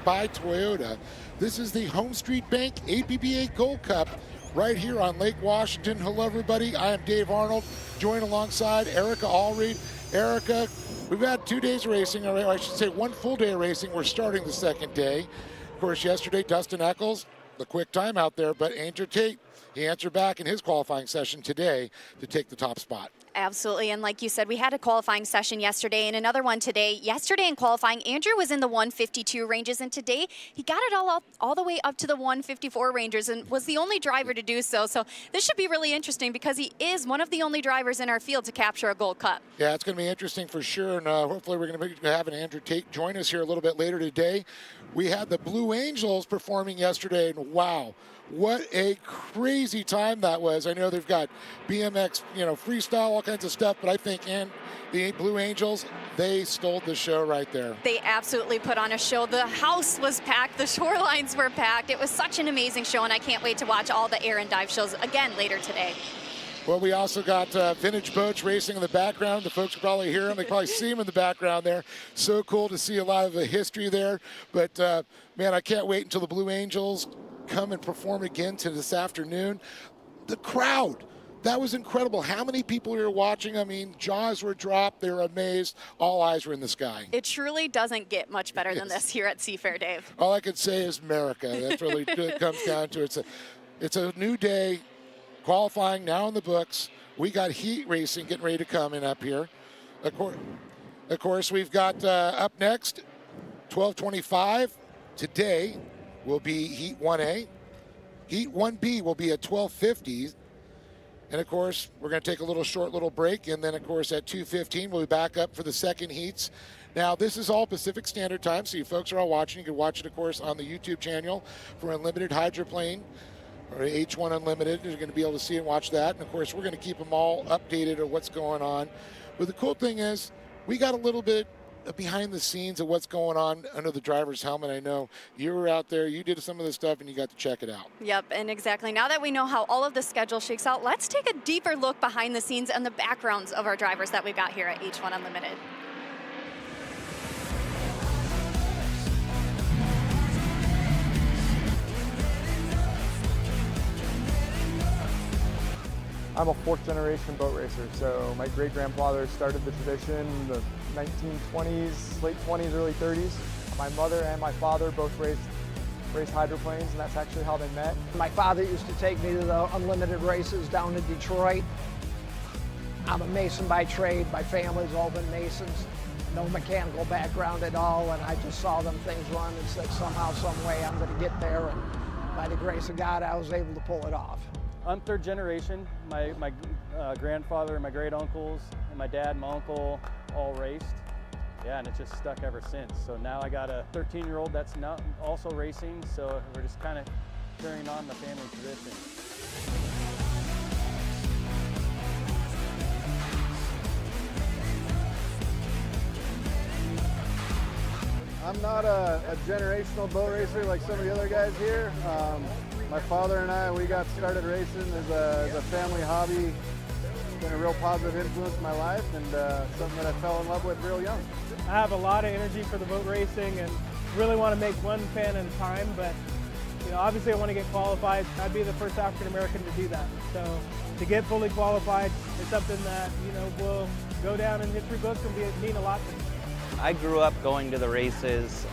by Toyota. This is the HomeStreet Bank APBA Gold Cup right here on Lake Washington. Hello, everybody. I am Dave Arnold, joined alongside Erica Allreed. Erica, we've had 2 days of racing, or I should say 1 full day of racing. We're starting the second day. Of course, yesterday, Dustin Eccles, the quick time out there, but Andrew Tate, he answered back in his qualifying session today to take the top spot. Absolutely, and like you said, we had a qualifying session yesterday and another one today. Yesterday in qualifying, Andrew was in the 152 ranges, and today he got it all the way up to the 154 ranges and was the only driver to do so. So this should be really interesting because he is one of the only drivers in our field to capture a Gold Cup. Yeah, it's going to be interesting for sure, and hopefully we're going to be having Andrew Tate join us here a little bit later today. We had the Blue Angels performing yesterday, and wow, what a crazy time that was. I know they've got BMX, freestyle, all kinds of stuff, but I think the Blue Angels, they stole the show right there. They absolutely put on a show. The house was packed, the shorelines were packed. It was such an amazing show, and I can't wait to watch all the air and dive shows again later today. Well, we also got vintage boats racing in the background. The folks can probably hear them. They can probably see them in the background there. So cool to see a lot of the history there. But, man, I can't wait until the Blue Angels come and perform again to this afternoon. The crowd, that was incredible. How many people were watching? I mean, jaws were dropped. They were amazed. All eyes were in the sky. It truly doesn't get much better than this here at Seafair, Dave. All I could say is America. That's really what it comes down to. It's a new day. Qualifying now in the books. We got heat racing getting ready to come in up here. Of course, we've got up next, 12:25 today will be Heat 1A. Heat 1B will be at 12:50. And of course, we're going to take a short break. And then, of course, at 2:15, we'll be back up for the second heats. Now, this is all Pacific Standard Time, so you folks are all watching. You can watch it, of course, on the YouTube channel for Unlimited Hydroplane, or H1 Unlimited. You're going to be able to see and watch that. And, of course, we're going to keep them all updated on what's going on. But the cool thing is we got a little bit behind the scenes of what's going on under the driver's helmet. I know you were out there, you did some of this stuff, and you got to check it out. Yep, and exactly. Now that we know how all of the schedule shakes out, let's take a deeper look behind the scenes and the backgrounds of our drivers that we've got here at H1 Unlimited. I'm a 4th generation boat racer, so my great-grandfather started the tradition in the 1920s, late 20s, early 30s. My mother and my father both raced hydroplanes, and that's actually how they met. My father used to take me to the unlimited races down in Detroit. I'm a mason by trade. My family's all been masons. No mechanical background at all, and I just saw them things run and said somehow, some way I'm going to get there, and by the grace of God, I was able to pull it off. I'm 3rd generation. My grandfather and my great uncles and my dad and my uncle all raced. Yeah, and it's just stuck ever since. So now I got a 13-year-old that's now also racing, so we're just kind of carrying on the family tradition. I'm not a generational boat racer like some of the other guys here. My father and I, we got started racing as a family hobby. It's been a real positive influence in my life, and something that I fell in love with real young. I have a lot of energy for the boat racing and really want to make one fan at a time, but obviously I want to get qualified. I'd be the first African American to do that. So to get fully qualified is something that will go down in history books and mean a lot to me. I grew up going to the races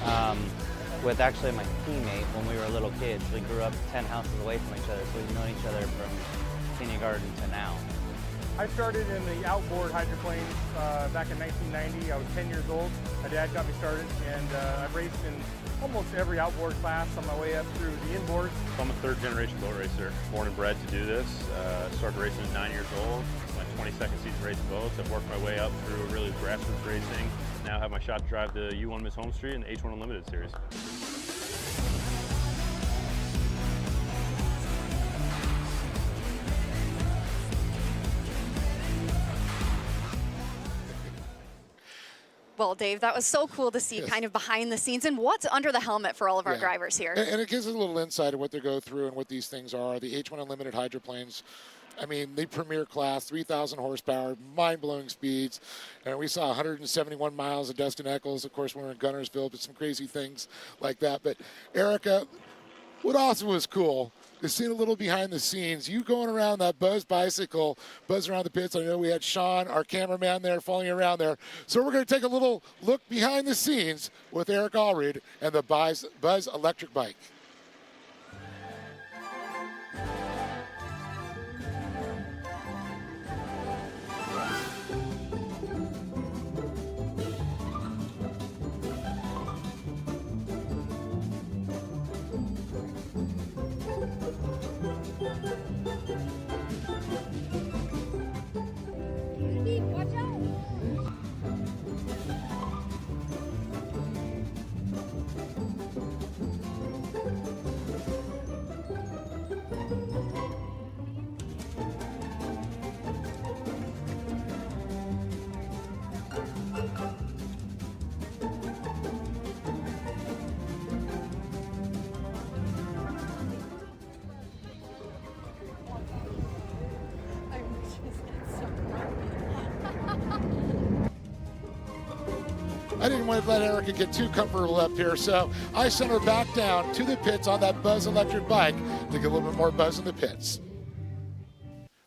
with actually my teammate when we were little kids. We grew up 10 houses away from each other, so we've known each other from kindergarten to now. I started in the outboard hydroplanes back in 1990. I was 10 years old. My dad got me started, and I've raced in almost every outboard class on my way up through the inboards. I'm a 3rd generation boat racer, born and bred to do this. Started racing at 9 years old. My 22nd season racing boats. I've worked my way up through really grassroots racing. Now have my shot to drive the U1 Miss HomeStreet and the H1 Unlimited series. Well, Dave, that was so cool to see kind of behind the scenes and what's under the helmet for all of our drivers here. And it gives us a little insight of what they go through and what these things are. The H1 Unlimited hydroplanes, I mean, the premier class, 3,000 horsepower, mind-blowing speeds. And we saw 171 miles of Dustin Eccles. Of course, we were in Gunnersville, but some crazy things like that. But Erica, what also was cool is seeing a little behind the scenes. You going around that Buzz bicycle, buzzing around the pits. I know we had Sean, our cameraman there, following you around there. So we're going to take a little look behind the scenes with Eric Allred and the Buzz electric bike. I didn't want to let Erica get too comfortable up here, so I sent her back down to the pits on that Buzz electric bike to get a little bit more buzz in the pits.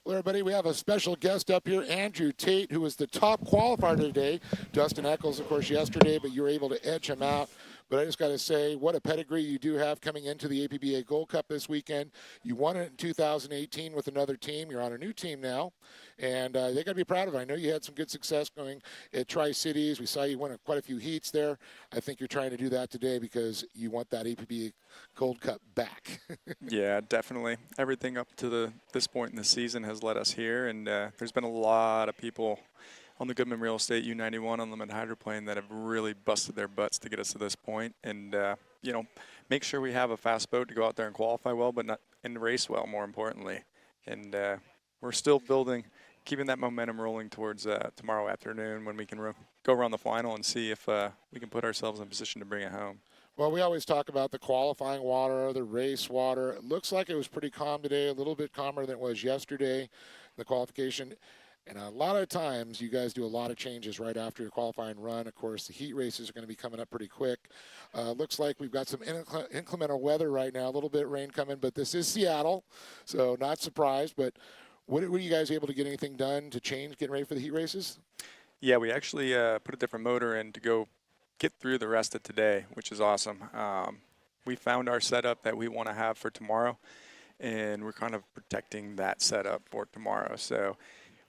Well, everybody, we have a special guest up here, Andrew Tate, who was the top qualifier today. Dustin Eccles, of course, yesterday, but you were able to edge him out. But I just got to say, what a pedigree you do have coming into the APBA Gold Cup this weekend. You won it in 2018 with another team. You're on a new team now, and they got to be proud of it. I know you had some good success going at Tri-Cities. We saw you win quite a few heats there. I think you're trying to do that today because you want that APBA Gold Cup back. Yeah, definitely. Everything up to this point in the season has led us here, and there's been a lot of people on the Goodman Real Estate U91 Unlimited Hydroplane that have really busted their butts to get us to this point, and you know, make sure we have a fast boat to go out there and qualify well, but not and race well, more importantly. And we're still building, keeping that momentum rolling towards tomorrow afternoon when we can go around the final and see if we can put ourselves in a position to bring it home. Well, we always talk about the qualifying water, the race water. It looks like it was pretty calm today, a little bit calmer than it was yesterday, the qualification. And a lot of times, you guys do a lot of changes right after your qualifying run. Of course, the heat races are going to be coming up pretty quick. Looks like we've got some inclement weather right now, a little bit of rain coming, but this is Seattle, so not surprised. But were you guys able to get anything done to change, getting ready for the heat races? Yeah, we actually put a different motor in to go get through the rest of today, which is awesome. We found our setup that we want to have for tomorrow, and we're kind of protecting that setup for tomorrow. So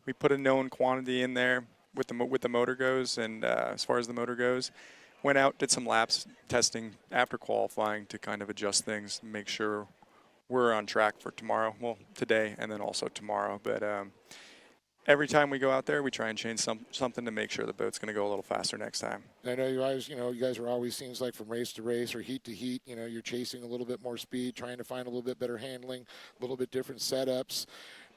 we put a known quantity in there with the motor goes, and as far as the motor goes, went out, did some laps testing after qualifying to kind of adjust things, make sure we're on track for tomorrow. Well, today and then also tomorrow. But every time we go out there, we try and change something to make sure the boat's going to go a little faster next time. I know you guys are always, seems like from race to race or heat to heat, you're chasing a little bit more speed, trying to find a little bit better handling, a little bit different setups.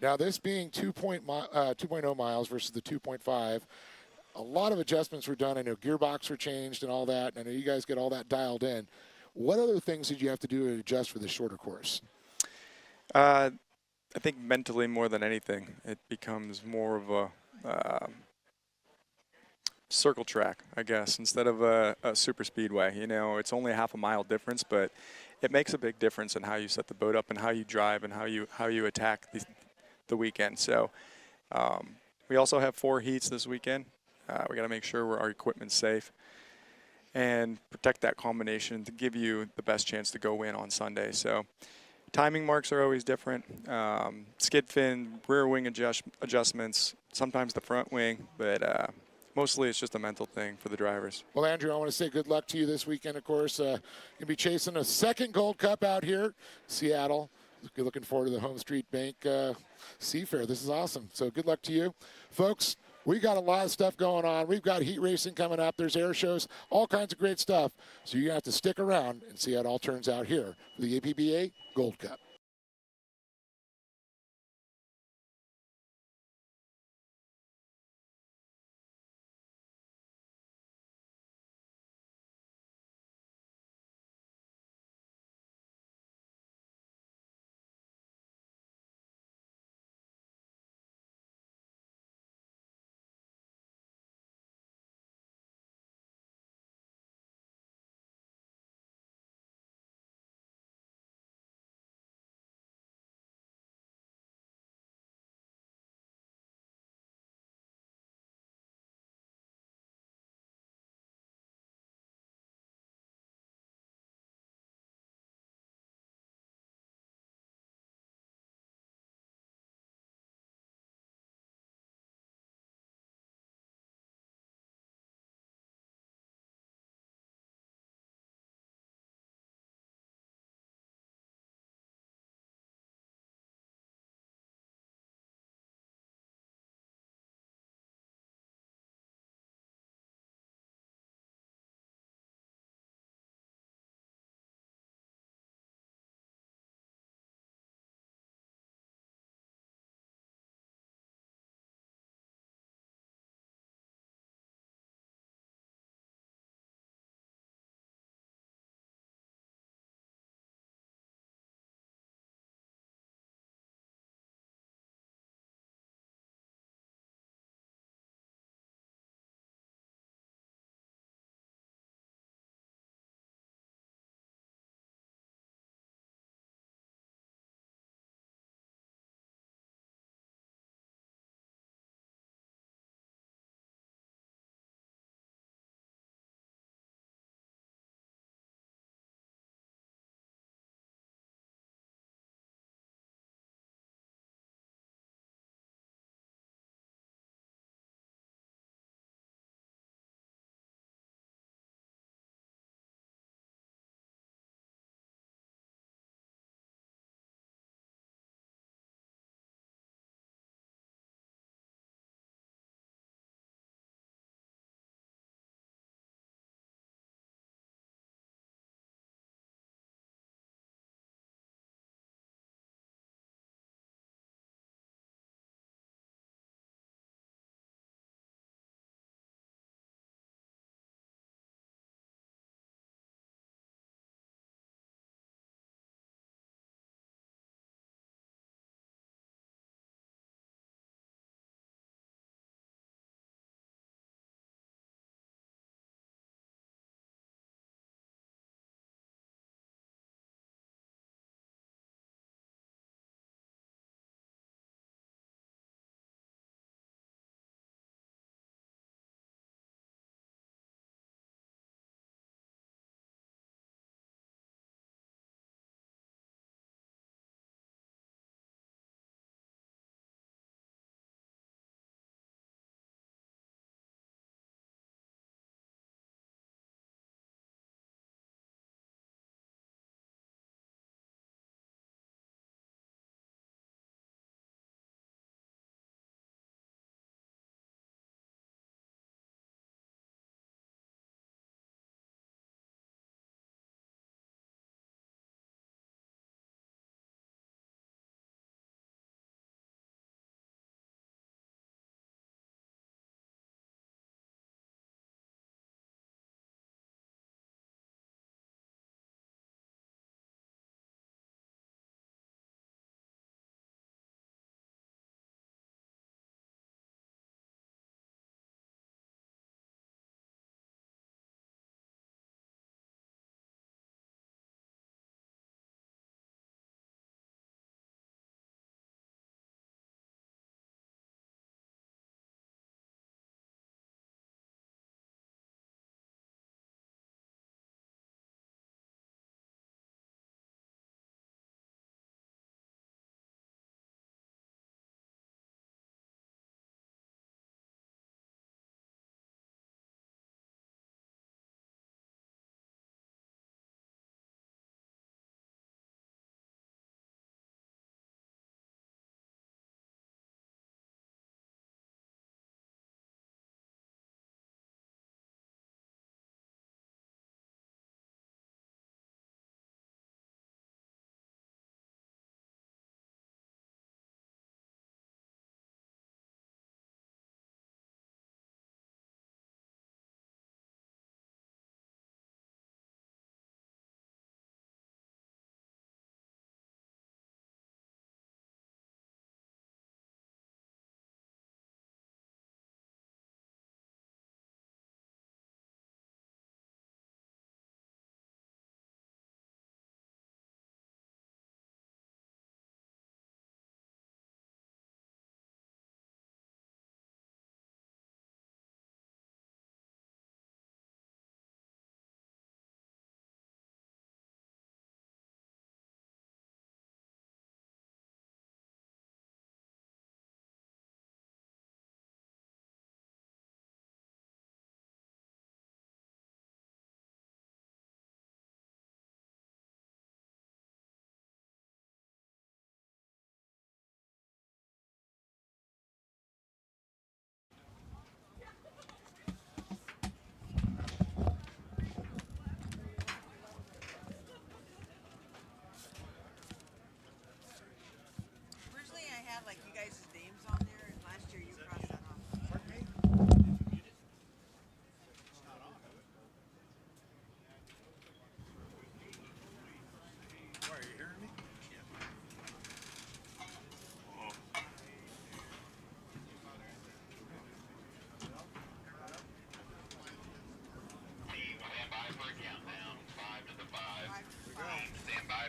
Now, this being 2.0 miles versus the 2.5, a lot of adjustments were done. I know gearbox were changed and all that. I know you guys get all that dialed in. What other things did you have to do to adjust for the shorter course? I think mentally more than anything, it becomes more of a circle track, I guess, instead of a super speedway. It's only a half a mile difference, but it makes a big difference in how you set the boat up and how you drive and how you attack the weekend. So we also have 4 heats this weekend. We got to make sure our equipment's safe and protect that combination to give you the best chance to go win on Sunday. So timing marks are always different. Skid fin, rear wing adjustments, sometimes the front wing, but mostly it's just a mental thing for the drivers. Well, Andrew, I want to say good luck to you this weekend, of course. You'll be chasing a second Gold Cup out here, Seattle. Looking forward to the HomeStreet Bank Seafair. This is awesome. So good luck to you. Folks, we got a lot of stuff going on. We've got heat racing coming up. There's air shows, all kinds of great stuff. So you're going to have to stick around and see how it all turns out here for the APBA Gold Cup.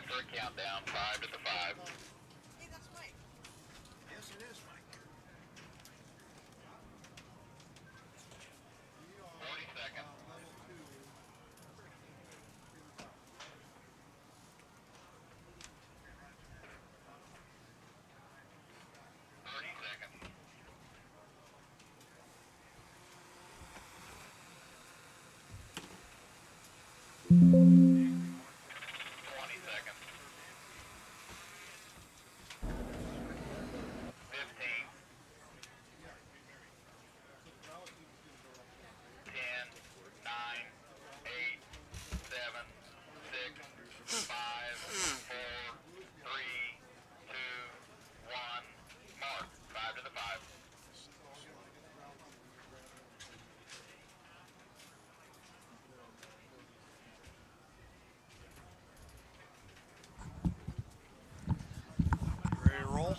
for a countdown, 5 to the 5. Hey, that's Mike. Yes, it is, Mike. 40 seconds. 30 seconds. 20 seconds. 15. 10, 9, 8, 7, 6, 5, 4, 3, 2, 1. Mark. 5 to the 5. Ready to roll?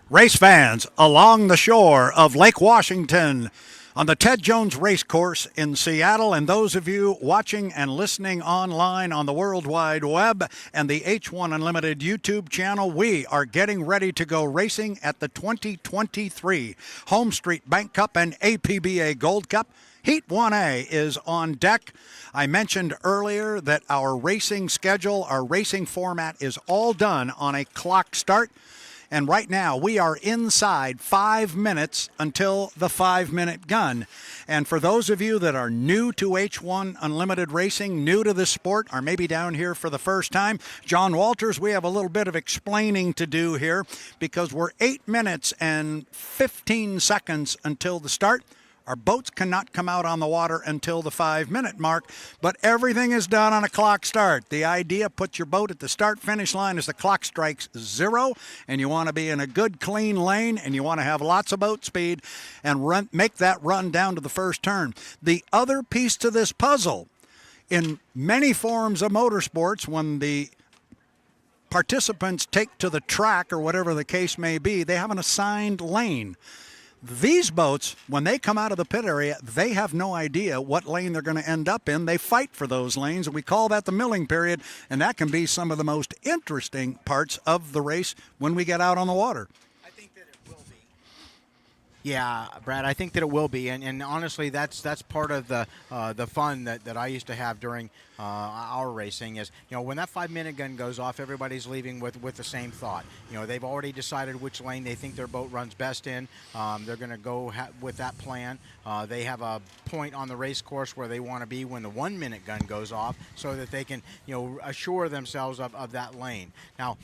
Race fans along the shore of Lake Washington on the Ted Jones Race Course in Seattle, and those of you watching and listening online on the World Wide Web and the H1 Unlimited YouTube channel, we are getting ready to go racing at the 2023 HomeStreet Bank Cup and APBA Gold Cup. Heat 1A is on deck. I mentioned earlier that our racing schedule, our racing format is all done on a clock start. And right now, we are inside 5 minutes until the 5-minute gun. And for those of you that are new to H1 Unlimited Racing, new to this sport, or maybe down here for the first time, John Walters, we have a little bit of explaining to do here because we're 8 minutes and 15 seconds until the start. Our boats cannot come out on the water until the 5-minute mark, but everything is done on a clock start. The idea, put your boat at the start-finish line as the clock strikes 0, and you want to be in a good, clean lane, and you want to have lots of boat speed and make that run down to the first turn. The other piece to this puzzle, in many forms of motorsports, when the participants take to the track or whatever the case may be, they have an assigned lane. These boats, when they come out of the pit area, they have no idea what lane they're going to end up in. They fight for those lanes, and we call that the milling period, and that can be some of the most interesting parts of the race when we get out on the water. I think that it will be. Yeah, Brad, I think that it will be, and honestly, that's part of the fun that I used to have during our racing is, when that 5-minute gun goes off, everybody's leaving with the same thought. They've already decided which lane they think their boat runs best in. They're going to go with that plan. They have a point on the race course where they want to be when the 1-minute gun goes off so that they can, assure themselves of that lane. Now,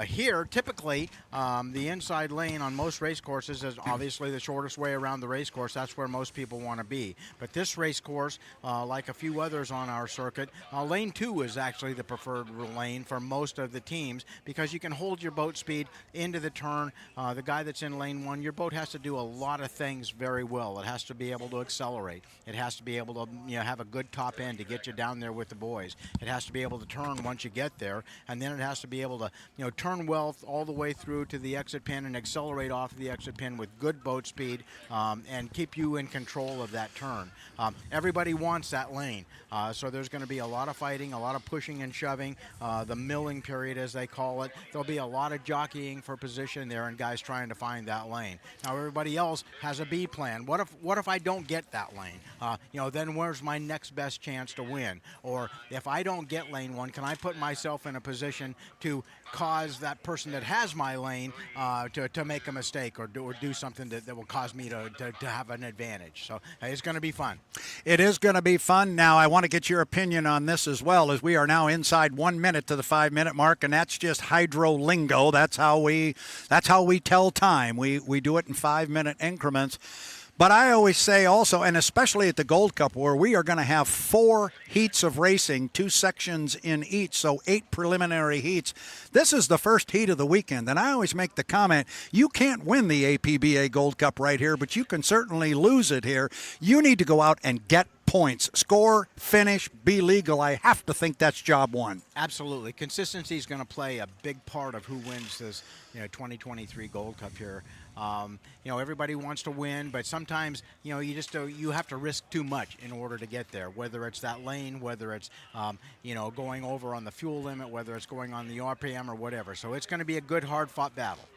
here, typically, the inside lane on most race courses is obviously the shortest way around the race course. That's where most people want to be. But this race course, like a few others on our circuit, lane 2 is actually the preferred lane for most of the teams because you can hold your boat speed into the turn. The guy that's in lane 1, your boat has to do a lot of things very well. It has to be able to accelerate. It has to be able to have a good top end to get you down there with the boys. It has to be able to turn once you get there, and then it has to be able to turn well all the way through to the exit pin and accelerate off the exit pin with good boat speed and keep you in control of that turn. Everybody wants that lane, so there's going to be a lot of fighting, a lot of pushing and shoving, the milling period as they call it. There'll be a lot of jockeying for position there and guys trying to find that lane. Now everybody else has a B plan. What if I don't get that lane? Then where's my next best chance to win? Or if I don't get lane 1, can I put myself in a position to cause that person that has my lane to make a mistake or do something that will cause me to have an advantage? So it's going to be fun. It is going to be fun. Now I want to get your opinion on this as well, as we are now inside 1 minute to the 5 minute mark, and that's just hydro lingo. That's how we tell time. We do it in 5 minute increments. But I always say also, and especially at the Gold Cup, where we are going to have 4 heats of racing, 2 sections in each, so 8 preliminary heats. This is the first heat of the weekend, and I always make the comment, you can't win the APBA Gold Cup right here, but you can certainly lose it here. You need to go out and get points, score, finish, be legal. I have to think that's job one. Absolutely. Consistency is going to play a big part of who wins this 2023 Gold Cup here. Everybody wants to win, but sometimes, you have to risk too much in order to get there, whether it's that lane, whether it's, going over on the fuel limit, whether it's going on the RPM or whatever. So it's going to be a good, hard-fought battle.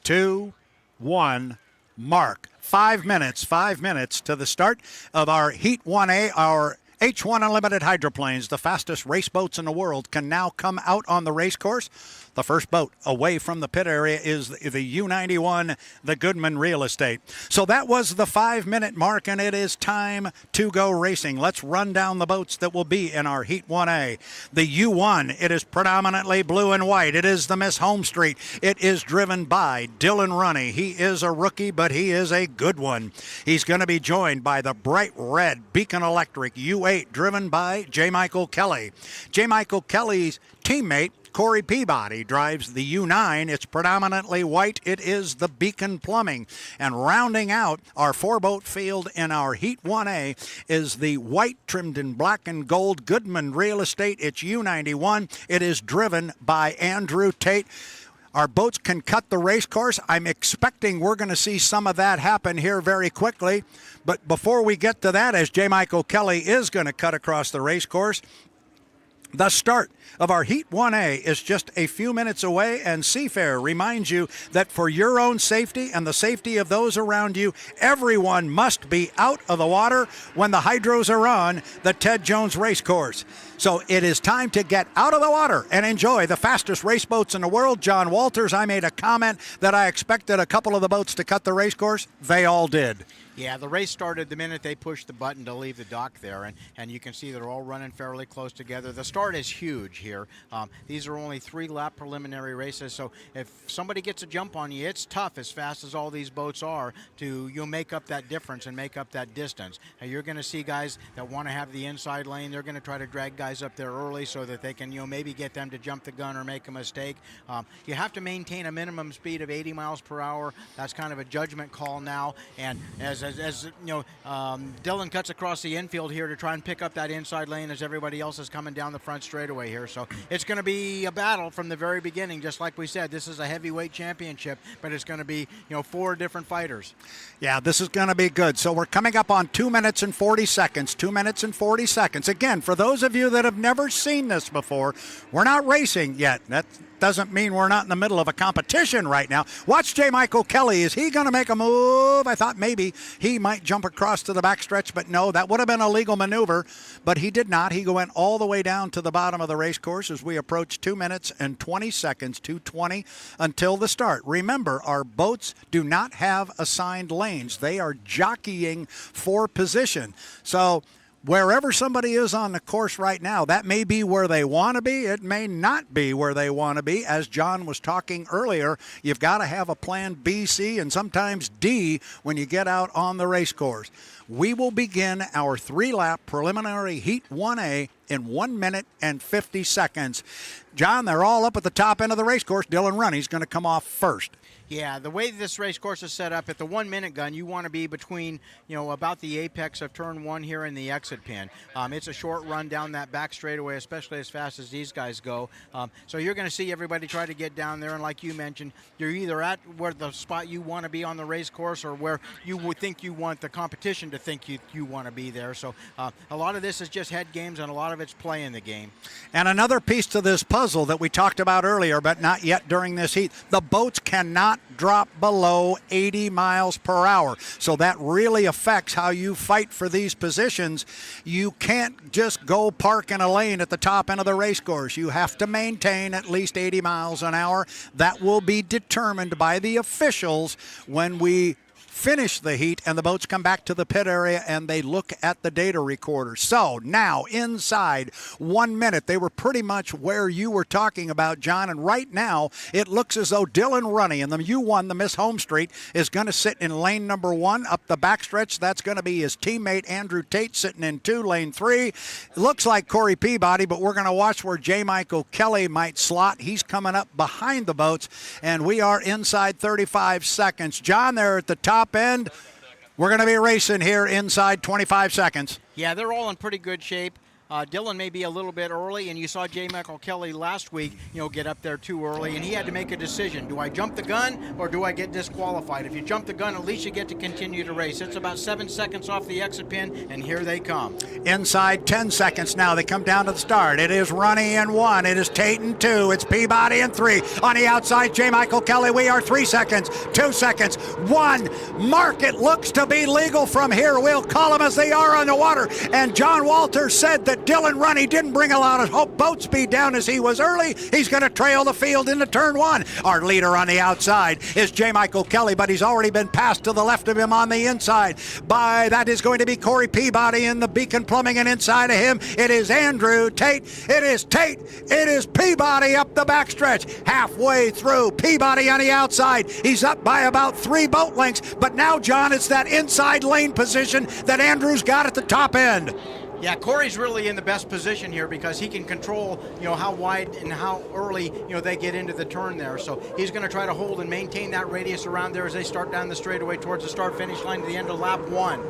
2, 1, mark. 5 minutes to the start of our Heat 1A, our H1 Unlimited hydroplanes, the fastest race boats in the world, can now come out on the race course. The first boat away from the pit area is the U91, the Goodman Real Estate. So that was the 5 minute mark, and it is time to go racing. Let's run down the boats that will be in our Heat 1A. The U1, it is predominantly blue and white. It is the Miss HomeStreet. It is driven by Dylan Runney. He is a rookie, but he is a good one. He's going to be joined by the bright red Beacon Electric U8, driven by J. Michael Kelly. J. Michael Kelly's teammate, Corey Peabody, drives the U9. It's predominantly white. It is the Beacon Plumbing. And rounding out our 4-boat field in our Heat 1A is the white trimmed in black and gold Goodman Real Estate. It's U91. It is driven by Andrew Tate. Our boats can cut the race course. I'm expecting we're going to see some of that happen here very quickly. But before we get to that, as J. Michael Kelly is going to cut across the race course, the start of our Heat 1A is just a few minutes away, and Seafair reminds you that for your own safety and the safety of those around you, everyone must be out of the water when the hydros are on the Ted Jones race course. So it is time to get out of the water and enjoy the fastest race boats in the world. John Walters, I made a comment that I expected a couple of the boats to cut the race course. They all did. Yeah, the race started the minute they pushed the button to leave the dock there, and you can see they're all running fairly close together. The start is huge here. These are only 3-lap preliminary races, so if somebody gets a jump on you, it's tough, as fast as all these boats are, you'll make up that difference and make up that distance. And you're going to see guys that want to have the inside lane. They're going to try to drag guys up there early so that they can, maybe get them to jump the gun or make a mistake. You have to maintain a minimum speed of 80 miles per hour. That's kind of a judgment call now, and as Dylan cuts across the infield here to try and pick up that inside lane as everybody else is coming down the front straightaway here. So it's going to be a battle from the very beginning. Just like we said, this is a heavyweight championship, but it's going to be, 4 different fighters. Yeah, this is going to be good. So we're coming up on 2 minutes and 40 seconds. 2 minutes and 40 seconds. Again, for those of you that have never seen this before, we're not racing yet. That doesn't mean we're not in the middle of a competition right now. Watch J. Michael Kelly. Is he going to make a move? I thought maybe he might jump across to the backstretch, but no, that would have been a legal maneuver, but he did not. He went all the way down to the bottom of the race course as we approach 2 minutes and 20 seconds, 2:20 until the start. Remember, our boats do not have assigned lanes. They are jockeying for position. So wherever somebody is on the course right now, that may be where they want to be. It may not be where they want to be. As John was talking earlier, you've got to have a plan B, C, and sometimes D when you get out on the race course. We will begin our 3-lap preliminary Heat 1A in 1 minute and 50 seconds. John, they're all up at the top end of the race course. Dylan Runney's going to come off first. Yeah, the way this race course is set up, at the 1 minute gun, you want to be between, about the apex of turn 1 here and the exit pin. It's a short run down that back straightaway, especially as fast as these guys go. So you're going to see everybody try to get down there, and like you mentioned, you're either at where the spot you want to be on the race course or where you would think you want the competition to think you want to be there. So a lot of this is just head games, and a lot of it's playing the game. And another piece to this puzzle that we talked about earlier, but not yet during this heat, the boats cannot drop below 80 miles per hour. So that really affects how you fight for these positions. You can't just go park in a lane at the top end of the race course. You have to maintain at least 80 miles an hour. That will be determined by the officials when we finish the heat, and the boats come back to the pit area and they look at the data recorder. So now inside 1 minute, they were pretty much where you were talking about, John, and right now it looks as though Dylan Runny in the U1, the Miss HomeStreet, is going to sit in lane number 1 up the backstretch. That's going to be his teammate Andrew Tate sitting in 2, lane 3. It looks like Corey Peabody, but we're going to watch where J. Michael Kelly might slot. He's coming up behind the boats, and we are inside 35 seconds. John, they're at the top end. We're going to be racing here inside 25 seconds. Yeah, they're all in pretty good shape. Dylan may be a little bit early, and you saw J. Michael Kelly last week, get up there too early, and he had to make a decision. Do I jump the gun or do I get disqualified? If you jump the gun, at least you get to continue to race. It's about 7 seconds off the exit pin, and here they come. Inside 10 seconds now. They come down to the start. It is Runny in 1. It is Tate in 2. It's Peabody in 3. On the outside, J. Michael Kelly. We are 3 seconds, 2 seconds, 1. Market looks to be legal from here. We'll call them as they are on the water. And John Walters said that Dylan Runny didn't bring a lot of boat speed down as he was early. He's going to trail the field into turn 1. Our leader on the outside is J. Michael Kelly, but he's already been passed to the left of him on the inside. That is going to be Corey Peabody in the Beacon Plumbing, and inside of him it is Andrew Tate. It is Tate. It is Peabody up the backstretch. Halfway through, Peabody on the outside. He's up by about 3 boat lengths, but now, John, it's that inside lane position that Andrew's got at the top end. Yeah, Corey's really in the best position here because he can control, how wide and how early, they get into the turn there. So he's going to try to hold and maintain that radius around there as they start down the straightaway towards the start-finish line to the end of lap 1.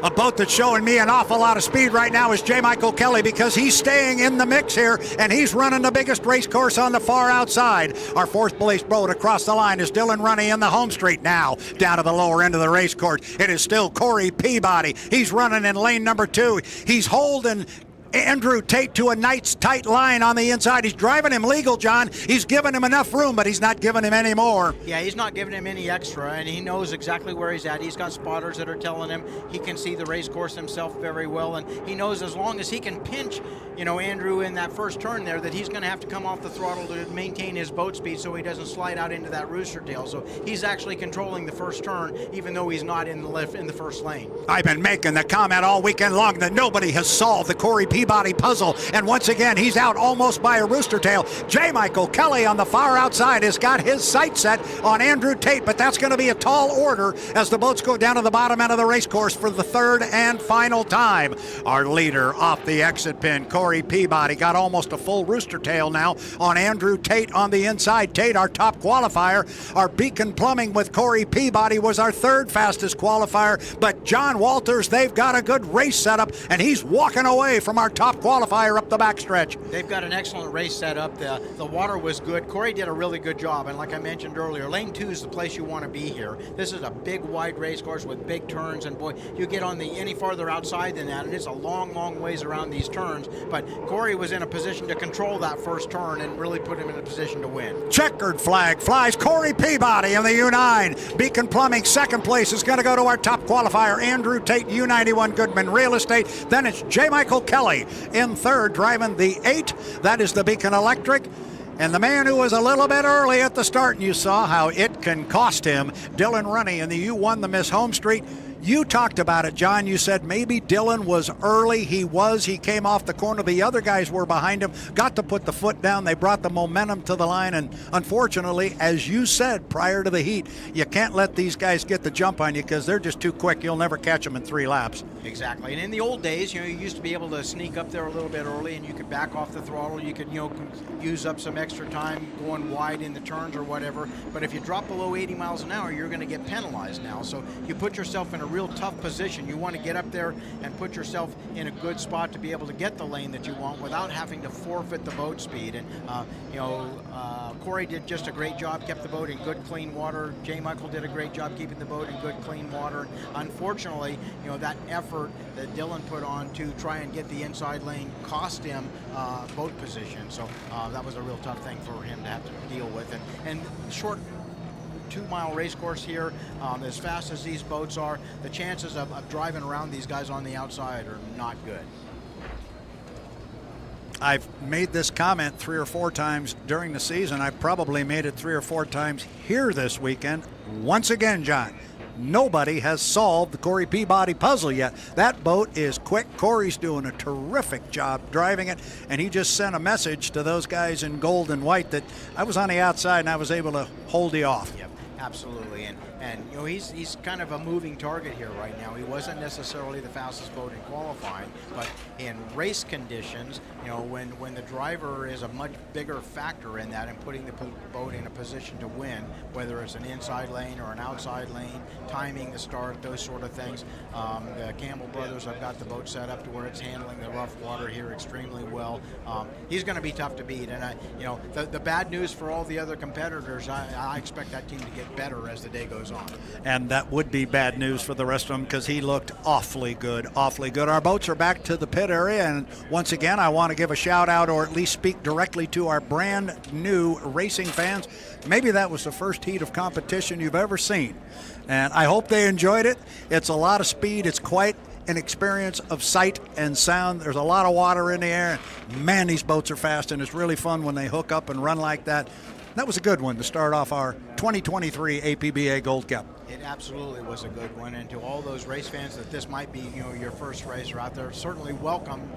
A boat that's showing me an awful lot of speed right now is J. Michael Kelly because he's staying in the mix here, and he's running the biggest race course on the far outside. Our 4th place boat across the line is Dylan Runny in the HomeStreet now. Down to the lower end of the race course, it is still Corey Peabody. He's running in lane number 2. He's holding Andrew Tate to a nice tight line on the inside. He's driving him legal, John. He's giving him enough room, but he's not giving him any more. Yeah, he's not giving him any extra, and he knows exactly where he's at. He's got spotters that are telling him he can see the race course himself very well, and he knows as long as he can pinch, Andrew in that first turn there, that he's going to have to come off the throttle to maintain his boat speed so he doesn't slide out into that rooster tail. So he's actually controlling the first turn, even though he's not in the first lane. I've been making the comment all weekend long that nobody has solved the Corey Peabody puzzle, and once again he's out almost by a rooster tail. J. Michael Kelly on the far outside has got his sight set on Andrew Tate, but that's going to be a tall order as the boats go down to the bottom end of the race course for the 3rd and final time. Our leader off the exit pin, Corey Peabody, got almost a full rooster tail now on Andrew Tate on the inside. Tate, our top qualifier. Our Beacon Plumbing with Corey Peabody was our 3rd fastest qualifier, but John Walters, they've got a good race setup, and he's walking away from our top qualifier up the backstretch. They've got an excellent race set up. The water was good. Corey did a really good job, and like I mentioned earlier, lane 2 is the place you want to be here. This is a big, wide race course with big turns, and boy, you get on any farther outside than that, and it's a long, long ways around these turns, but Corey was in a position to control that first turn and really put him in a position to win. Checkered flag flies. Corey Peabody in the U9. Beacon Plumbing, 2nd place, is going to go to our top qualifier, Andrew Tate, U91 Goodman Real Estate. Then it's J. Michael Kelly in 3rd, driving the 8. That is the Beacon Electric. And the man who was a little bit early at the start, and you saw how it can cost him, Dylan Runny in the U1, the Miss HomeStreet. You talked about it, John. You said maybe Dylan was early. He was. He came off the corner. The other guys were behind him, got to put the foot down. They brought the momentum to the line. And unfortunately, as you said prior to the heat, you can't let these guys get the jump on you because they're just too quick. You'll never catch them in 3 laps. Exactly. And in the old days, you used to be able to sneak up there a little bit early, and you could back off the throttle. You could, use up some extra time going wide in the turns or whatever. But if you drop below 80 miles an hour, you're going to get penalized now. So you put yourself in a real tough position. You want to get up there and put yourself in a good spot to be able to get the lane that you want without having to forfeit the boat speed. And Corey did just a great job, kept the boat in good, clean water. J. Michael did a great job keeping the boat in good, clean water. Unfortunately, that effort that Dylan put on to try and get the inside lane cost him boat position. So that was a real tough thing for him to have to deal with. And short 2-mile race course here, as fast as these boats are, the chances of driving around these guys on the outside are not good. I've made this comment 3 or 4 times during the season. I've probably made it 3 or 4 times here this weekend. Once again, John, nobody has solved the Corey Peabody puzzle yet. That boat is quick. Corey's doing a terrific job driving it, and he just sent a message to those guys in gold and white that I was on the outside and I was able to hold you off. Yep, absolutely. And you know, he's kind of a moving target here right now. He wasn't necessarily the fastest boat in qualifying, but in race conditions, you know, when the driver is a much bigger factor in that and putting the boat in a position to win, whether it's an inside lane or an outside lane, timing the start, those sort of things. The Campbell brothers have got the boat set up to where it's handling the rough water here extremely well. He's going to be tough to beat, and you know, the bad news for all the other competitors, I expect that team to get better as the day goes on. And that would be bad news for the rest of them because he looked awfully good, awfully good. Our boats are back to the pit area, and once again, I want to give a shout out or at least speak directly to our brand new racing fans. Maybe that was the first heat of competition you've ever seen, and I hope they enjoyed it. It's a lot of speed. It's quite an experience of sight and sound. There's a lot of water in the air. Man, these boats are fast, and it's really fun when they hook up and run like that. That was a good one to start off our 2023 APBA Gold Cup. It absolutely was a good one, and to all those race fans that this might be, you know, your first race out there, certainly welcome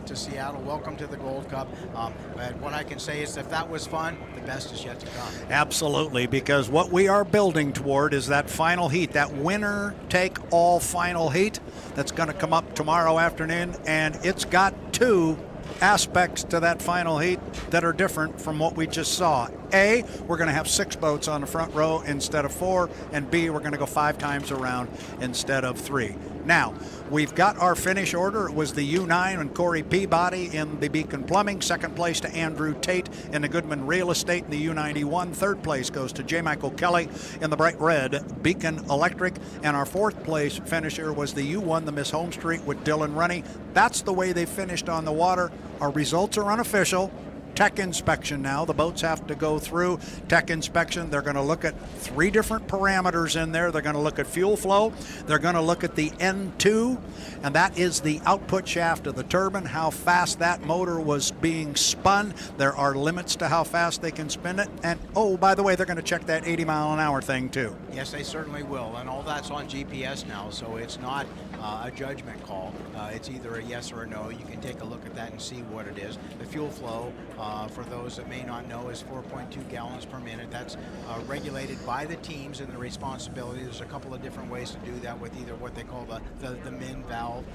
to Seattle, welcome to the Gold Cup. But what I can say is if that was fun, the best is yet to come. Absolutely, because what we are building toward is that final heat, that winner-take-all final heat that's going to come up tomorrow afternoon, and it's got two aspects to that final heat that are different from what we just saw. A, we're going to have 6 boats on the front row instead of 4, and B, we're going to go 5 times around instead of 3. Now, we've got our finish order. It was the U9 and Corey Peabody in the Beacon Plumbing. Second place to Andrew Tate in the Goodman Real Estate in the U91. Third place goes to J. Michael Kelly in the bright red Beacon Electric. And our fourth place finisher was the U1, the Miss HomeStreet with Dylan Rennie. That's the way they finished on the water. Our results are unofficial. Tech inspection now. The boats have to go through tech inspection. They're going to look at 3 different parameters in there. They're going to look at fuel flow. They're going to look at the N2, and that is the output shaft of the turbine, how fast that motor was being spun. There are limits to how fast they can spin it. And, oh, by the way, they're going to check that 80-mile-an-hour thing, too. Yes, they certainly will, and all that's on GPS now, so it's not a judgment call. It's either a yes or a no. You can take a look at that and see what it is. The fuel flow, for those that may not know, is 4.2 gallons per minute. That's regulated by the teams and the responsibility. There's a couple of different ways to do that with either what they call the min valve,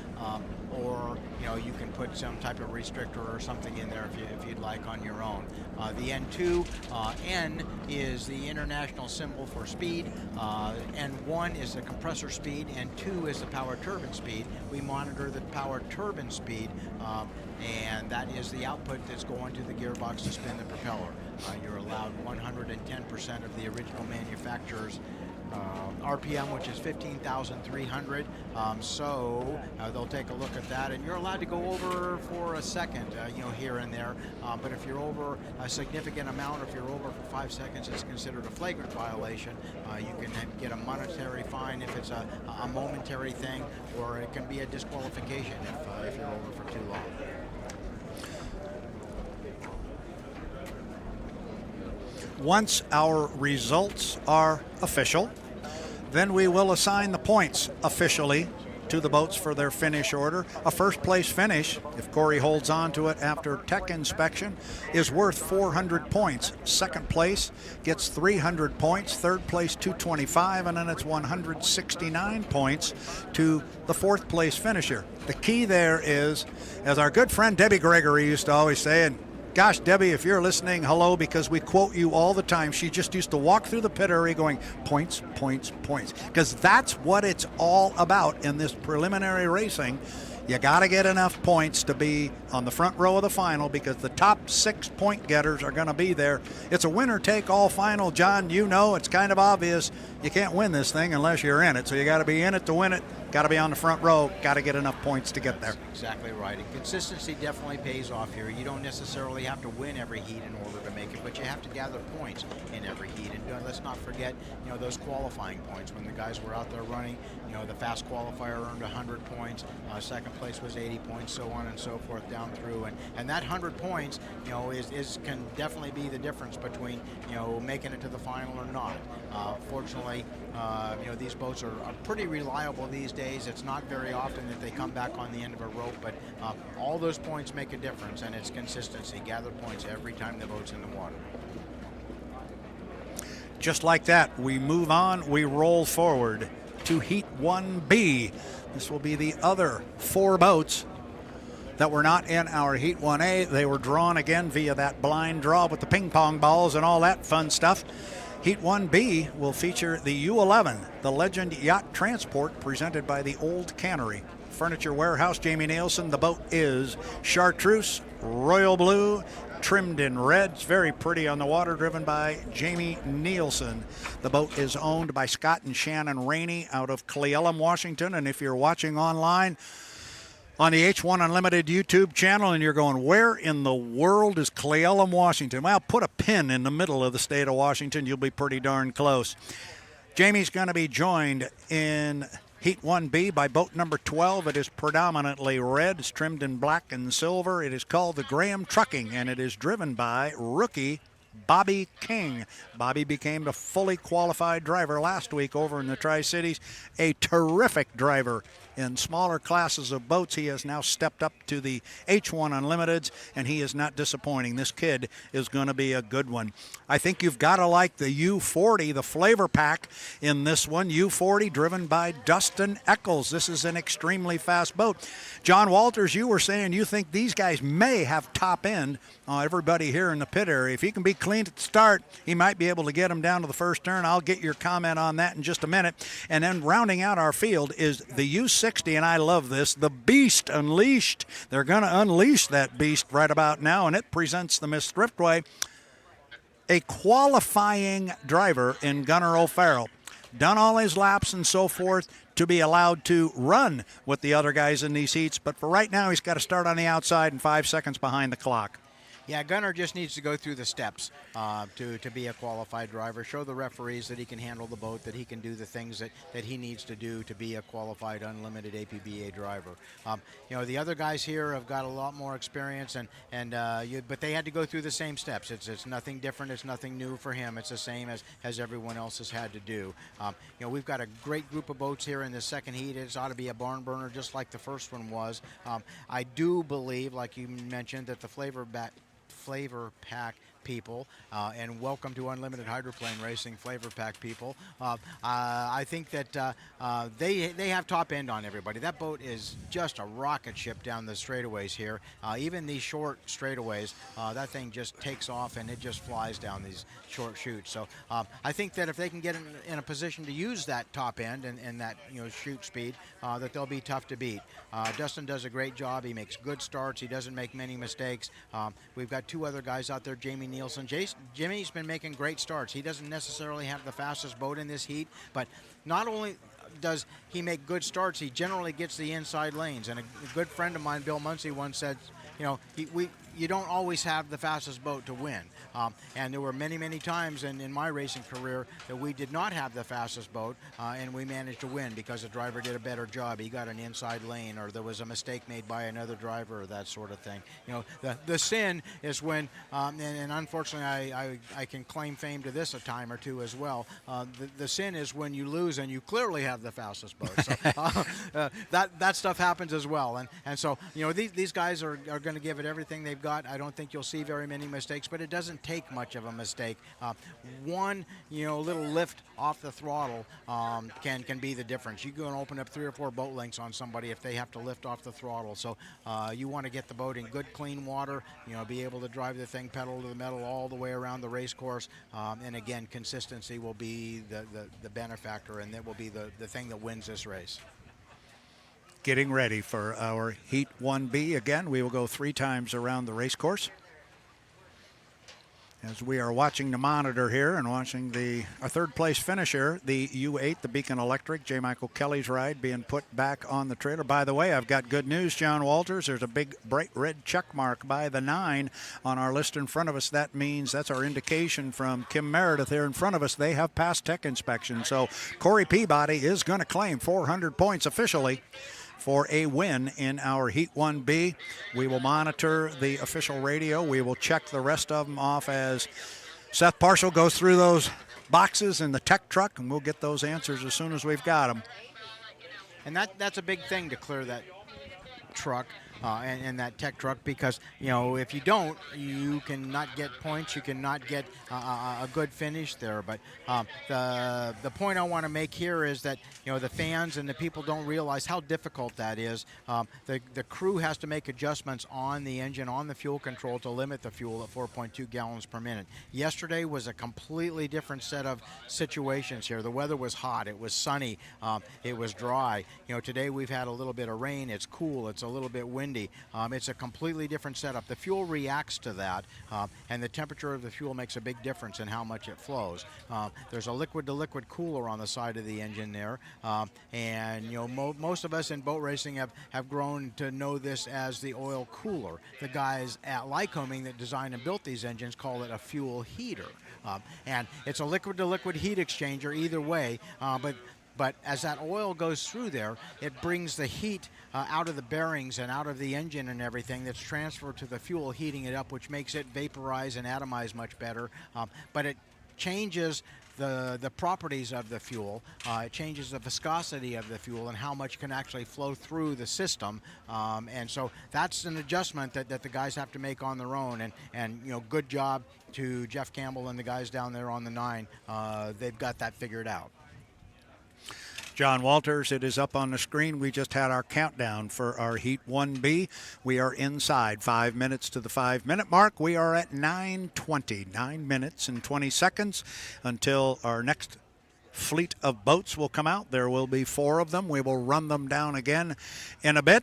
or you know, you can put some type of restrictor or something in there if you'd like on your own. The N2, N is the international symbol for speed. N1 is the compressor speed, and 2 is the power turbine speed. We monitor the power turbine speed, and that is the output that's going to the gearbox to spin the propeller. You're allowed 110% of the original manufacturer's RPM, which is 15,300. So they'll take a look at that, and you're allowed to go over for a second, you know, here and there. But if you're over a significant amount, if you're over for 5 seconds, it's considered a flagrant violation. You can get a monetary fine if it's a momentary thing, or it can be a disqualification if you're over for too long. Once our results are official, then we will assign the points officially to the boats for their finish order. A first place finish, if Corey holds on to it after tech inspection, is worth 400 points. Second place gets 300 points, third place 225, and then it's 169 points to the fourth place finisher. The key there is, as our good friend Debbie Gregory used to always say, and gosh, Debbie, if you're listening, hello, because we quote you all the time. She just used to walk through the pit area going, points, points, points. Because that's what it's all about in this preliminary racing. You got to get enough points to be on the front row of the final, because the top 6 point getters are going to be there. It's a winner-take-all final, John. You know, it's kind of obvious. You can't win this thing unless you're in it. So you got to be in it to win it. got to be on the front row, got to get enough points to get there. Exactly right. And consistency definitely pays off here. You don't necessarily have to win every heat in order to make it, but you have to gather points in every heat. And let's not forget, those qualifying points. When the guys were out there running, the fast qualifier earned 100 points, second place was 80 points, so on and so forth down through. And that 100 points, can definitely be the difference between, making it to the final or not. Fortunately, these boats are pretty reliable these days. It's not very often that they come back on the end of a rope, but all those points make a difference, and it's consistency. Gather points every time the boat's in the water. Just like that, we move on, we roll forward to Heat 1B. This will be the other 4 boats that were not in our Heat 1A. They were drawn again via that blind draw with the ping pong balls and all that fun stuff. Heat 1B will feature the U11, the Legend Yacht Transport, presented by the Old Cannery Furniture Warehouse. Jamie Nielsen. The boat is chartreuse, royal blue, trimmed in red. It's very pretty on the water, driven by Jamie Nielsen. The boat is owned by Scott and Shannon Rainey out of Cle Elum, Washington. And if you're watching online on the H1 Unlimited YouTube channel and you're going, where in the world is Cle Elum, Washington? Well, put a pin in the middle of the state of Washington. You'll be pretty darn close. Jamie's going to be joined in Heat 1B by boat number 12. It is predominantly red. It's trimmed in black and silver. It is called the Graham Trucking, and it is driven by rookie Bobby King. Bobby became a fully qualified driver last week over in the Tri-Cities. A terrific driver in smaller classes of boats. He has now stepped up to the H1 Unlimiteds, and he is not disappointing. This kid is going to be a good one. I think you've got to like the U40, the flavor pack in this one. U40 driven by Dustin Eccles. This is an extremely fast boat. John Walters, you were saying you think these guys may have top end. Everybody here in the pit area, if he can be clean at the start, he might be able to get them down to the first turn. I'll get your comment on that in just a minute. And then rounding out our field is the U60, and I love this, the Beast Unleashed. They're going to unleash that beast right about now, and it presents the Miss Thriftway, a qualifying driver in Gunnar O'Farrell. Done all his laps and so forth to be allowed to run with the other guys in these heats, but for right now he's got to start on the outside and 5 seconds behind the clock. Yeah, Gunnar just needs to go through the steps to be a qualified driver, show the referees that he can handle the boat, that he can do the things that he needs to do to be a qualified unlimited APBA driver. The other guys here have got a lot more experience, but they had to go through the same steps. It's nothing different. It's nothing new for him. It's the same as everyone else has had to do. We've got a great group of boats here in the second heat. It ought to be a barn burner just like the first one was. I do believe, like you mentioned, that the flavor pack people, and welcome to Unlimited Hydroplane Racing Flavor Pack people. I think that they have top end on everybody. That boat is just a rocket ship down the straightaways here. Even these short straightaways, that thing just takes off and it just flies down these short chutes. So I think that if they can get in a position to use that top end and that chute speed, that they'll be tough to beat. Dustin does a great job. He makes good starts. He doesn't make many mistakes. We've got 2 other guys out there, Jamie Nielsen. Jimmy's been making great starts. He doesn't necessarily have the fastest boat in this heat, but not only does he make good starts, he generally gets the inside lanes. And a good friend of mine, Bill Muncie, once said, you don't always have the fastest boat to win. And there were many, many times in my racing career that we did not have the fastest boat, and we managed to win because the driver did a better job. He got an inside lane, or there was a mistake made by another driver, or that sort of thing. The sin is when, and unfortunately I can claim fame to this a time or two as well, the sin is when you lose and you clearly have the fastest boat. So that stuff happens as well. And so, these guys are going to give it everything they've got. I don't think you'll see very many mistakes, but it doesn't take much of a mistake. One little lift off the throttle can be the difference. You can open up 3 or 4 boat lengths on somebody if they have to lift off the throttle. So you want to get the boat in good, clean water, be able to drive the thing pedal to the metal all the way around the race course. And again, consistency will be the benefactor, and that will be the thing that wins this race. Getting ready for our Heat 1B. Again, we will go 3 times around the race course. as we are watching the monitor here and watching a third-place finisher, the U8, the Beacon Electric, J. Michael Kelly's ride being put back on the trailer. By the way, I've got good news, John Walters. There's a big bright red check mark by the 9 on our list in front of us. That means that's our indication from Kim Meredith here in front of us. They have passed tech inspection. So Corey Peabody is going to claim 400 points officially for a win in our Heat 1B. We will monitor the official radio. We will check the rest of them off as Seth Parshall goes through those boxes in the tech truck, and we'll get those answers as soon as we've got them. And that's a big thing to clear that truck. And that tech truck, because if you don't, you cannot get points, you cannot get a good finish there. But the point I want to make here is that the fans and the people don't realize how difficult that is. The crew has to make adjustments on the engine, on the fuel control, to limit the fuel at 4.2 gallons per minute. Yesterday was a completely different set of situations here. The weather was hot, it was sunny, it was dry. Today we've had a little bit of rain, it's cool, it's a little bit windy. It's a completely different setup. The fuel reacts to that, and the temperature of the fuel makes a big difference in how much it flows. There's a liquid-to-liquid cooler on the side of the engine there, and most of us in boat racing have grown to know this as the oil cooler. The guys at Lycoming that designed and built these engines call it a fuel heater, and it's a liquid-to-liquid heat exchanger either way, but as that oil goes through there, it brings the heat out of the bearings and out of the engine and everything that's transferred to the fuel, heating it up, which makes it vaporize and atomize much better. But it changes the properties of the fuel. It changes the viscosity of the fuel and how much can actually flow through the system. And so that's an adjustment that the guys have to make on their own. And good job to Jeff Campbell and the guys down there on the 9. They've got that figured out. John Walters, it is up on the screen. We just had our countdown for our Heat 1B. We are inside 5 minutes to the 5-minute mark. We are at 9:20, 9 minutes and 20 seconds until our next fleet of boats will come out. There will be 4 of them. We will run them down again in a bit.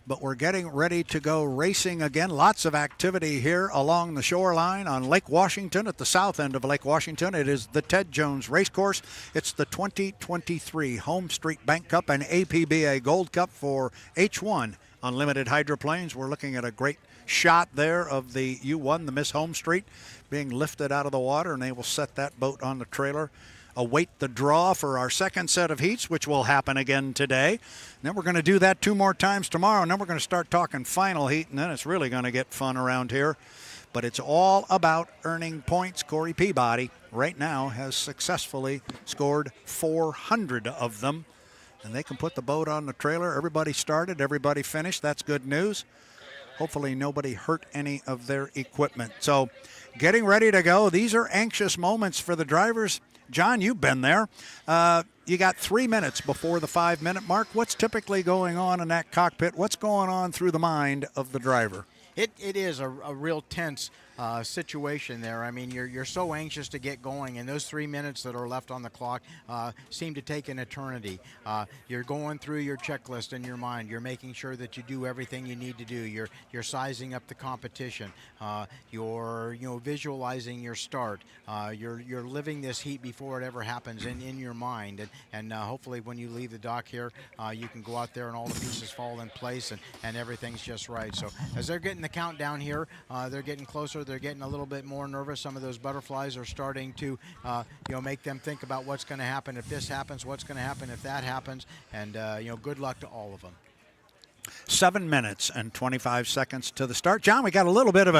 But we're getting ready to go racing again. Lots of activity here along the shoreline on Lake Washington, at the south end of Lake Washington. It is the Ted Jones Racecourse. It's the 2023 HomeStreet Bank Cup and APBA Gold Cup for H1 Unlimited Hydroplanes. We're looking at a great shot there of the U1, the Miss HomeStreet, being lifted out of the water, and they will set that boat on the trailer. Await the draw for our second set of heats, which will happen again today. And then we're going to do that 2 more times tomorrow, and then we're going to start talking final heat, and then it's really going to get fun around here. But it's all about earning points. Corey Peabody right now has successfully scored 400 of them, and they can put the boat on the trailer. Everybody started, everybody finished. That's good news. Hopefully nobody hurt any of their equipment. So getting ready to go. These are anxious moments for the drivers. John, you've been there. You got 3 minutes before the 5-minute mark. What's typically going on in that cockpit? What's going on through the mind of the driver? It is a real tense situation there. I mean, you're so anxious to get going, and those 3 minutes that are left on the clock seem to take an eternity. You're going through your checklist in your mind. You're making sure that you do everything you need to do. You're sizing up the competition. You're visualizing your start. You're living this heat before it ever happens in your mind, and hopefully when you leave the dock here, you can go out there and all the pieces fall in place and everything's just right. So as they're getting the countdown here, they're getting closer. They're getting a little bit more nervous. Some of those butterflies are starting to, make them think about what's going to happen if this happens, what's going to happen if that happens, and good luck to all of them. 7 minutes and 25 seconds to the start. John, we got a little bit of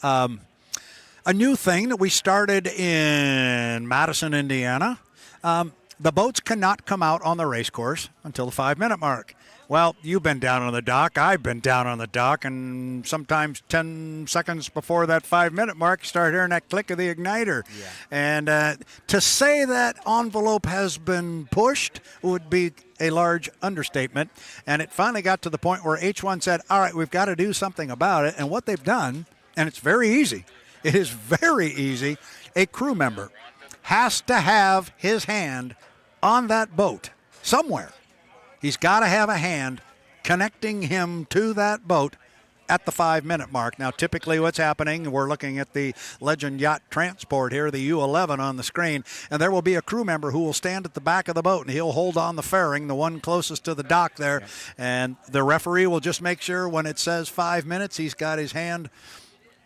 a new thing that we started in Madison, Indiana. The boats cannot come out on the race course until the 5-minute mark. Well, you've been down on the dock. I've been down on the dock, and sometimes 10 seconds before that 5-minute mark, you start hearing that click of the igniter. Yeah. And to say that envelope has been pushed would be a large understatement. And it finally got to the point where H1 said, all right, we've got to do something about it. And what they've done, and it's very easy, it is very easy, a crew member has to have his hand on that boat somewhere. He's got to have a hand connecting him to that boat at the 5-minute mark. Now, typically what's happening, we're looking at the Legend Yacht Transport here, the U11 on the screen, and there will be a crew member who will stand at the back of the boat, and he'll hold on the fairing, the one closest to the dock there, and the referee will just make sure when it says 5 minutes, he's got his hand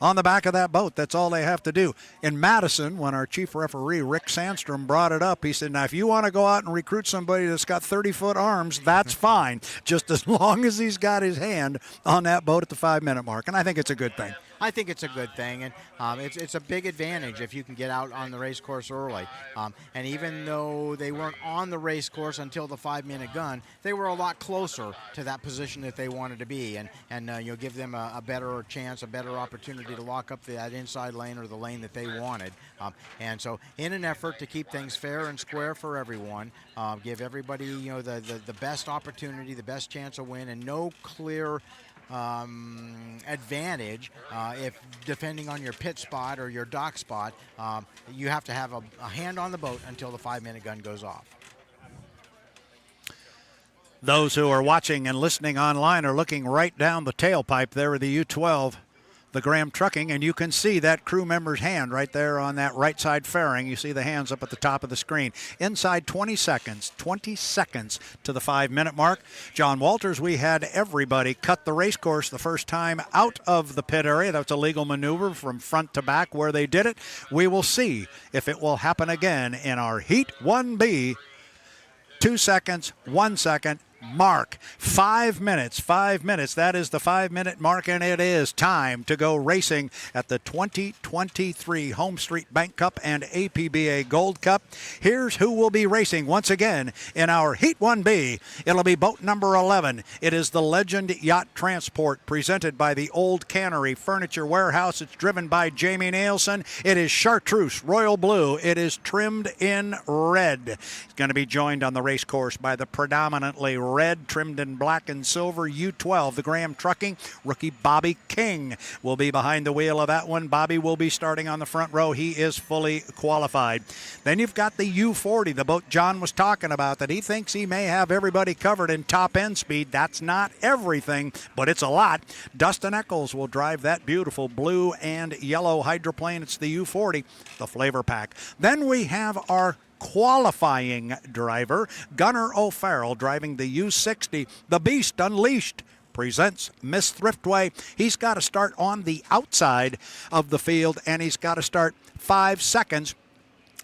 on the back of that boat. That's all they have to do. In Madison, when our chief referee, Rick Sandstrom, brought it up, he said, now, if you want to go out and recruit somebody that's got 30-foot arms, that's fine, just as long as he's got his hand on that boat at the 5-minute mark. And I think it's a good thing. I think it's a good thing, and it's a big advantage if you can get out on the race course early. And even though they weren't on the race course until the 5-minute gun, they were a lot closer to that position that they wanted to be, and you'll give them a better chance, a better opportunity to lock up that inside lane or the lane that they wanted. And so, in an effort to keep things fair and square for everyone, give everybody the best opportunity, the best chance of win, and no clear advantage if depending on your pit spot or your dock spot, you have to have a hand on the boat until the 5-minute gun goes off. Those who are watching and listening online are looking right down the tailpipe there of the U12, the Graham Trucking, and you can see that crew member's hand right there on that right side fairing. You see the hands up at the top of the screen. Inside 20 seconds to the 5-minute mark. John Walters, we had everybody cut the race course the first time out of the pit area. That's a legal maneuver from front to back where they did it. We will see if it will happen again in our Heat 1B. 2 seconds, 1 second. Mark. 5 minutes. That is the 5-minute mark, and it is time to go racing at the 2023 HomeStreet Bank Cup and APBA Gold Cup. Here's who will be racing once again in our Heat 1B. It'll be boat number 11. It is the Legend Yacht Transport presented by the Old Cannery Furniture Warehouse. It's driven by Jamie Nielsen. It is chartreuse, royal blue. It is trimmed in red. It's going to be joined on the race course by the predominantly red, trimmed in black and silver U12, the Graham Trucking. Rookie Bobby King will be behind the wheel of that one. Bobby will be starting on the front row. He is fully qualified. Then you've got the U40, the boat John was talking about, that he thinks he may have everybody covered in top end speed. That's not everything, but it's a lot. Dustin Eccles will drive that beautiful blue and yellow hydroplane. It's the U40, the flavor pack. Then we have our qualifying driver, Gunnar O'Farrell, driving the U60. The Beast Unleashed presents Miss Thriftway. He's got to start on the outside of the field, and he's got to start 5 seconds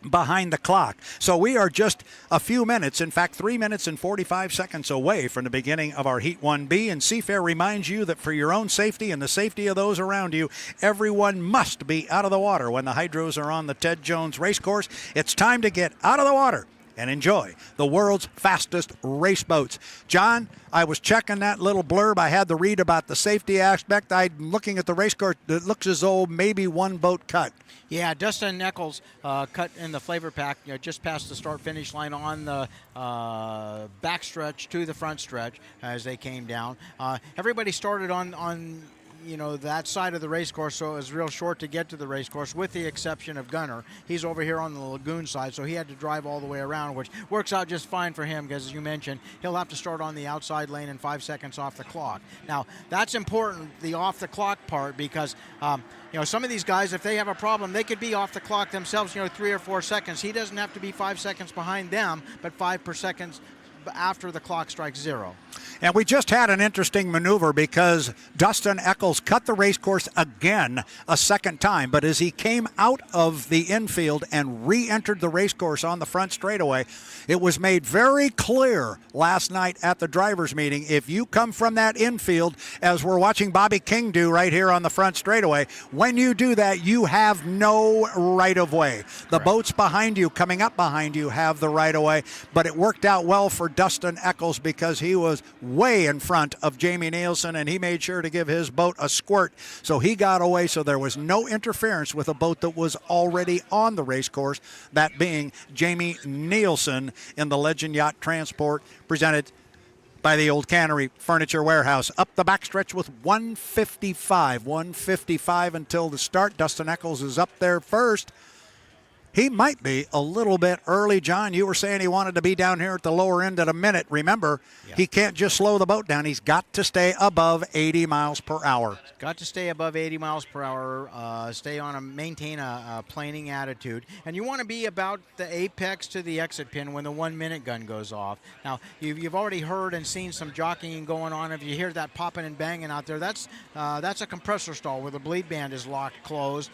behind the clock. So we are just a few minutes, in fact 3 minutes and 45 seconds away from the beginning of our Heat 1B, and Seafair reminds you that for your own safety and the safety of those around you, everyone must be out of the water when the hydros are on the Ted Jones racecourse. It's time to get out of the water and enjoy the world's fastest race boats. John, I was checking that little blurb. I had to read about the safety aspect. I'm looking at the race course. It looks as though maybe one boat cut. Yeah, Dustin Eccles cut in the flavor pack just past the start-finish line on the backstretch to the front stretch as they came down. Everybody started on that side of the race course, so it was real short to get to the race course, with the exception of Gunnar. He's over here on the lagoon side, so he had to drive all the way around, which works out just fine for him because, as you mentioned, he'll have to start on the outside lane and 5 seconds off the clock. Now, that's important, the off the clock part, because some of these guys, if they have a problem, they could be off the clock themselves, 3 or 4 seconds. He doesn't have to be 5 seconds behind them, but 5 per second after the clock strikes 0. And we just had an interesting maneuver because Dustin Eccles cut the race course again a second time, but as he came out of the infield and re-entered the race course on the front straightaway, it was made very clear last night at the drivers' meeting, if you come from that infield, as we're watching Bobby King do right here on the front straightaway, when you do that, you have no right-of-way. The boats behind you, coming up behind you, have the right-of-way, but it worked out well for Dustin Eccles because he was way in front of Jamie Nielsen, and he made sure to give his boat a squirt, so he got away, so there was no interference with a boat that was already on the race course, that being Jamie Nielsen in the Legend Yacht Transport, presented by the Old Cannery Furniture Warehouse. Up the backstretch with 155 until the start. Dustin Eccles is up there first. He might be a little bit early. John, you were saying he wanted to be down here at the lower end at a minute. Remember, he can't just slow the boat down. He's got to stay above 80 miles per hour. Got to stay above 80 miles per hour, maintain a planing attitude. And you want to be about the apex to the exit pin when the 1 minute gun goes off. Now, you've already heard and seen some jockeying going on. If you hear that popping and banging out there, that's a compressor stall where the bleed band is locked closed,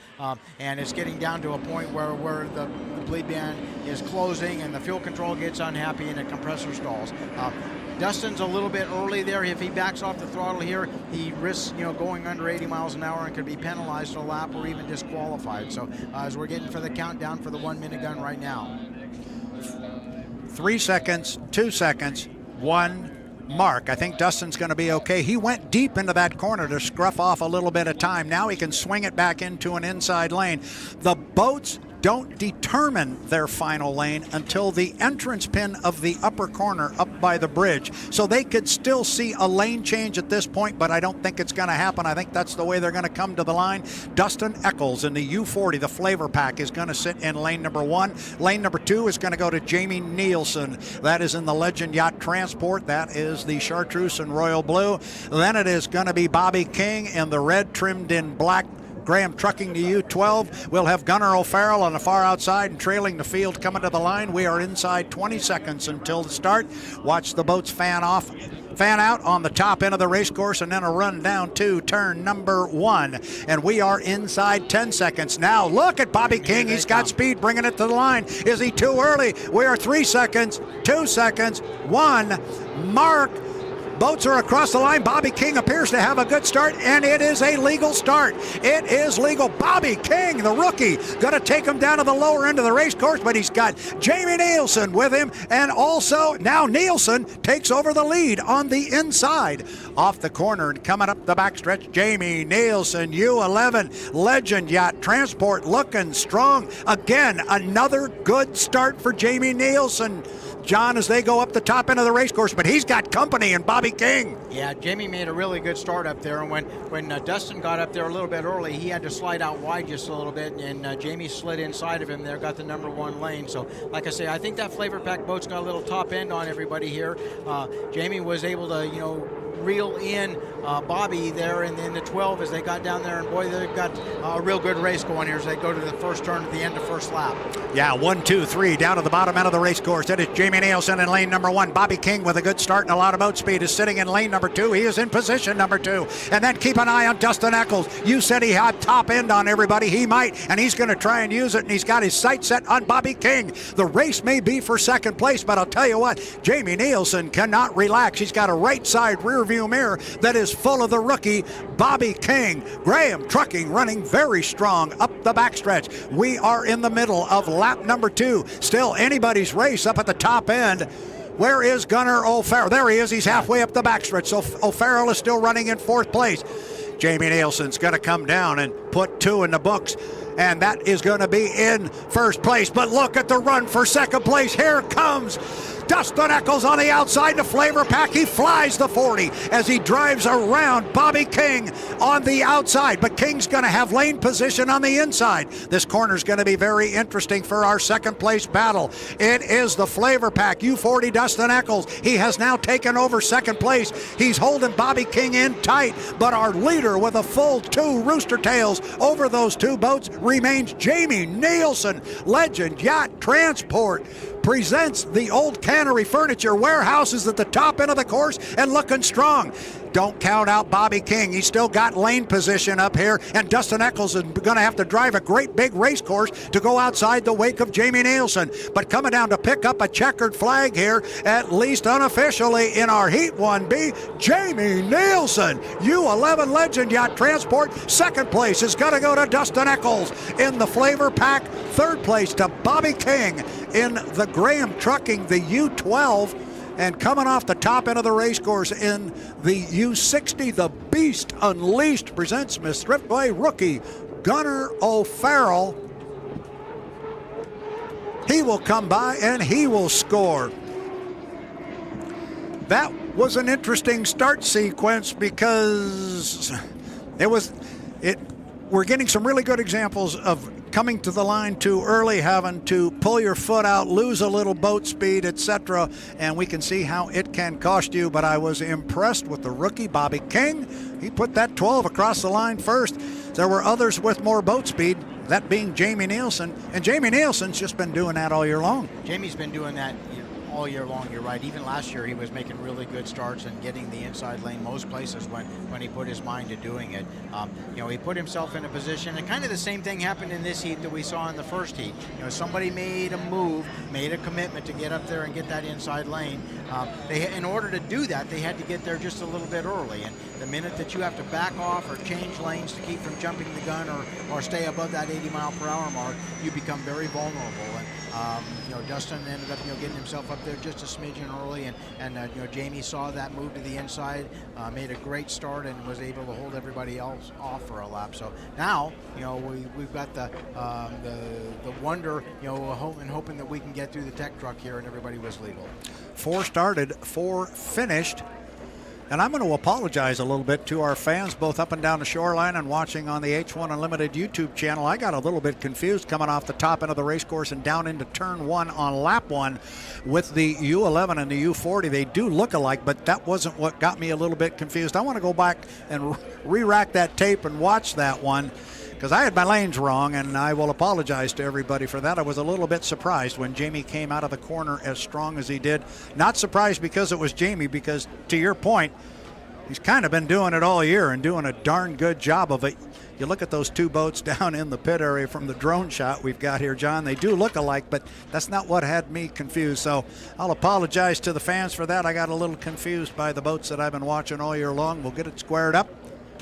and it's getting down to a point where the bleed band is closing and the fuel control gets unhappy and the compressor stalls. Dustin's a little bit early there. If he backs off the throttle here, he risks going under 80 miles an hour and could be penalized a lap or even disqualified. So as we're getting for the countdown for the 1 minute gun right now. 3 seconds, 2 seconds, 1 mark. I think Dustin's going to be okay. He went deep into that corner to scruff off a little bit of time. Now he can swing it back into an inside lane. The boats don't determine their final lane until the entrance pin of the upper corner up by the bridge. So they could still see a lane change at this point, but I don't think it's going to happen. I think that's the way they're going to come to the line. Dustin Eccles in the U40, the flavor pack, is going to sit in lane number 1. Lane number 2 is going to go to Jamie Nielsen. That is in the Legend Yacht Transport. That is the Chartreuse and Royal Blue. Then it is going to be Bobby King in the red trimmed in black Graham Trucking to U12. We'll have Gunnar O'Farrell on the far outside and trailing the field coming to the line. We are inside 20 seconds until the start. Watch the boats fan out on the top end of the race course, and then a run down to turn number 1. And we are inside 10 seconds. Now look at Bobby King. He's got speed bringing it to the line. Is he too early? We are 3 seconds, 2 seconds, 1 mark. Boats are across the line. Bobby King appears to have a good start, and it is a legal start. It is legal. Bobby King, the rookie, going to take him down to the lower end of the race course, but he's got Jamie Nielsen with him, and also now Nielsen takes over the lead on the inside. Off the corner and coming up the backstretch, Jamie Nielsen, U11 Legend Yacht Transport, looking strong. Again, another good start for Jamie Nielsen, John, as they go up the top end of the race course, but he's got company in Bobby King. Yeah, Jamie made a really good start up there, and when Dustin got up there a little bit early, he had to slide out wide just a little bit, and Jamie slid inside of him there, got the number 1 lane. So, like I say, I think that flavor pack boat's got a little top end on everybody here. Jamie was able to, reel in Bobby there in the 12 as they got down there, and boy, they've got a real good race going here as they go to the first turn at the end of first lap. Yeah, 1, 2, 3 down to the bottom end of the race course. It is Jamie Nielsen in lane number 1. Bobby King with a good start and a lot of boat speed is sitting in lane number 2. He is in position number 2. And then keep an eye on Dustin Eccles. You said he had top end on everybody. He might, and he's going to try and use it, and he's got his sights set on Bobby King. The race may be for second place, but I'll tell you what, Jamie Nielsen cannot relax. He's got a right side rear view mirror that is full of the rookie Bobby King. Graham Trucking running very strong up the backstretch. We are in the middle of lap number 2. Still anybody's race up at the top end. Where is Gunnar O'Farrell? There he is. He's halfway up the backstretch. So O'Farrell is still running in 4th place. Jamie Nielsen's going to come down and put 2 in the books, and that is going to be in 1st place. But look at the run for 2nd place. Here comes Dustin Eccles on the outside, the flavor pack. He flies the 40 as he drives around Bobby King on the outside, but King's going to have lane position on the inside. This corner is going to be very interesting for our 2nd place battle. It is the flavor pack, U40 Dustin Eccles. He has now taken over 2nd place. He's holding Bobby King in tight, but our leader with a full 2 rooster tails over those 2 boats remains Jamie Nielsen. Legend Yacht Transport presents the Old Cannery Furniture Warehouses at the top end of the course and looking strong. Don't count out Bobby King. He's still got lane position up here, and Dustin Eccles is going to have to drive a great big race course to go outside the wake of Jamie Nielsen. But coming down to pick up a checkered flag here, at least unofficially in our Heat 1B, Jamie Nielsen, U11 Legend Yacht Transport. 2nd place is going to go to Dustin Eccles in the flavor pack. 3rd place to Bobby King in the Graham Trucking, the U12. And coming off the top end of the race course in the U60, the Beast Unleashed presents Miss Thriftway rookie Gunnar O'Farrell. He will come by and he will score. That was an interesting start sequence because we're getting some really good examples of coming to the line too early, having to pull your foot out, lose a little boat speed, etc. And we can see how it can cost you. But I was impressed with the rookie, Bobby King. He put that 12 across the line first. There were others with more boat speed, that being Jamie Nielsen. And Jamie Nielsen's just been doing that all year long. Jamie's been doing that all year long, you're right. Even last year he was making really good starts and getting the inside lane most places when he put his mind to doing it. He put himself in a position, and kind of the same thing happened in this heat that we saw in the first heat. Somebody made a move, made a commitment to get up there and get that inside lane. In order to do that, they had to get there just a little bit early, and the minute that you have to back off or change lanes to keep from jumping the gun or stay above that 80-mile-per-hour mark, you become very vulnerable. And Dustin ended up getting himself up there just a smidgen early, and Jamie saw that move to the inside, made a great start, and was able to hold everybody else off for a lap. So now we've got the wonder, hoping that we can get through the tech truck here, and everybody was legal. 4 started, 4 finished. And I'm going to apologize a little bit to our fans, both up and down the shoreline and watching on the H1 Unlimited YouTube channel. I got a little bit confused coming off the top end of the race course and down into turn 1 on lap 1 with the U11 and the U40. They do look alike, but that wasn't what got me a little bit confused. I want to go back and re-rack that tape and watch that one, because I had my lanes wrong, and I will apologize to everybody for that. I was a little bit surprised when Jamie came out of the corner as strong as he did. Not surprised because it was Jamie, because to your point, he's kind of been doing it all year and doing a darn good job of it. You look at those 2 boats down in the pit area from the drone shot we've got here, John. They do look alike, but that's not what had me confused. So I'll apologize to the fans for that. I got a little confused by the boats that I've been watching all year long. We'll get it squared up.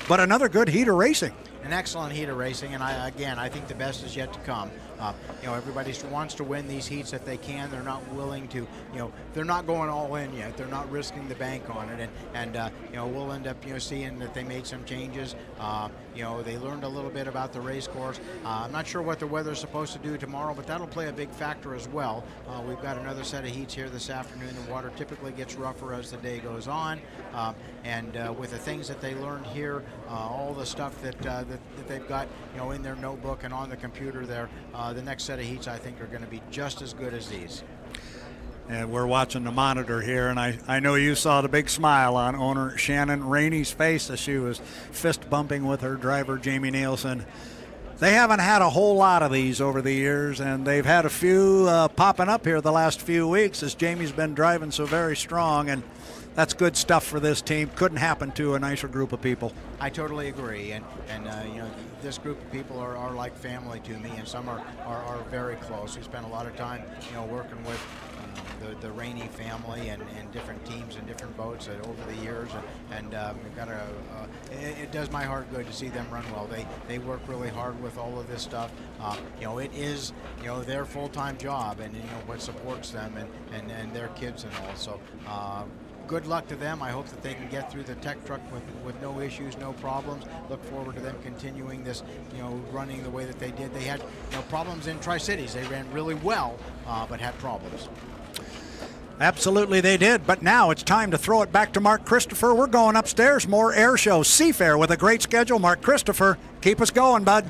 But another good heat of racing. An excellent heat of racing, and I think the best is yet to come. Everybody wants to win these heats if they can. They're not willing to, they're not going all in yet. They're not risking the bank on it, and we'll end up, seeing that they made some changes. They learned a little bit about the race course. I'm not sure what the weather's supposed to do tomorrow, but that'll play a big factor as well. We've got another set of heats here this afternoon. The water typically gets rougher as the day goes on, and with the things that they learned here, all the stuff that they've got, in their notebook and on the computer there, the next set of heats I think are going to be just as good as these. And we're watching the monitor here, and I know you saw the big smile on owner Shannon Rainey's face as she was fist bumping with her driver Jamie Nielsen. They haven't had a whole lot of these over the years, and they've had a few popping up here the last few weeks as Jamie's been driving so very strong, and that's good stuff for this team. Couldn't happen to a nicer group of people. I totally agree, and this group of people are like family to me, and some are very close. We spent a lot of time working with the Rainey family and different teams and different boats over the years, and we've got it does my heart good to see them run well. They work really hard with all of this stuff. It is their full-time job, and what supports them and their kids and all. So good luck to them. I hope that they can get through the tech truck with no issues, no problems. Look forward to them continuing this, running the way that they did. They had problems in Tri-Cities. They ran really well, but had problems. Absolutely they did, but now it's time to throw it back to Mark Christopher. We're going upstairs, more air shows. Seafair with a great schedule. Mark Christopher, keep us going, bud.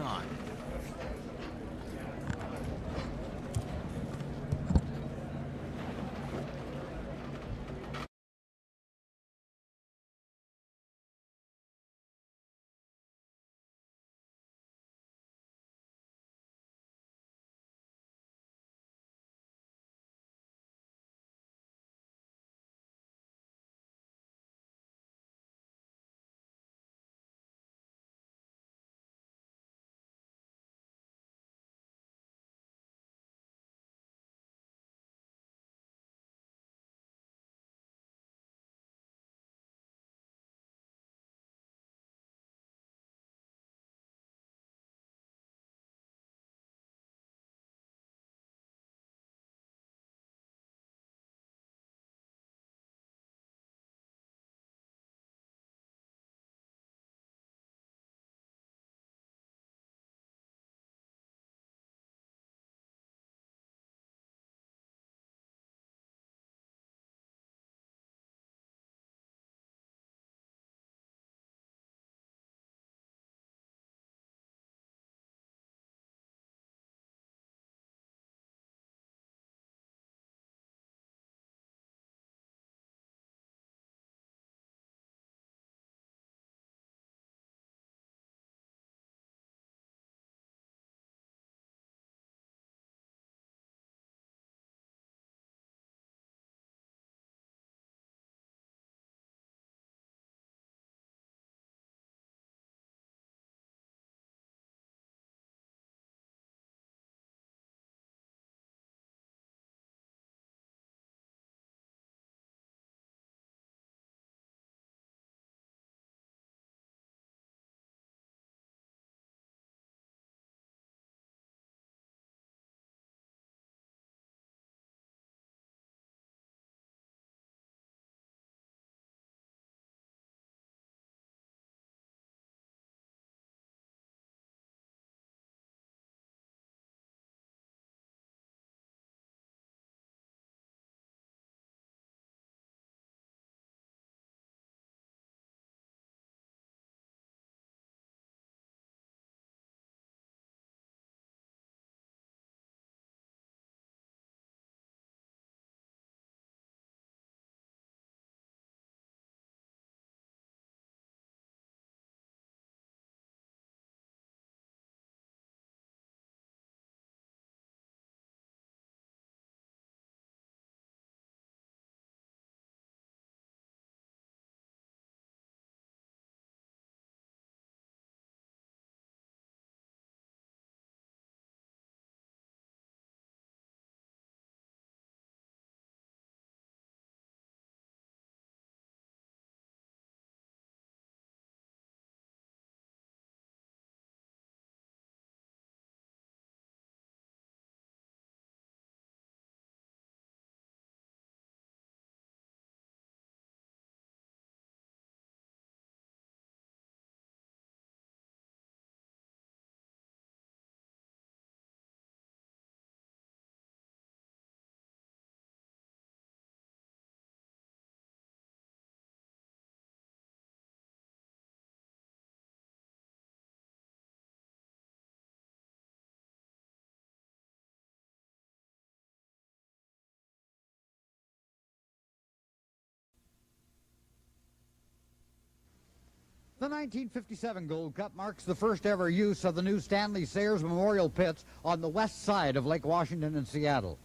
The 1957 Gold Cup marks the first ever use of the new Stanley Sayers Memorial Pits on the west side of Lake Washington in Seattle.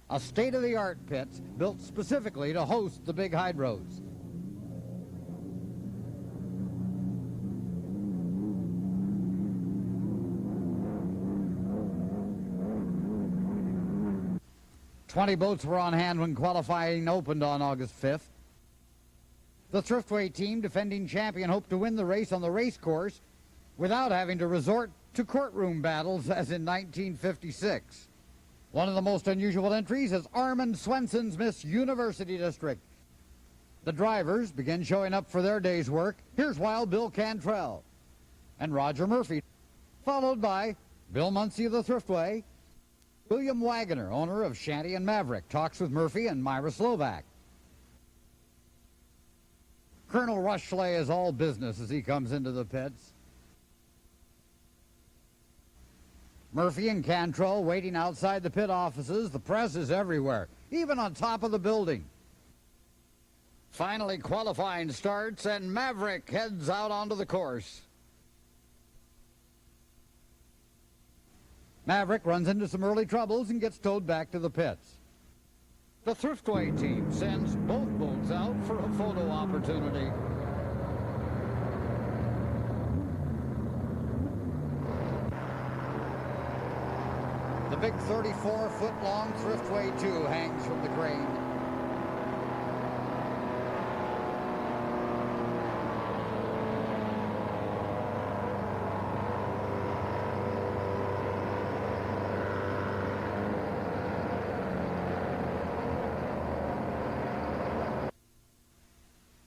A state-of-the-art pit built specifically to host the big hydros. "20 boats were on hand when qualifying opened on August 5th. The Thriftway team, defending champion, hoped to win the race on the race course without having to resort to courtroom battles as in 1956. One of the most unusual entries is Armand Swenson's Miss University District. The drivers begin showing up for their day's work. Here's Wild Bill Cantrell and Roger Murphy, followed by Bill Muncie of the Thriftway. William Wagoner, owner of Shanty and Maverick, talks with Murphy and Myra Slovak. Colonel Rushleigh is all business as he comes into the pits. Murphy and Cantrell waiting outside the pit offices. The press is everywhere, even on top of the building. Finally, qualifying starts, and Maverick heads out onto the course. Maverick runs into some early troubles and gets towed back to the pits. The Thriftway team sends both boats out for a photo opportunity. The big 34-foot-long Thriftway 2 hangs from the crane.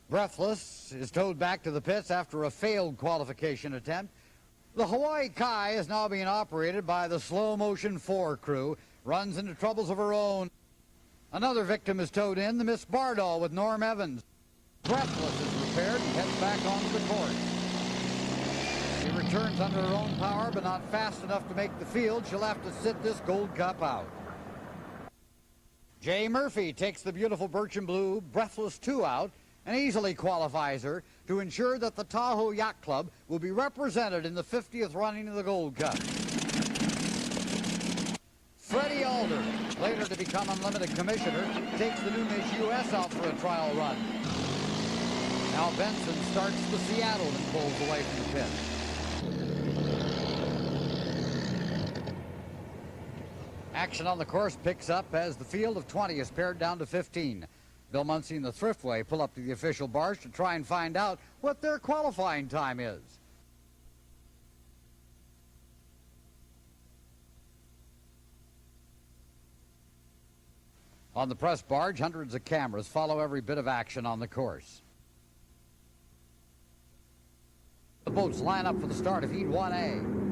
Breathless is towed back to the pits after a failed qualification attempt. The Hawaii Kai is now being operated by the Slow Motion 4 crew. Runs into troubles of her own. Another victim is towed in, the Miss Bardall with Norm Evans. Breathless is repaired and heads back onto the course. She returns under her own power, but not fast enough to make the field. She'll have to sit this Gold Cup out. Jay Murphy takes the beautiful Birch and Blue Breathless 2 out and easily qualifies her to ensure that the Tahoe Yacht Club will be represented in the 50th running of the Gold Cup. Freddie Alder, later to become Unlimited Commissioner, takes the new Miss US out for a trial run. Al Benson starts the Seattle and pulls away from the pit. Action on the course picks up as the field of 20 is pared down to 15. Bill Muncie and the Thriftway pull up to the official barge to try and find out what their qualifying time is. On the press barge, hundreds of cameras follow every bit of action on the course. The boats line up for the start of Heat 1A.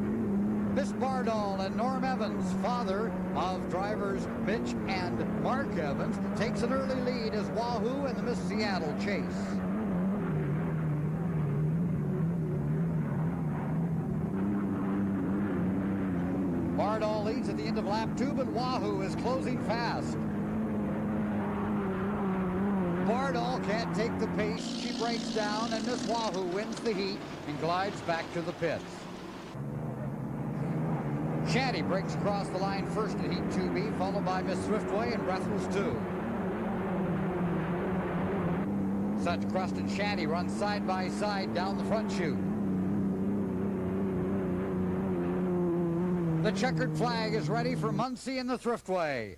Miss Bardall and Norm Evans, father of drivers Mitch and Mark Evans, takes an early lead as Wahoo and the Miss Seattle chase. Bardall leads at the end of lap 2, but Wahoo is closing fast. Bardall can't take the pace. She breaks down, and Miss Wahoo wins the heat and glides back to the pits. Shanty breaks across the line first in Heat 2B, followed by Miss Thriftway and Breathless 2. Such Crust and Shanty run side by side down the front chute. The checkered flag is ready for Muncie and the Thriftway.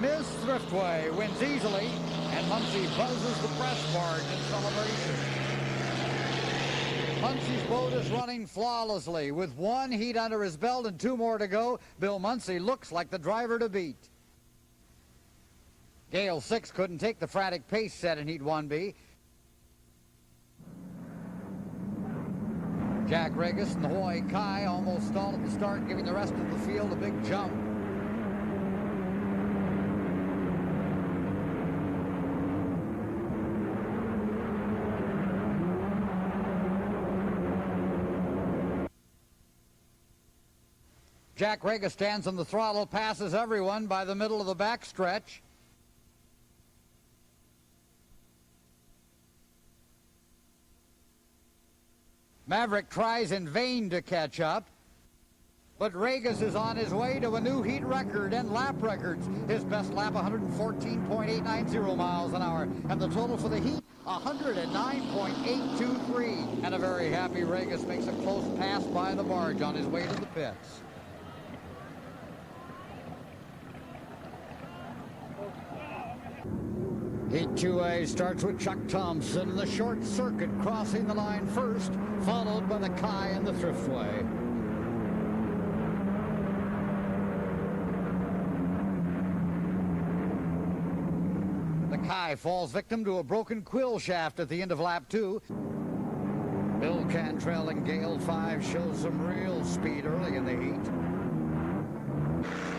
Miss Thriftway wins easily, and Muncie buzzes the press barge in celebration. Muncie's boat is running flawlessly. With one heat under his belt and 2 more to go, Bill Muncie looks like the driver to beat. Gale 6 couldn't take the frantic pace set in Heat 1B. Jack Regis and the Hawaii Kai almost stalled at the start, giving the rest of the field a big jump. Jack Regis stands on the throttle, passes everyone by the middle of the backstretch. Maverick tries in vain to catch up, but Regis is on his way to a new heat record and lap records. His best lap, 114.890 miles an hour, and the total for the heat, 109.823. And a very happy Regis makes a close pass by the barge on his way to the pits. Heat 2A starts with Chuck Thompson in the short circuit, crossing the line first, followed by the Kai and the Thriftway. The Kai falls victim to a broken quill shaft at the end of lap 2. Bill Cantrell in Gale 5 shows some real speed early in the heat.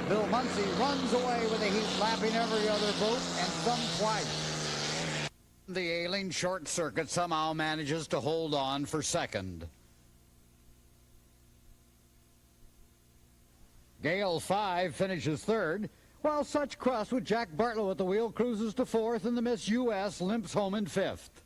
Bill Muncie runs away with the heat, lapping every other boat and some twice. The ailing short circuit somehow manages to hold on for second. Gale 5 finishes third, while Such Crust with Jack Bartlow at the wheel cruises to fourth, and the Miss U.S. limps home in fifth.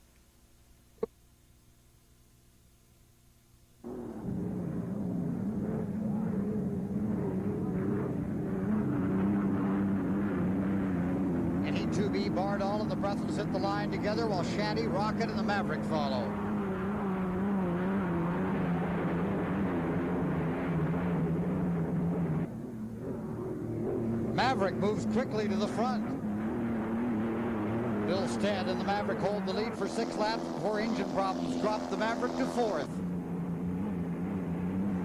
Heat 2B, Bardall and the Breathless hit the line together, while Shanty, Rocket, and the Maverick follow. Maverick moves quickly to the front. Bill Stead and the Maverick hold the lead for 6 laps before engine problems drop the Maverick to fourth.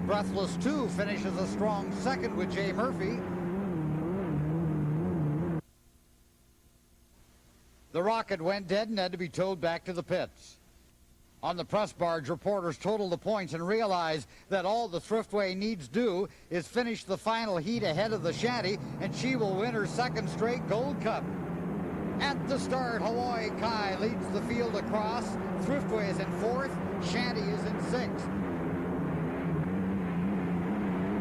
Breathless 2 finishes a strong second with Jay Murphy. The Rocket went dead and had to be towed back to the pits. On the press barge, reporters total the points and realize that all the Thriftway needs do is finish the final heat ahead of the Shanty, and she will win her second straight Gold Cup. At the start, Hawaii Kai leads the field across. Thriftway is in fourth. Shanty is in sixth.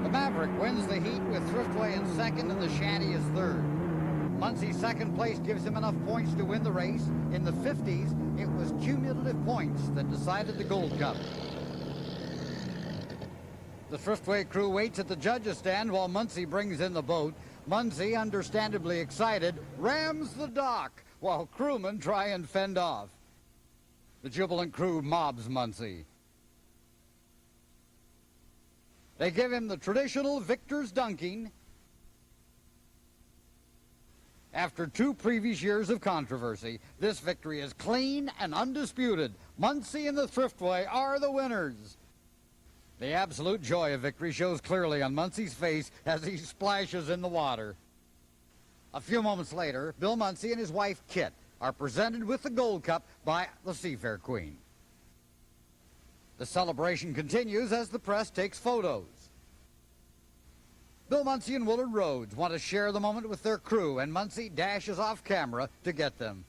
The Maverick wins the heat with Thriftway in second, and the Shanty is third. Muncie's second place gives him enough points to win the race. In the 50s, it was cumulative points that decided the Gold Cup. The Thriftway crew waits at the judges' stand while Muncie brings in the boat. Muncie, understandably excited, rams the dock while crewmen try and fend off. The jubilant crew mobs Muncie. They give him the traditional victor's dunking. After 2 previous years of controversy, this victory is clean and undisputed. Muncie and the Thriftway are the winners. The absolute joy of victory shows clearly on Muncie's face as he splashes in the water. A few moments later, Bill Muncie and his wife Kit are presented with the Gold Cup by the Seafair Queen. The celebration continues as the press takes photos. Bill Muncie and Willard Rhodes want to share the moment with their crew, and Muncie dashes off camera to get them.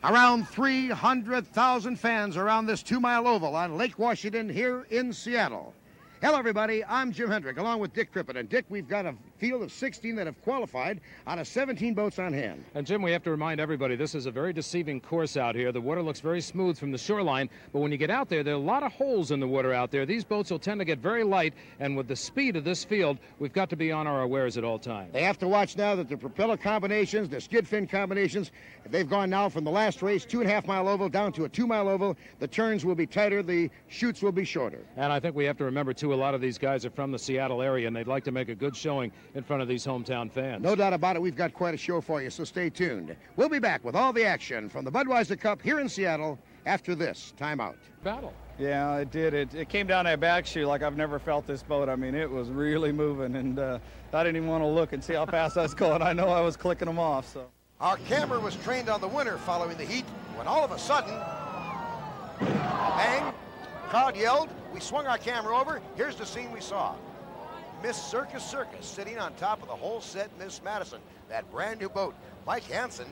Around 300,000 fans around this 2-mile oval on Lake Washington here in Seattle. Hello, everybody. I'm Jim Hendrick, along with Dick Trippett. And, Dick, we've got a field of 16 that have qualified out of 17 boats on hand. And, Jim, we have to remind everybody, this is a very deceiving course out here. The water looks very smooth from the shoreline, but when you get out there, there are a lot of holes in the water out there. These boats will tend to get very light, and with the speed of this field, we've got to be on our wares at all times. They have to watch now that the propeller combinations, the skid fin combinations, they've gone now from the last race, 2.5-mile oval, down to a 2-mile oval. The turns will be tighter, the chutes will be shorter. And I think we have to remember, too, a lot of these guys are from the Seattle area, and they'd like to make a good showing in front of these hometown fans. No doubt about it. We've got quite a show for you, so stay tuned. We'll be back with all the action from the Budweiser Cup here in Seattle after this timeout. Battle. Yeah, it did. It came down that back chute like I've never felt this boat. I mean, it was really moving, and I didn't even want to look and see how fast I was going. I know I was clicking them off. So Our camera was trained on the winner following the heat when all of a sudden, bang, crowd yelled. We swung our camera over. Here's the scene we saw. Miss Circus sitting on top of the whole set Miss Madison, that brand new boat. Mike Hansen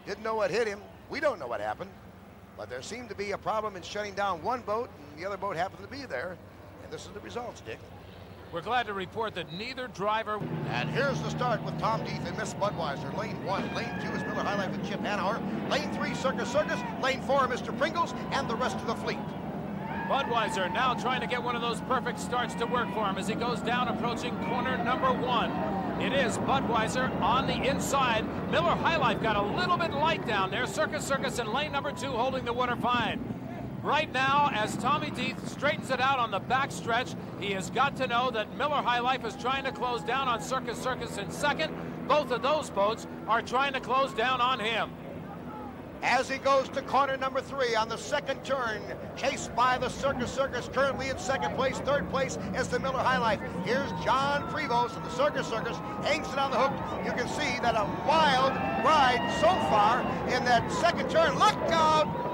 didn't know what hit him. We don't know what happened. But there seemed to be a problem in shutting down one boat, and the other boat happened to be there. And this is the results, Dick. We're glad to report that neither driver... And here's the start with Tom Deeth and Miss Budweiser. Lane 1, Lane 2 is Miller High Life with Chip Hanauer. Lane 3, Circus. Lane 4, Mr. Pringles, and the rest of the fleet. Budweiser now trying to get one of those perfect starts to work for him as he goes down, approaching corner number 1. It is Budweiser on the inside. Miller High Life got a little bit light down there. Circus in lane number 2 holding the water fine. Right now, as Tommy Deeth straightens it out on the back stretch, he has got to know that Miller High Life is trying to close down on Circus in second. Both of those boats are trying to close down on him. As he goes to corner number 3 on the second turn, chased by the Circus, currently in second place. Third place is the Miller High Life. Here's John Prevost of the Circus, hangs it on the hook. You can see that a wild ride so far in that second turn. Look out,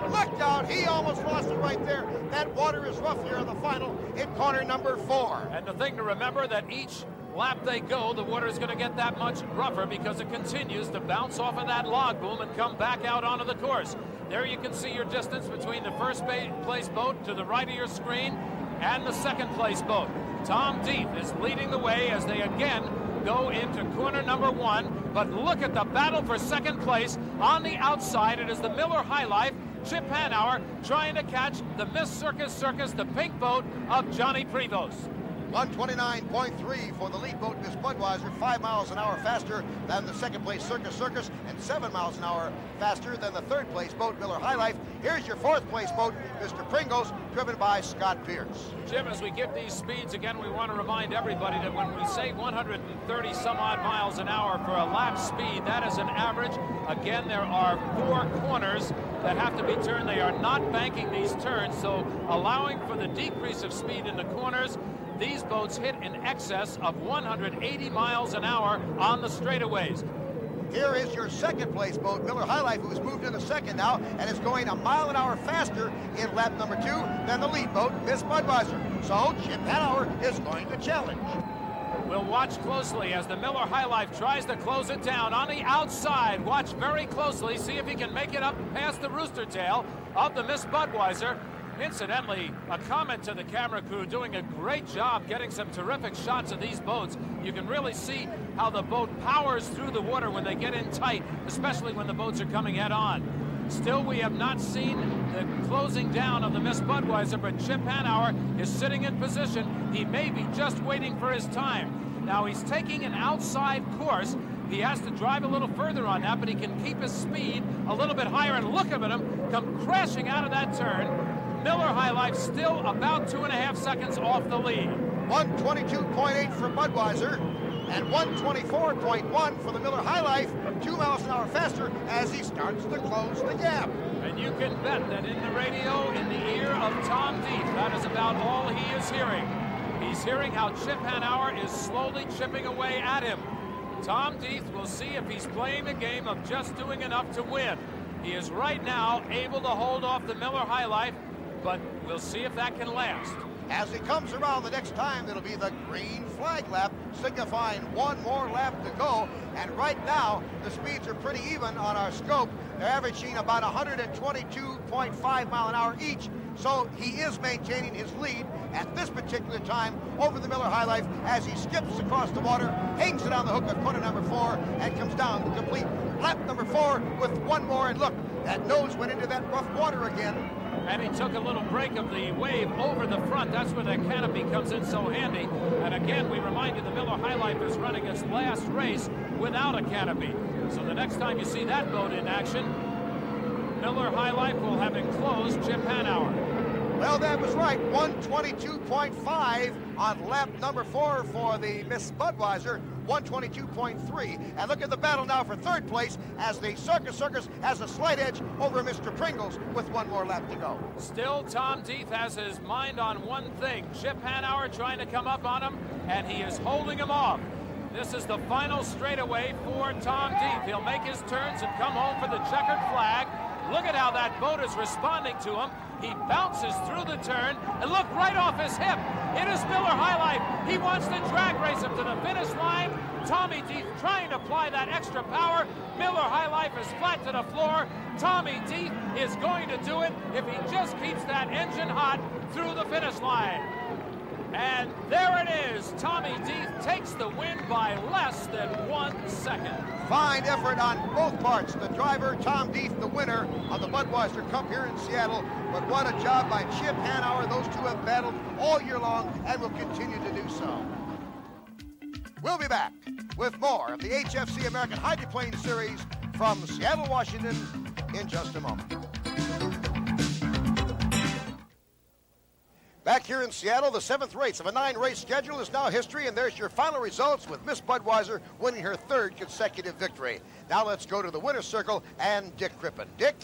he almost lost it right there. That water is rough here in the final in corner number 4. And the thing to remember that each lap they go, the water is going to get that much rougher because it continues to bounce off of that log boom and come back out onto the course. There you can see your distance between the first place boat to the right of your screen and the second place boat. Tom Deeth is leading the way as they again go into corner number 1. But look at the battle for second place. On the outside, it is the Miller High Life, Chip Hanauer, trying to catch the Miss Circus, the pink boat of Johnny Prevost. 129.3 for the lead boat, Miss Budweiser, 5 miles an hour faster than the second place Circus, and 7 miles an hour faster than the third place boat, Miller High Life. Here's your fourth place boat, Mr. Pringles, driven by Scott Pierce. Jim, as we give these speeds again, we want to remind everybody that when we say 130 some odd miles an hour for a lap speed, that is an average. Again, there are 4 corners that have to be turned. They are not banking these turns, so allowing for the decrease of speed in the corners. These boats hit in excess of 180 miles an hour on the straightaways. Here is your second place boat, Miller High Life, who has moved into second now and is going a mile an hour faster in lap number 2 than the lead boat, Miss Budweiser. So Chip Hanauer is going to challenge. We'll watch closely as the Miller High Life tries to close it down on the outside. Watch very closely, see if he can make it up past the rooster tail of the Miss Budweiser. Incidentally, a comment to the camera crew, doing a great job getting some terrific shots of these boats. You can really see how the boat powers through the water when they get in tight, especially when the boats are coming head on. Still, we have not seen the closing down of the Miss Budweiser, but Chip Hanauer is sitting in position. He may be just waiting for his time. Now he's taking an outside course. He has to drive a little further on that, but he can keep his speed a little bit higher, and look at him come crashing out of that turn. Miller High Life still about 2.5 seconds off the lead. 122.8 for Budweiser and 124.1 for the Miller High Life, 2 miles an hour faster as he starts to close the gap. And you can bet that in the radio, in the ear of Tom Deeth, that is about all he is hearing. He's hearing how Chip Hanauer is slowly chipping away at him. Tom Deeth will see if he's playing the game of just doing enough to win. He is right now able to hold off the Miller High Life, but we'll see if that can last. As he comes around the next time, it'll be the green flag lap, signifying one more lap to go. And right now, the speeds are pretty even on our scope. They're averaging about 122.5 mile an hour each. So he is maintaining his lead at this particular time over the Miller High Life as he skips across the water, hangs it on the hook at corner number 4, and comes down to complete lap number 4 with one more. And look, that nose went into that rough water again. And he took a little break of the wave over the front. That's where that canopy comes in so handy. And again, we remind you the Miller High Life is running its last race without a canopy. So the next time you see that boat in action, Miller High Life will have enclosed Chip Hanauer. Well, that was right. 122.5 on lap number 4 for the Miss Budweiser. 122.3. And look at the battle now for third place as the Circus has a slight edge over Mr. Pringles with one more lap to go. Still, Tom Deeth has his mind on one thing. Chip Hanauer trying to come up on him, and he is holding him off. This is the final straightaway for Tom Deeth. He'll make his turns and come home for the checkered flag. Look at how that boat is responding to him. He bounces through the turn, and look, right off his hip. It is Miller High Life. He wants to drag race him to the finish line. Tommy Deeth trying to apply that extra power. Miller High Life is flat to the floor. Tommy Deeth is going to do it if he just keeps that engine hot through the finish line. And there it is. Tommy Deeth takes the win by less than 1 second. Fine effort on both parts. The driver, Tom Deeth, the winner of the Budweiser Cup here in Seattle. But what a job by Chip Hanauer. Those two have battled all year long and will continue to do so. We'll be back with more of the HFC American Hydroplane Series from Seattle, Washington in just a moment. Back here in Seattle, the 7th race of a 9-race schedule is now history, and there's your final results with Miss Budweiser winning her 3rd consecutive victory. Now let's go to the winner's circle and Dick Crippen. Dick?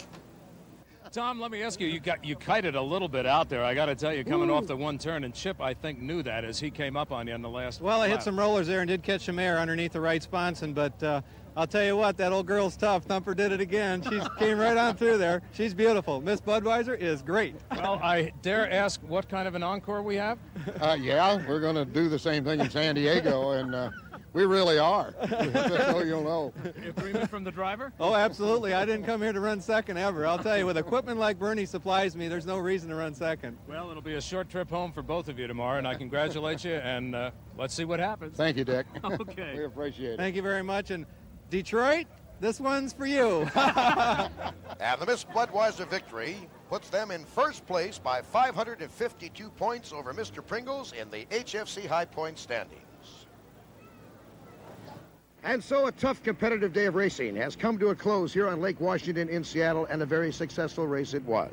Tom, let me ask you, you kited a little bit out there. I got to tell you, coming off the one turn, and Chip, I think, knew that as he came up on you in the last Well, I lap. hit some rollers there and did catch some air underneath the right sponson, but I'll tell you what, that old girl's tough. Thumper did it again. She came right on through there. She's beautiful. Miss Budweiser is great. Well, I dare ask what kind of an encore we have? Yeah, we're going to do the same thing in San Diego, and we really are. So you'll know. Agreement from the driver? Oh, absolutely. I didn't come here to run second ever. I'll tell you, with equipment like Bernie supplies me, there's no reason to run second. Well, it'll be a short trip home for both of you tomorrow, and I congratulate you, and let's see what happens. Thank you, Dick. Okay. We appreciate it. Thank you very much. And Detroit, this one's for you. And the Miss Budweiser victory puts them in first place by 552 points over Mr. Pringles in the HFC High Point standings. And so a tough competitive day of racing has come to a close here on Lake Washington in Seattle, and a very successful race it was.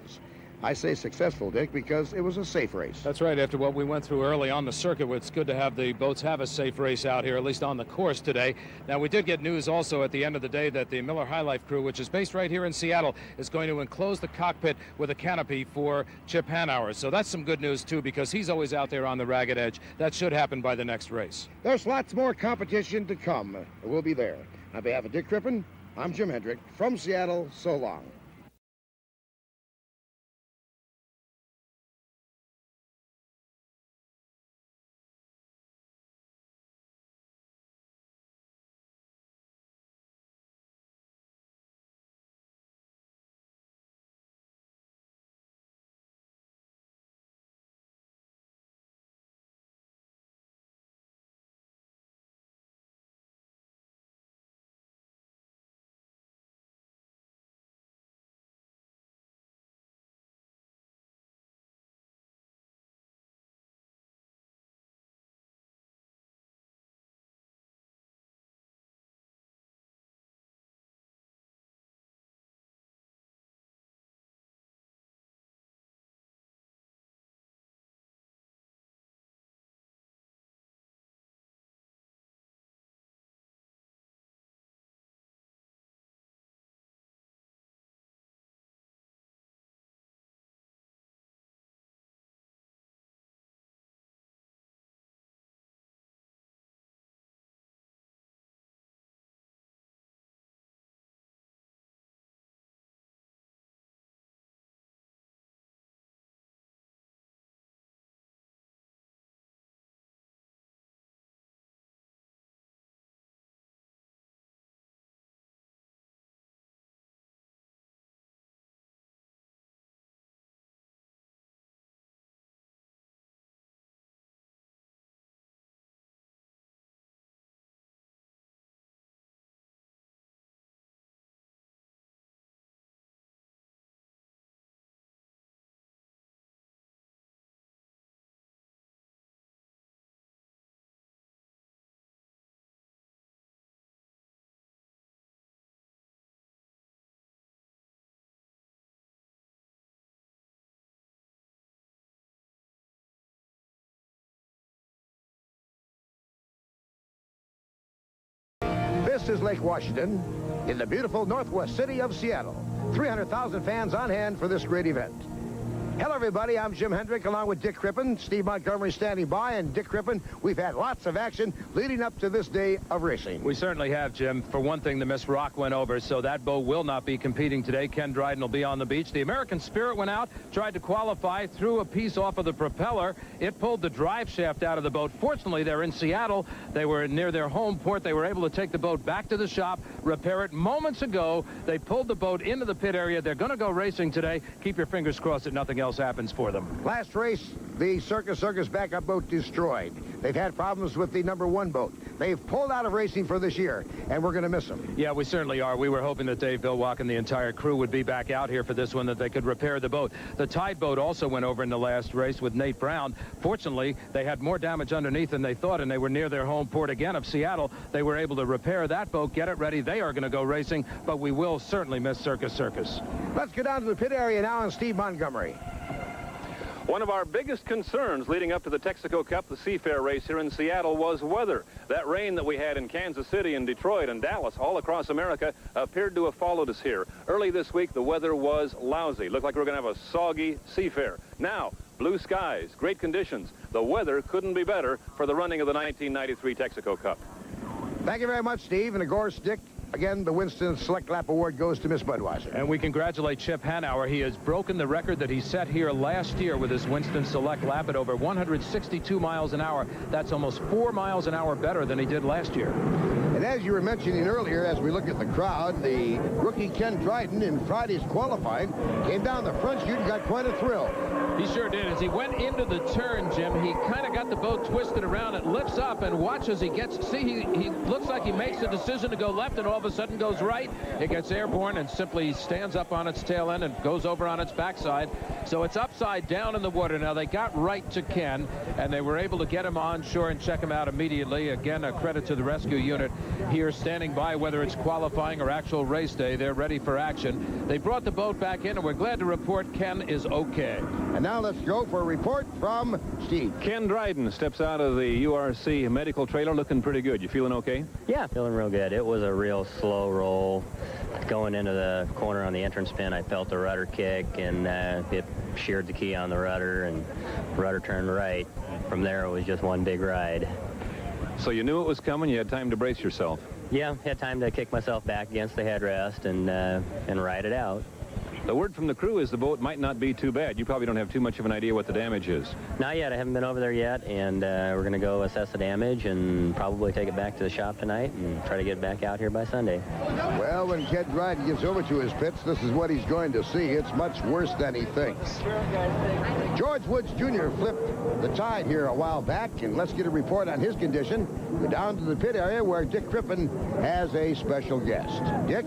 I say successful, Dick, because it was a safe race. That's right. After what we went through early on the circuit, it's good to have the boats have a safe race out here, at least on the course today. Now, we did get news also at the end of the day that the Miller High Life crew, which is based right here in Seattle, is going to enclose the cockpit with a canopy for Chip Hanauer. So that's some good news, too, because he's always out there on the ragged edge. That should happen by the next race. There's lots more competition to come. We'll be there. On behalf of Dick Crippen, I'm Jim Hendrick from Seattle. So long. This is Lake Washington in the beautiful northwest city of Seattle. 300,000 fans on hand for this great event. Hello, everybody. I'm Jim Hendrick, along with Dick Crippen. Steve Montgomery standing by, and Dick Crippen, we've had lots of action leading up to this day of racing. We certainly have, Jim. For one thing, the Miss Rock went over, so that boat will not be competing today. Ken Dryden will be on the beach. The American Spirit went out, tried to qualify, threw a piece off of the propeller. It pulled the drive shaft out of the boat. Fortunately, they're in Seattle. They were near their home port. They were able to take the boat back to the shop, repair it. Moments ago, they pulled the boat into the pit area. They're going to go racing today. Keep your fingers crossed that nothing else happens for them. Last race, the Circus backup boat destroyed. They've had problems with the #1 boat. They've pulled out of racing for this year, and we're going to miss them. Yeah, we certainly are. We were hoping that Dave Bilwalk and the entire crew would be back out here for this one, that they could repair the boat. The Tide boat also went over in the last race with Nate Brown. Fortunately, they had more damage underneath than they thought, and they were near their home port again of Seattle. They were able to repair that boat, get it ready. They are going to go racing, but we will certainly miss Circus. Let's go down to the pit area now and Steve Montgomery. One of our biggest concerns leading up to the Texaco Cup, the Seafair race here in Seattle, was weather. That rain that we had in Kansas City and Detroit and Dallas, all across America, appeared to have followed us here. Early this week, the weather was lousy. Looked like we were going to have a soggy Seafair. Now, blue skies, great conditions. The weather couldn't be better for the running of the 1993 Texaco Cup. Thank you very much, Steve. And of course, Dick, again, the Winston Select Lap Award goes to Miss Budweiser. And we congratulate Chip Hanauer. He has broken the record that he set here last year with his Winston Select Lap at over 162 miles an hour. That's almost 4 miles an hour better than he did last year. And as you were mentioning earlier, as we look at the crowd, the rookie Ken Dryden in Friday's qualifying came down the front chute and got quite a thrill. He sure did. As he went into the turn, Jim, he kind of got the boat twisted around. It lifts up, and watch as he gets, see, he looks like he makes the decision to go left and all of a sudden goes right. It gets airborne and simply stands up on its tail end and goes over on its backside. So it's upside down in the water. Now, they got right to Ken, and they were able to get him on shore and check him out immediately. Again, a credit to the rescue unit here standing by, whether it's qualifying or actual race day. They're ready for action. They brought the boat back in, and we're glad to report Ken is okay. And now let's go for a report from Steve. Ken Dryden steps out of the URC medical trailer looking pretty good. You feeling okay? Yeah, feeling real good. It was a real slow roll. Going into the corner on the entrance pin, I felt the rudder kick, and it sheared the key on the rudder, and rudder turned right. From there, it was just one big ride. So you knew it was coming. You had time to brace yourself. Yeah, had time to kick myself back against the headrest and ride it out. The word from the crew is the boat might not be too bad. You probably don't have too much of an idea what the damage is. Not yet. I haven't been over there yet, and we're going to go assess the damage and probably take it back to the shop tonight and try to get it back out here by Sunday. Well, when Ken Dryden gets over to his pits, this is what he's going to see. It's much worse than he thinks. George Woods Jr. flipped the Tide here a while back, and let's get a report on his condition. Go down to the pit area where Dick Crippen has a special guest. Dick?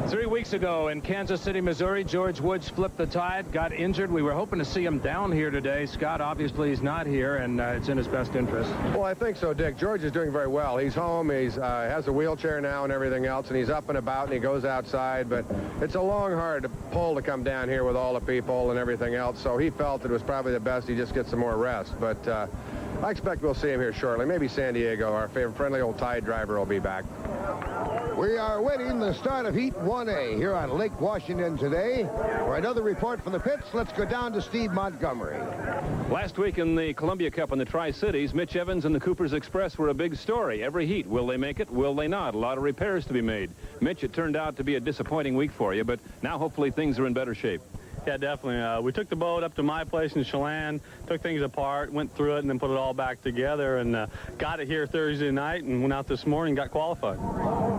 3 weeks ago in Kansas City, Missouri, George Woods flipped the Tide, got injured. We were hoping to see him down here today. Scott, obviously, he's not here, and it's in his best interest. Well, I think so, Dick. George is doing very well. He's home. He's has a wheelchair now and everything else, and he's up and about, and he goes outside. But it's a long, hard pull to come down here with all the people and everything else, so he felt it was probably the best he just get some more rest. But I expect we'll see him here shortly. Maybe San Diego, our friendly old Tide driver, will be back. We are waiting the start of Heat 1A here on Lake Washington today. For another report from the pits, let's go down to Steve Montgomery. Last week in the Columbia Cup in the Tri-Cities, Mitch Evans and the Coopers Express were a big story. Every heat, will they make it? Will they not? A lot of repairs to be made. Mitch, it turned out to be a disappointing week for you, but now hopefully things are in better shape. Yeah, definitely. We took the boat up to my place in Chelan, took things apart, went through it, and then put it all back together, and got it here Thursday night, and went out this morning and got qualified.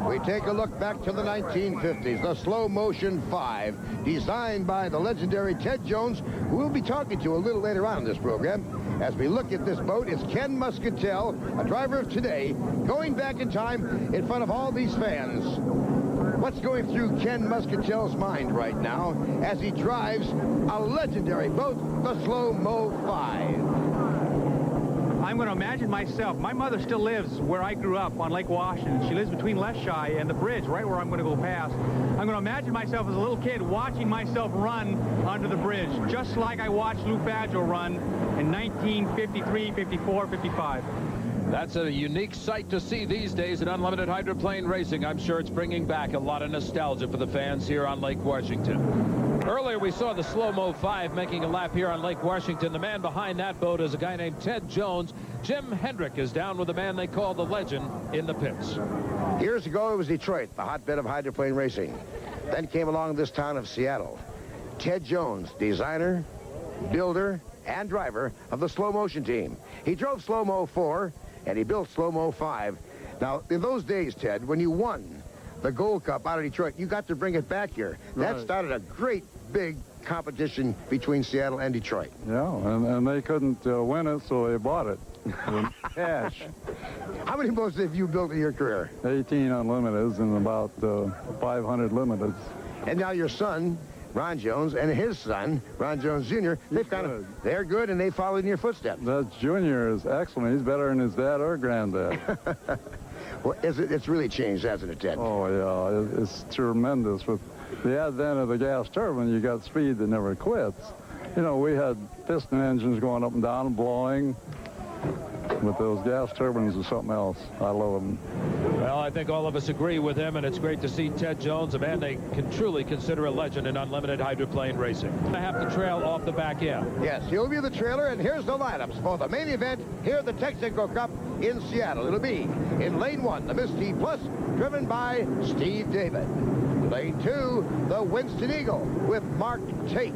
We take a look back to the 1950s, the Slow Motion 5, designed by the legendary Ted Jones, who we'll be talking to a little later on in this program. As we look at this boat, it's Ken Muscatel, a driver of today, going back in time in front of all these fans. What's going through Ken Muscatel's mind right now as he drives a legendary boat, the Slow Mo 5? I'm going to imagine myself. My mother still lives where I grew up on Lake Washington. She lives between Leschi and the bridge, right where I'm going to go past. I'm going to imagine myself as a little kid watching myself run onto the bridge, just like I watched Lou Faggio run in 1953, 54, 55. That's a unique sight to see these days in unlimited hydroplane racing. I'm sure it's bringing back a lot of nostalgia for the fans here on Lake Washington. Earlier we saw the Slow-Mo 5 making a lap here on Lake Washington. The man behind that boat is a guy named Ted Jones. Jim Hendrick is down with a man they call the Legend in the pits. Years ago, it was Detroit, the hotbed of hydroplane racing. Then came along this town of Seattle. Ted Jones, designer, builder, and driver of the slow motion team. He drove Slow-Mo 4, and he built Slow-Mo 5. Now, in those days, Ted, when you won the Gold Cup out of Detroit, you got to bring it back here. Right. That started a great big competition between Seattle and Detroit. Yeah, and they couldn't win it, so they bought it in cash. How many boats have you built in your career? 18 unlimiteds and about 500 limiteds. And now your son, Ron Jones, and his son, Ron Jones Jr., they're good, and they followed in your footsteps. That Junior is excellent. He's better than his dad or granddad. Well, it's really changed, hasn't it, Ted? Oh, yeah, it's tremendous. With the advent of the gas turbine, you got speed that never quits. You know, we had piston engines going up and down and blowing. But those gas turbines are something else. I love them. Well, I think all of us agree with him, and it's great to see Ted Jones, a man they can truly consider a legend in unlimited hydroplane racing. I have to trail off the back end. Yes, he'll be the trailer, and here's the lineups for the main event here at the Texaco Cup in Seattle. It'll be in Lane 1, the Miss T Plus, driven by Steve David. Lane 2, the Winston Eagle with Mark Tate.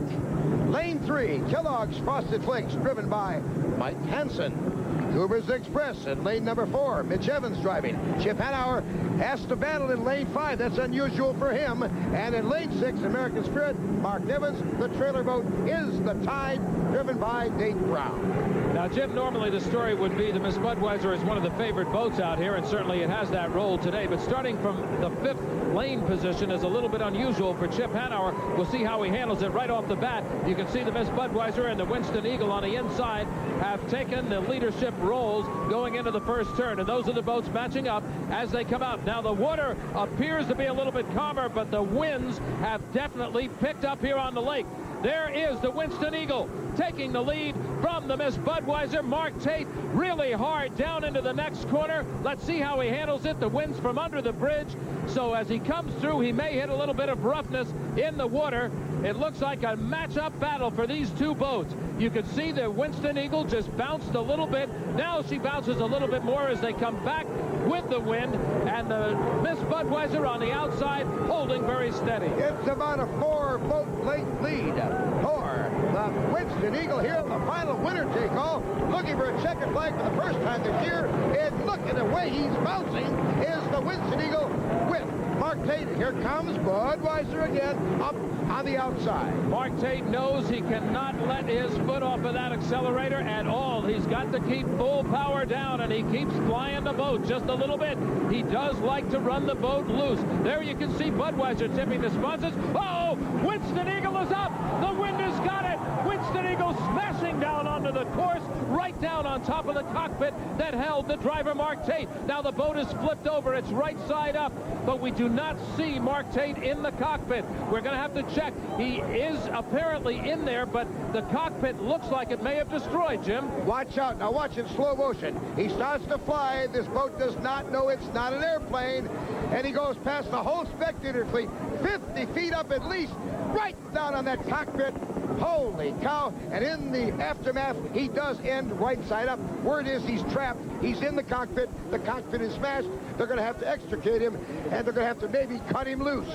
Lane 3, Kellogg's Frosted Flakes, driven by Mike Hansen. Cougars Express in lane number 4. Mitch Evans driving. Chip Hanauer has to battle in lane 5. That's unusual for him. And in lane 6, American Spirit, Mark Evans. The trailer boat is the Tide, driven by Nate Brown. Now, Jim, normally the story would be the Miss Budweiser is one of the favorite boats out here, and certainly it has that role today. But starting from the 5th lane position is a little bit unusual for Chip Hanauer. We'll see how he handles it right off the bat. You can see the Miss Budweiser and the Winston Eagle on the inside have taken the leadership roles going into the first turn, and those are the boats matching up as they come out. Now the water appears to be a little bit calmer, but the winds have definitely picked up here on the lake. There is the Winston Eagle taking the lead from the Miss Budweiser. Mark Tate really hard down into the next corner. Let's see how he handles it. The wind's from under the bridge, so as he comes through, he may hit a little bit of roughness in the water. It looks like a match-up battle for these two boats. You can see the Winston Eagle just bounced a little bit. Now she bounces a little bit more as they come back with the wind, and the Miss Budweiser on the outside holding very steady. It's about a 4-boat length lead for the Winston Eagle here in the final winner take-all, looking for a checkered flag for the first time this year. And look at the way he's bouncing is the Winston Eagle with Mark Tate. Here comes Budweiser again up on the outside. Mark Tate knows he cannot let his foot off of that accelerator at all. He's got to keep full power down, and he keeps flying the boat just a little bit. He does like to run the boat loose. There you can see Budweiser tipping the sponsors. Oh, Winston Eagle is up. The wind has got it. Winston Eagle smashing down onto the course, right down on top of the cockpit that held the driver, Mark Tate. Now the boat is flipped over. It's right side up, but we do not see Mark Tate in the cockpit. We're going to have to check. He is apparently in there, but the cockpit looks like it may have destroyed, Jim. Watch out. Now watch in slow motion. He starts to fly. This boat does not know it's not an airplane, and he goes past the whole spectator fleet, 50 feet up at least, right down on that cockpit. Holy cow. And in the aftermath, he does end right side up. Word is he's trapped. He's in the cockpit. The cockpit is smashed. They're going to have to extricate him, and they're going to have to maybe cut him loose.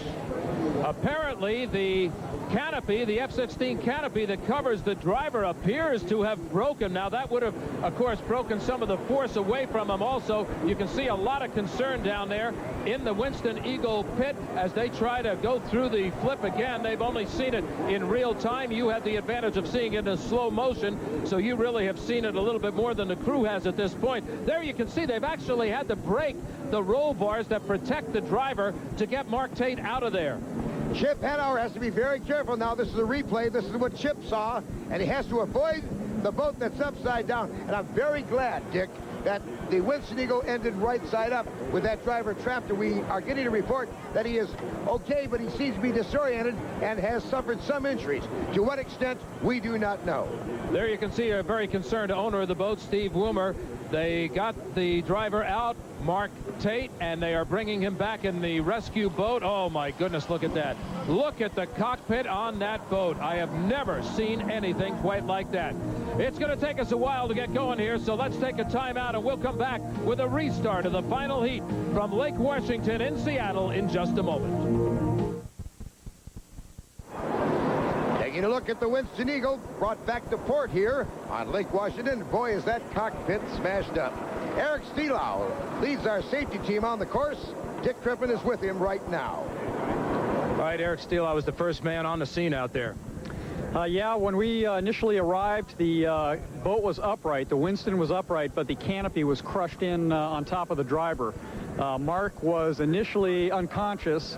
Apparently, the canopy, the F-16 canopy that covers the driver, appears to have broken. Now, that would have, of course, broken some of the force away from him also. You can see a lot of concern down there in the Winston Eagle pit as they try to go through the flip again. They've only seen it in real time. You have the advantage of seeing it in slow motion, so you really have seen it a little bit more than the crew has at this point. There you can see they've actually had to break the roll bars that protect the driver to get Mark Tate out of there. Chip Hanauer has to be very careful now. This is a replay. This is what Chip saw, and he has to avoid the boat that's upside down. And I'm very glad, Dick, that the Winston Eagle ended right side up with that driver trapped, and we are getting a report that he is okay, but he seems to be disoriented and has suffered some injuries. To what extent, we do not know. There you can see a very concerned owner of the boat, Steve Woomer. They got the driver out, Mark Tate, and they are bringing him back in the rescue boat. Oh my goodness, look at that. Look at the cockpit on that boat. I have never seen anything quite like that. It's going to take us a while to get going here, so let's take a timeout and we'll come back with a restart of the final heat from Lake Washington in Seattle in just a moment. Taking a look at the Winston Eagle, brought back to port here on Lake Washington. Boy, is that cockpit smashed up. Eric Steelau leads our safety team on the course. Dick Crippen is with him right now. All right, Eric Steelau was the first man on the scene out there. Yeah, when we initially arrived, the boat was upright. The Winston was upright, but the canopy was crushed in on top of the driver. Mark was initially unconscious.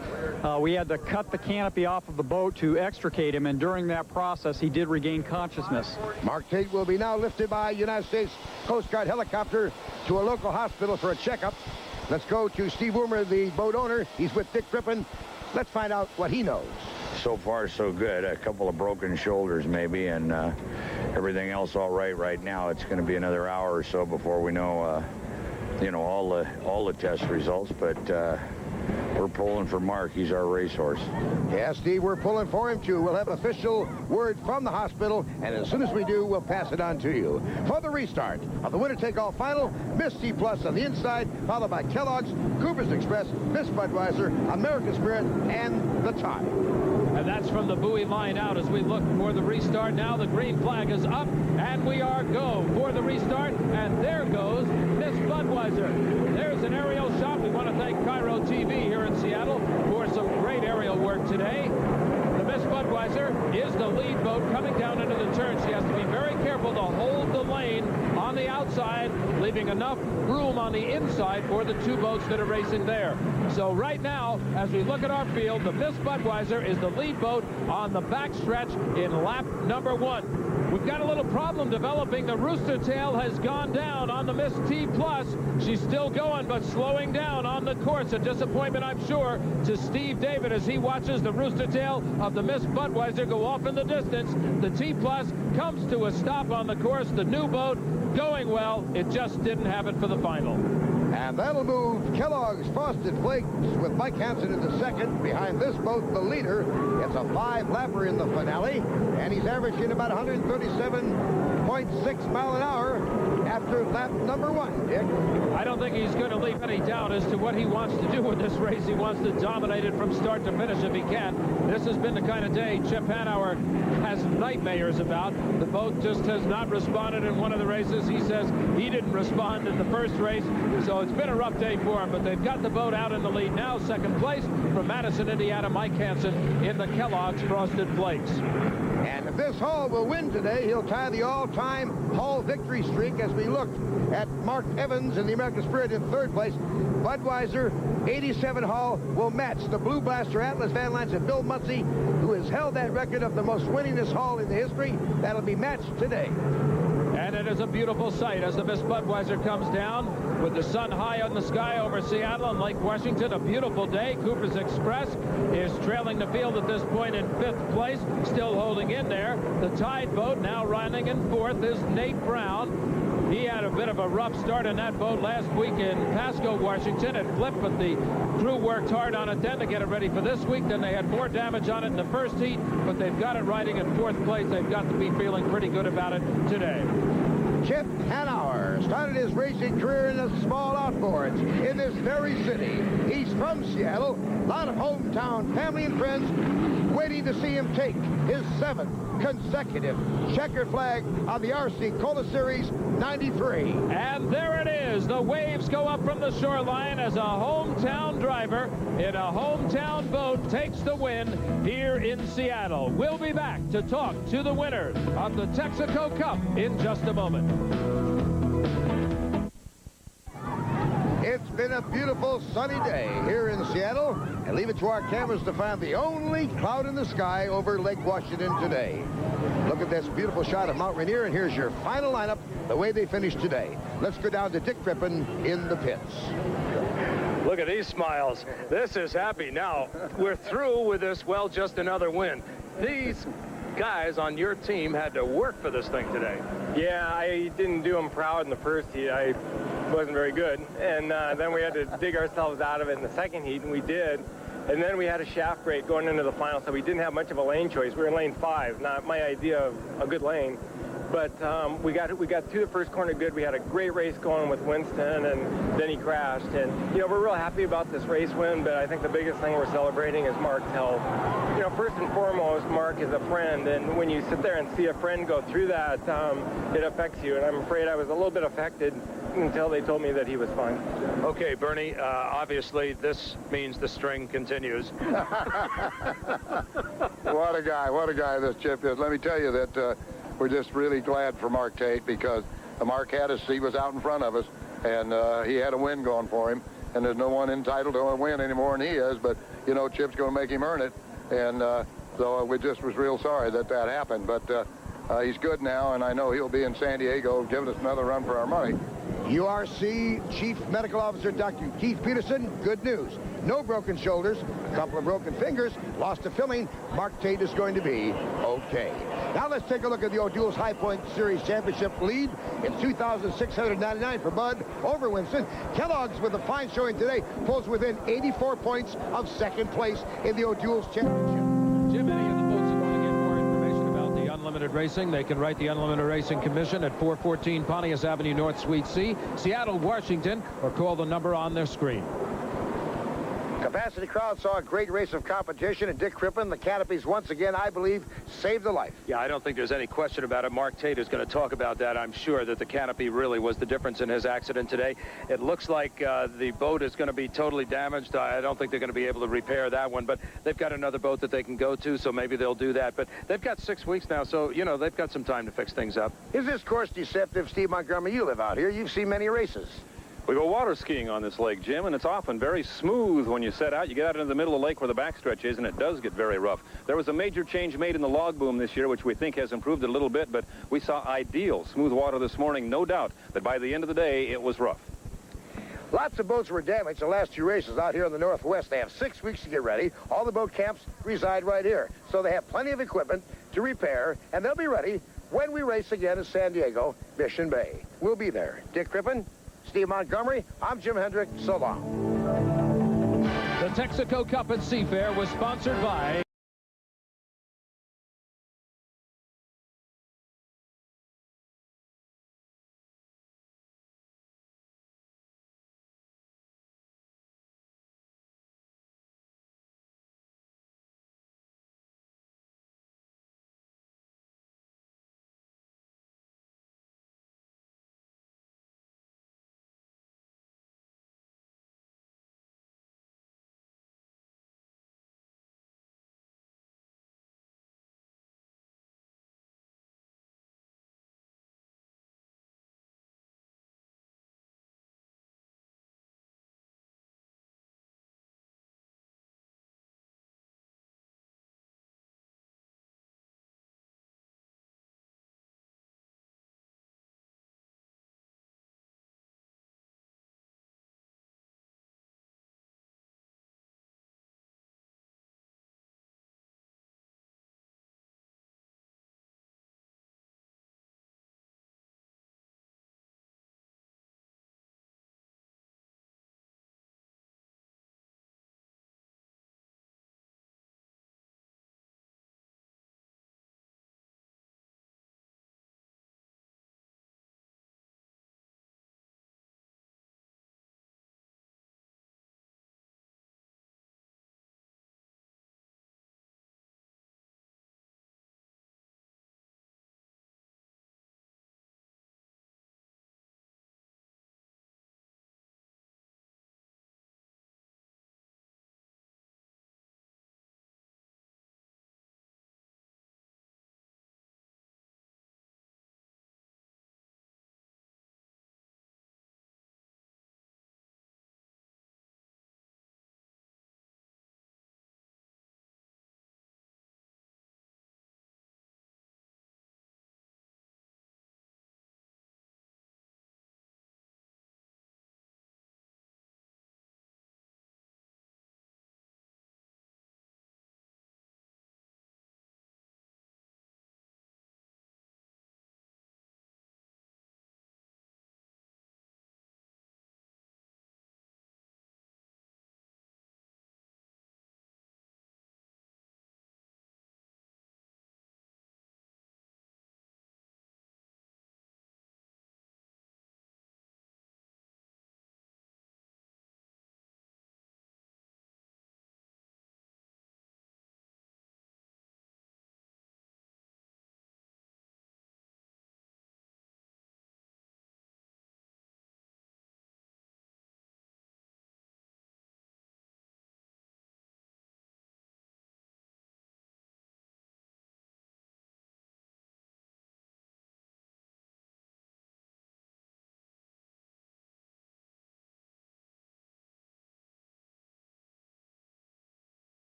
We had to cut the canopy off of the boat to extricate him, and during that process, he did regain consciousness. Mark Tate will be now lifted by United States Coast Guard helicopter to a local hospital for a checkup. Let's go to Steve Woomer, the boat owner. He's with Dick Crippen. Let's find out what he knows. So far, so good. A couple of broken shoulders, maybe, and everything else all right now. It's going to be another hour or so before we know, all the test results. But we're pulling for Mark. He's our racehorse. Yeah, Steve, we're pulling for him, too. We'll have official word from the hospital, and as soon as we do, we'll pass it on to you. For the restart of the winner-take-all final, Miss T Plus on the inside, followed by Kellogg's, Cooper's Express, Miss Budweiser, American Spirit, and the Tide. And that's from the buoy line out as we look for the restart. Now the green flag is up, and we are go for the restart. And there goes Miss Budweiser. There's an aerial shot. We want to thank Cairo TV here in Seattle for some great aerial work today. The Miss Budweiser is the lead boat coming down into the turn. She has to be very careful to hold the lane on the outside, leaving enough room on the inside for the two boats that are racing there. So right now, as we look at our field, the Miss Budweiser is the lead boat on the backstretch in lap number 1. We've got a little problem developing. The rooster tail has gone down on the Miss T Plus. She's still going, but slowing down on the course. A disappointment, I'm sure, to Steve David as he watches the rooster tail of the Miss Budweiser go off in the distance. The T Plus comes to a stop on the course. The new boat going well. It just didn't have it for the final. And that'll move Kellogg's Frosted Flakes with Mike Hansen in the second. Behind this boat, the leader. It's a 5-lapper in the finale, and he's averaging about 137.6 miles an hour after lap number 1, Dick. I don't think he's going to leave any doubt as to what he wants to do with this race. He wants to dominate it from start to finish if he can. This has been the kind of day Chip Hanauer has nightmares about. The boat just has not responded in one of the races. He says he didn't respond in the first race, so it's been a rough day for him, but they've got the boat out in the lead now. Second place from Madison, Indiana, Mike Hansen in the Kellogg's Frosted Flakes. And if this Hall will win today, he'll tie the all-time Hall victory streak as we look at Mark Evans in the American Spirit in third place. Budweiser, 87 Hall, will match the Blue Blaster, Atlas Van Lans, and Bill Munsey, who has held that record of the most winningest Hall in the history. That'll be matched today. And it is a beautiful sight as the Miss Budweiser comes down with the sun high on the sky over Seattle and Lake Washington. A beautiful day. Cooper's Express is trailing the field at this point in 5th place, still holding in there. The Tide boat now running in 4th is Nate Brown. He had a bit of a rough start in that boat last week in Pasco, Washington. It flipped, but the crew worked hard on it then to get it ready for this week. Then they had more damage on it in the first heat, but they've got it riding in 4th place. They've got to be feeling pretty good about it today. Chip Hanauer started his racing career in the small outboards in this very city. He's from Seattle. A lot of hometown family and friends waiting to see him take his 7th consecutive checkered flag on the RC Cola Series 93. And there it is. The waves go up from the shoreline as a hometown driver in a hometown boat takes the win here in Seattle. We'll be back to talk to the winner of the Texaco Cup in just a moment. It's been a beautiful sunny day here in Seattle, and leave it to our cameras to find the only cloud in the sky over Lake Washington today. Look at this beautiful shot of Mount Rainier, and here's your final lineup, the way they finished today. Let's go down to Dick Crippen in the pits. Look at these smiles. This is happy. Now, we're through with this, well, just another win. These guys on your team had to work for this thing today. Yeah, I didn't do them proud in the first heat. I wasn't very good. And then we had to dig ourselves out of it in the second heat, and we did. And then we had a shaft break going into the final, so we didn't have much of a lane choice. We were in lane 5, not my idea of a good lane. But we got through the first corner good. We had a great race going with Winston, and then he crashed. And, you know, we're real happy about this race win, but I think the biggest thing we're celebrating is Mark's health. You know, first and foremost, Mark is a friend, and when you sit there and see a friend go through that, it affects you. And I'm afraid I was a little bit affected until they told me that he was fine. Okay, Bernie, obviously this means the string continues. What a guy this Chip is. Let me tell you that we're just really glad for Mark Tate, because Mark he was out in front of us, and he had a win going for him, and there's no one entitled to a win any more than he is, but, you know, Chip's going to make him earn it, and so we just was real sorry that happened, but he's good now, and I know he'll be in San Diego giving us another run for our money. URC Chief Medical Officer Dr. Keith Peterson, good news. No broken shoulders, a couple of broken fingers, lost a filling. Mark Tate is going to be okay. Now let's take a look at the O'Doul's High Point Series Championship lead. It's 2,699 for Bud over Winston. Kellogg's, with a fine showing today, pulls within 84 points of second place in the O'Doul's Championship. Jim, any of the folks that want to get more information about the Unlimited Racing, they can write the Unlimited Racing Commission at 414 Pontius Avenue North, Suite C, Seattle, Washington, or call the number on their screen. Capacity crowd saw a great race of competition, and Dick Crippen, the Canopies, once again, I believe, saved the life. Yeah, I don't think there's any question about it. Mark Tate is going to talk about that. I'm sure that the canopy really was the difference in his accident today. It looks like the boat is going to be totally damaged. I don't think they're going to be able to repair that one, but they've got another boat that they can go to, so maybe they'll do that. But they've got 6 weeks now, so, you know, they've got some time to fix things up. Is this course deceptive? Steve Montgomery, you live out here. You've seen many races. We go water skiing on this lake, Jim, and it's often very smooth when you set out. You get out into the middle of the lake where the backstretch is, and it does get very rough. There was a major change made in the log boom this year, which we think has improved it a little bit, but we saw ideal smooth water this morning. No doubt that by the end of the day, it was rough. Lots of boats were damaged the last 2 races out here in the Northwest. They have 6 weeks to get ready. All the boat camps reside right here. So they have plenty of equipment to repair, and they'll be ready when we race again in San Diego, Mission Bay. We'll be there. Dick Crippen, Steve Montgomery, I'm Jim Hendrick. So long. The Texaco Cup at Seafair was sponsored by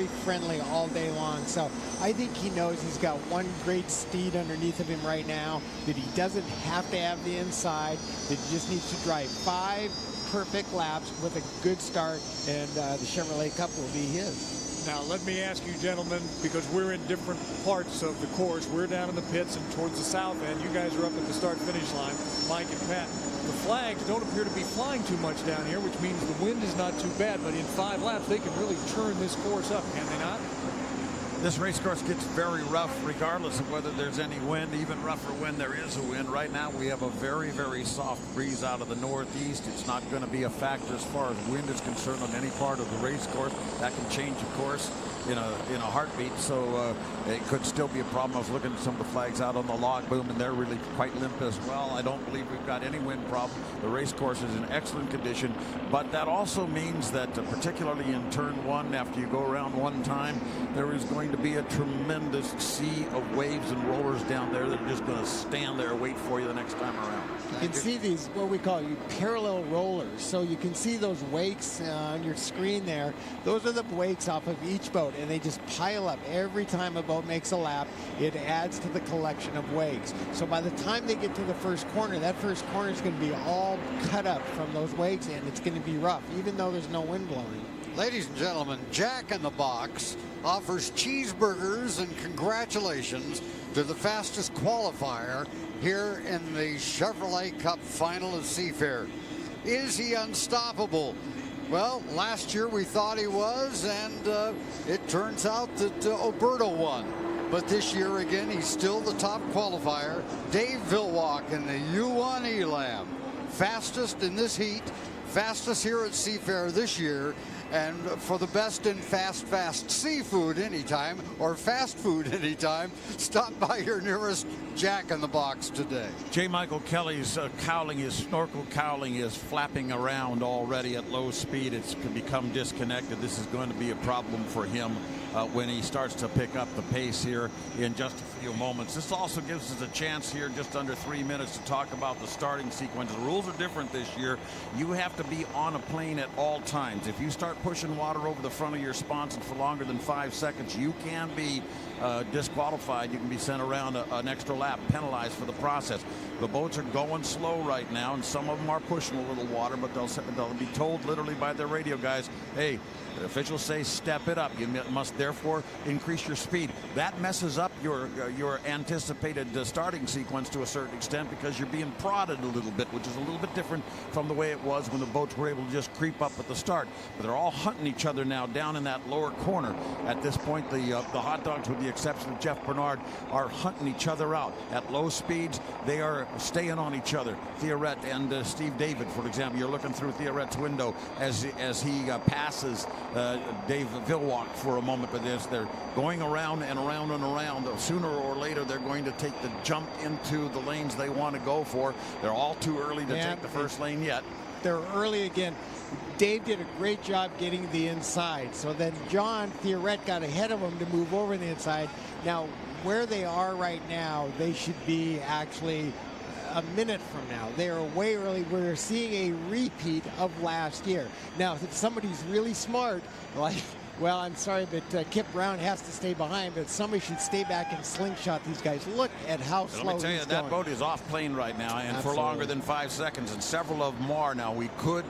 friendly all day long. So I think he knows he's got one great steed underneath of him right now, that he doesn't have to have the inside, that he just needs to drive 5 perfect laps with a good start, and the Chevrolet Cup will be his. Now, let me ask you, gentlemen, because we're in different parts of the course. We're down in the pits and towards the south end. You guys are up at the start-finish line, Mike and Pat. The flags don't appear to be flying too much down here, which means the wind is not too bad, but in 5 laps, they can really turn this course up, can they not? This race course gets very rough regardless of whether there's any wind, even rougher when there is a wind. Right now we have a very, very soft breeze out of the northeast. It's not going to be a factor as far as wind is concerned on any part of the race course. That can change, of course, in a heartbeat, so it could still be a problem. I was looking at some of the flags out on the log boom, and they're really quite limp as well. I don't believe we've got any wind problem. The race course is in excellent condition, but that also means that particularly in turn 1, after you go around one time, there is going to be a tremendous sea of waves and rollers down there that are just going to stand there and wait for you the next time around. You can see these, what we call parallel rollers. So you can see those wakes on your screen there. Those are the wakes off of each boat, and they just pile up every time a boat makes a lap. It adds to the collection of wakes. So by the time they get to the first corner, that first corner is going to be all cut up from those wakes, and it's going to be rough, even though there's no wind blowing. Ladies and gentlemen, Jack in the Box offers cheeseburgers and congratulations to the fastest qualifier here in the Chevrolet Cup final at Seafair. Is he unstoppable? Well, last year we thought he was, and it turns out that Oberto won. But this year again, he's still the top qualifier. Dave Vilwalk in the U1 Elam. Fastest in this heat, fastest here at Seafair this year. And for the best in fast seafood anytime, or fast food anytime, stop by your nearest Jack in the Box today. J. Michael Kelly's cowling, his snorkel cowling is flapping around already at low speed. It's become disconnected. This is going to be a problem for him when he starts to pick up the pace here in just a few moments. This also gives us a chance here, just under 3 minutes, to talk about the starting sequence. The rules are different this year. You have to be on a plane at all times. If you start pushing water over the front of your sponson for longer than 5 seconds, you can be disqualified. You can be sent around an extra lap, penalized for the process. The boats are going slow right now, and some of them are pushing a little water, but they'll be told literally by their radio guys, hey, the officials say step it up. You must therefore increase your speed. That messes up your anticipated starting sequence to a certain extent, because you're being prodded a little bit, which is a little bit different from the way it was when the boats were able to just creep up at the start. But they're all hunting each other now down in that lower corner. At this point, the hot dogs, with the exception of Jeff Bernard, are hunting each other out. At low speeds, they are staying on each other. Theoret and Steve David, for example, you're looking through Theoret's window as he passes Dave Vilwalk for a moment, but they're going around and around and around. Sooner or later, they're going to take the jump into the lanes they want to go for. They're all too early to take the first lane yet. They're early again. Dave did a great job getting the inside. So then John Theoret got ahead of him to move over the inside. Now, where they are right now, they should be actually a minute from now. They are way early. We're seeing a repeat of last year. Now, if somebody's really smart, like, well, I'm sorry, but Kip Brown has to stay behind, but somebody should stay back and slingshot these guys. Look at how slow he's going. Let me tell you, that boat is off plane right now, and for longer than 5 seconds, and several of them are. Now, we could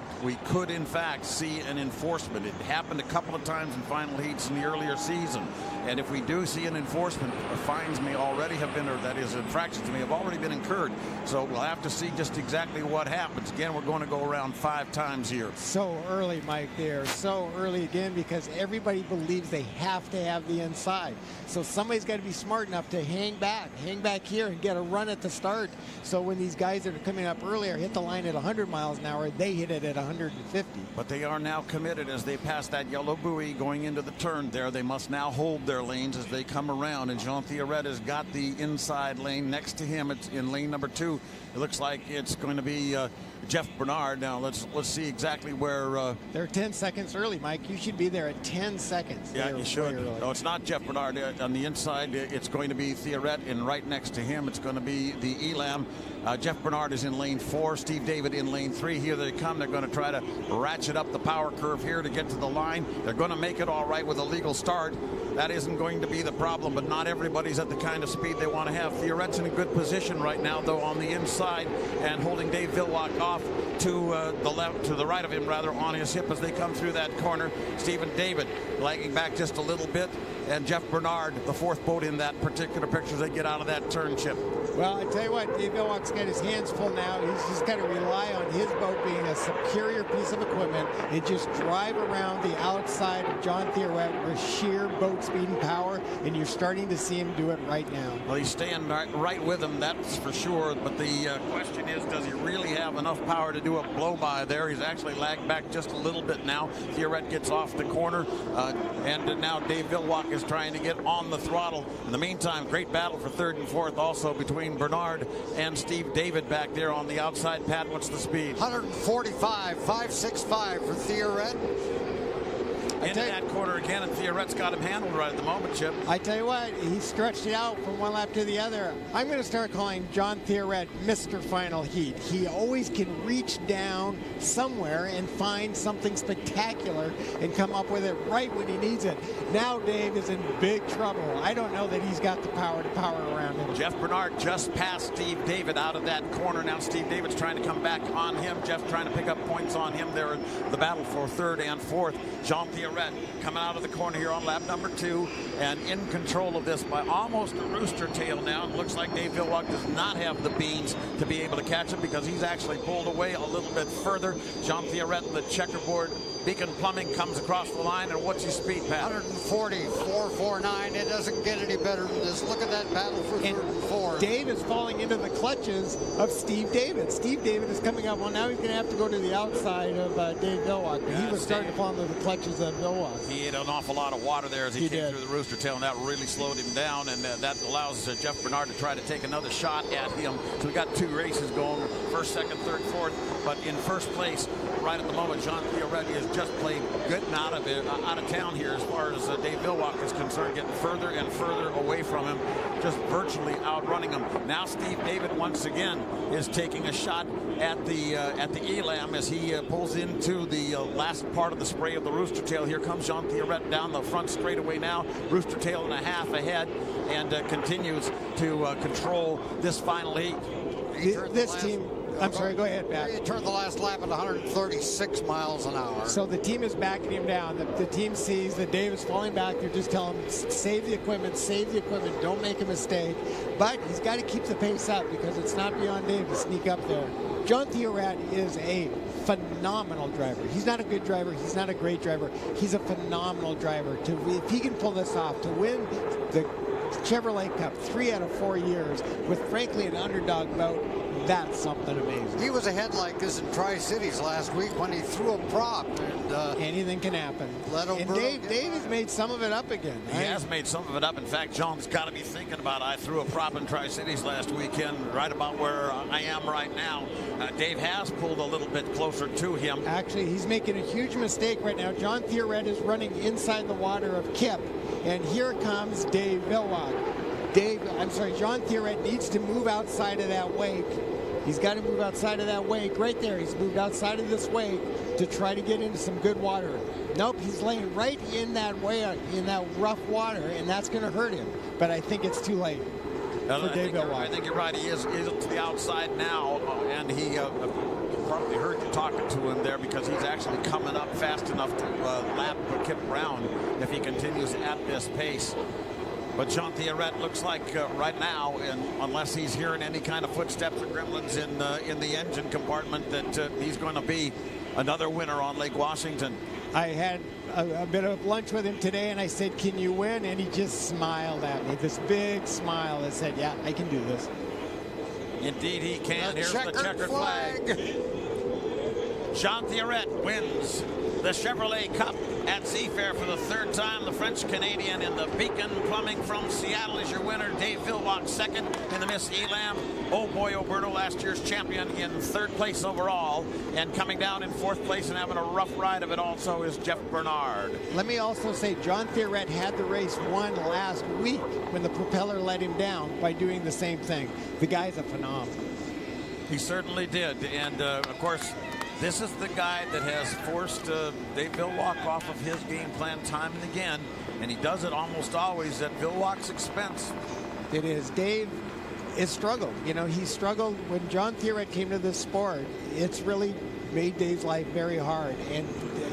in fact see an enforcement. It happened a couple of times in final heats in the earlier season, and if we do see an enforcement, fines may already have been, or that is, infractions may have already been incurred. So we'll have to see just exactly what happens. Again, we're going to go around 5 times here. So early, Mike, there. So early again, because everybody believes they have to have the inside. So somebody's got to be smart enough to hang back here and get a run at the start. So when these guys that are coming up earlier hit the line at 100 miles an hour, they hit it at 150. But they are now committed as they pass that yellow buoy going into the turn there. They must now hold their lanes as they come around, and Jean Theoret has got the inside lane next to him. It's in lane number 2. It looks like it's going to be Jeff Bernard. Now let's see exactly where they're 10 seconds early, Mike. You should be there at 10 seconds. Yeah, you should. No, it's not Jeff Bernard on the inside. It's going to be Theoret, and right next to him it's going to be the Elam. Jeff Bernard is in lane 4, Steve David in lane 3. Here they come. They're going to try to ratchet up the power curve here to get to the line. They're going to make it all right with a legal start. That isn't going to be the problem, but not everybody's at the kind of speed they want to have. Thioret's in a good position right now, though, on the inside and holding Dave Villwock off to the left, to the right of him, rather, on his hip as they come through that corner. Stephen David lagging back just a little bit, and Jeff Bernard, the fourth boat in that particular picture, as they get out of that turn, Chip. Well, I tell you what, Dave Villwock's got his hands full now. He's just got to rely on his boat being a superior piece of equipment and just drive around the outside of John Thioret with sheer boat speed and power, and you're starting to see him do it right now. Well, he's staying right with him, that's for sure, but the question is, does he really have enough power to do a blow-by there? He's actually lagged back just a little bit now. Thioret gets off the corner, and now Dave Villwock is trying to get on the throttle. In the meantime, great battle for third and fourth also between Bernard and Steve David back there on the outside. Pat, what's the speed? 145.565 for Thioret. Into that corner again, and Thioret's got him handled right at the moment, Chip. I tell you what, he stretched it out from one lap to the other. I'm going to start calling John Thioret Mr. Final Heat. He always can reach down somewhere and find something spectacular and come up with it right when he needs it. Now Dave is in big trouble. I don't know that he's got the power to power around him. Jeff Bernard just passed Steve David out of that corner. Now Steve David's trying to come back on him. Jeff trying to pick up points on him there in the battle for third and fourth. Jean Thioret coming out of the corner here on lap number 2 and in control of this by almost a rooster tail now. It looks like Dave Villwock does not have the beans to be able to catch him because he's actually pulled away a little bit further. Jean Thioret in the checkerboard Beacon Plumbing comes across the line, and what's his speed, Pat? 140.449. It doesn't get any better than this. Look at that battle for third and fourth. Dave is falling into the clutches of Steve David. Steve David is coming up. Well, now he's going to have to go to the outside of Dave Villwock. He was starting to fall into the clutches of Villwock. He had an awful lot of water there as he came through the rooster tail, and that really slowed him down, and that allows Jeff Bernard to try to take another shot at him. So we got 2 races going, first, second, third, fourth. But in first place, right at the moment, John Thioret has just played good and out of town here as far as Dave Villwock is concerned, getting further and further away from him, just virtually outrunning him. Now Steve David once again is taking a shot at the Elam as he pulls into the last part of the spray of the rooster tail. Here comes Jean Thioret down the front straightaway now, rooster tail and a half ahead, and continues to control this final heat. This team. I'm sorry, go ahead, Pat. He turned the last lap at 136 miles an hour. So the team is backing him down. The team sees that Dave is falling back. They're just telling him, save the equipment, don't make a mistake. But he's got to keep the pace up because it's not beyond Dave to sneak up there. John Thioret is a phenomenal driver. He's not a good driver. He's not a great driver. He's a phenomenal driver. If he can pull this off, to win the Chevrolet Cup 3 out of 4 years with, frankly, an underdog boat, that's something amazing. He was ahead like this in Tri-Cities last week when he threw a prop. And, anything can happen. And Dave has made some of it up again. He has made some of it up. In fact, John's got to be thinking about, I threw a prop in Tri-Cities last weekend, right about where I am right now. Dave has pulled a little bit closer to him. Actually, he's making a huge mistake right now. John Thioret is running inside the water of Kip, and here comes Dave Villwock. John Thioret needs to move outside of that wake. He's got to move outside of that wake right there. He's moved outside of this wake to try to get into some good water. Nope, he's laying right in that way, in that rough water, and that's going to hurt him. But I think it's too late for Dave Villwock. I think you're right. He is to the outside now, and he probably heard you talking to him there because he's actually coming up fast enough to lap Kip Brown if he continues at this pace. But Jean Thioret looks like right now, and unless he's hearing any kind of footsteps or gremlins in the engine compartment, that he's going to be another winner on Lake Washington. I had a bit of lunch with him today, and I said, can you win? And he just smiled at me, this big smile that said, yeah, I can do this. Indeed he can. Here's the checkered flag. Jean Thioret wins the Chevrolet Cup at Seafair for the 3rd time. The French-Canadian in the Beacon Plumbing from Seattle is your winner. Dave Villwock second in the Miss Elam. Oh boy, Oberto, last year's champion, in 3rd place overall. And coming down in 4th place and having a rough ride of it also is Jeff Bernard. Let me also say John Thioret had the race won last week when the propeller let him down by doing the same thing. The guy's a phenomenon. He certainly did. And, of course, this is the guy that has forced Dave Villwock off of his game plan time and again, and he does it almost always at Villwock's expense. It is. Dave has struggled. You know, he struggled when John Thierret came to this sport. It's really made Dave's life very hard, and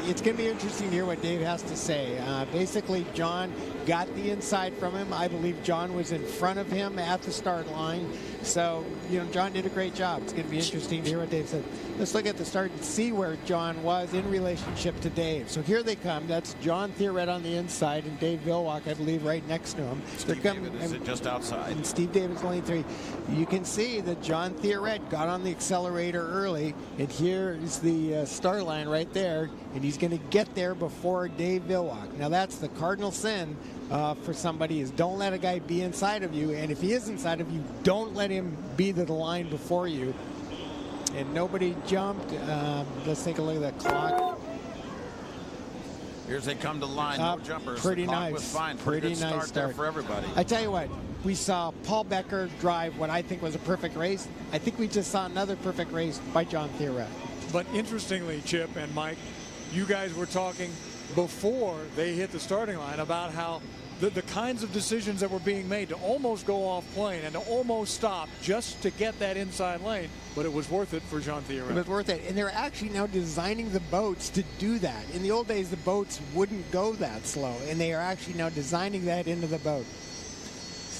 it's going to be interesting to hear what Dave has to say. Basically, John got the inside from him. I believe John was in front of him at the start line. So, you know, John did a great job. It's going to be interesting to hear what Dave said. Let's look at the start and see where John was in relationship to Dave. So here they come. That's John Thierret on the inside and Dave Villwock, I believe, right next to him. Steve David is just outside. And Steve David's lane 3. You can see that John Thierret got on the accelerator early, and here is the start line right there, and he's going to get there before Dave Villwock. Now that's the cardinal sin for somebody, is don't let a guy be inside of you, and if he is inside of you, don't let him be to the line before you. And nobody jumped. Let's take a look at that clock. Here's they come to the line, no jumpers. Pretty the clock nice. was fine. Pretty good nice start there for everybody. I tell you what, we saw Paul Becker drive what I think was a perfect race. I think we just saw another perfect race by John Thierret. But interestingly, Chip and Mike, you guys were talking before they hit the starting line about how the kinds of decisions that were being made to almost go off plane and to almost stop just to get that inside lane, but it was worth it for John Thierret. It was worth it, and they're actually now designing the boats to do that. In the old days, the boats wouldn't go that slow, and they are actually now designing that into the boat.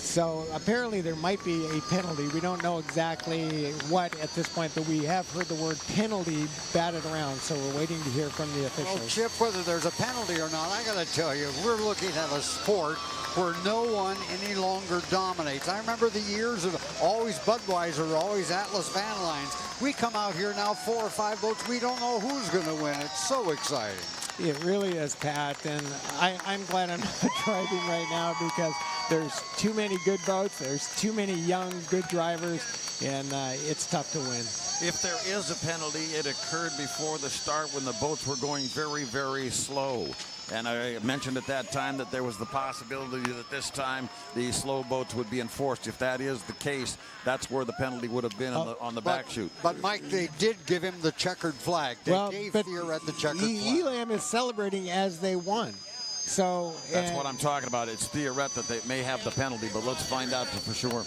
So apparently there might be a penalty. We don't know exactly what at this point, but we have heard the word penalty batted around, so we're waiting to hear from the officials. Well, Chip, whether there's a penalty or not, I got to tell you, we're looking at a sport where no one any longer dominates. I remember the years of always Budweiser, always Atlas Van Lines. We come out here now, 4 or 5 boats. We don't know who's going to win. It's so exciting. It really is, Pat, and I'm glad I'm not driving right now because there's too many good boats, there's too many young, good drivers, and it's tough to win. If there is a penalty, it occurred before the start when the boats were going very, very slow. And I mentioned at that time that there was the possibility that this time the slow boats would be enforced. If that is the case, that's where the penalty would have been on the back chute. But, Mike, they did give him the checkered flag. They gave Thierret the checkered flag. Elam is celebrating as they won. So that's what I'm talking about. It's Thierret that they may have the penalty, but let's find out for sure.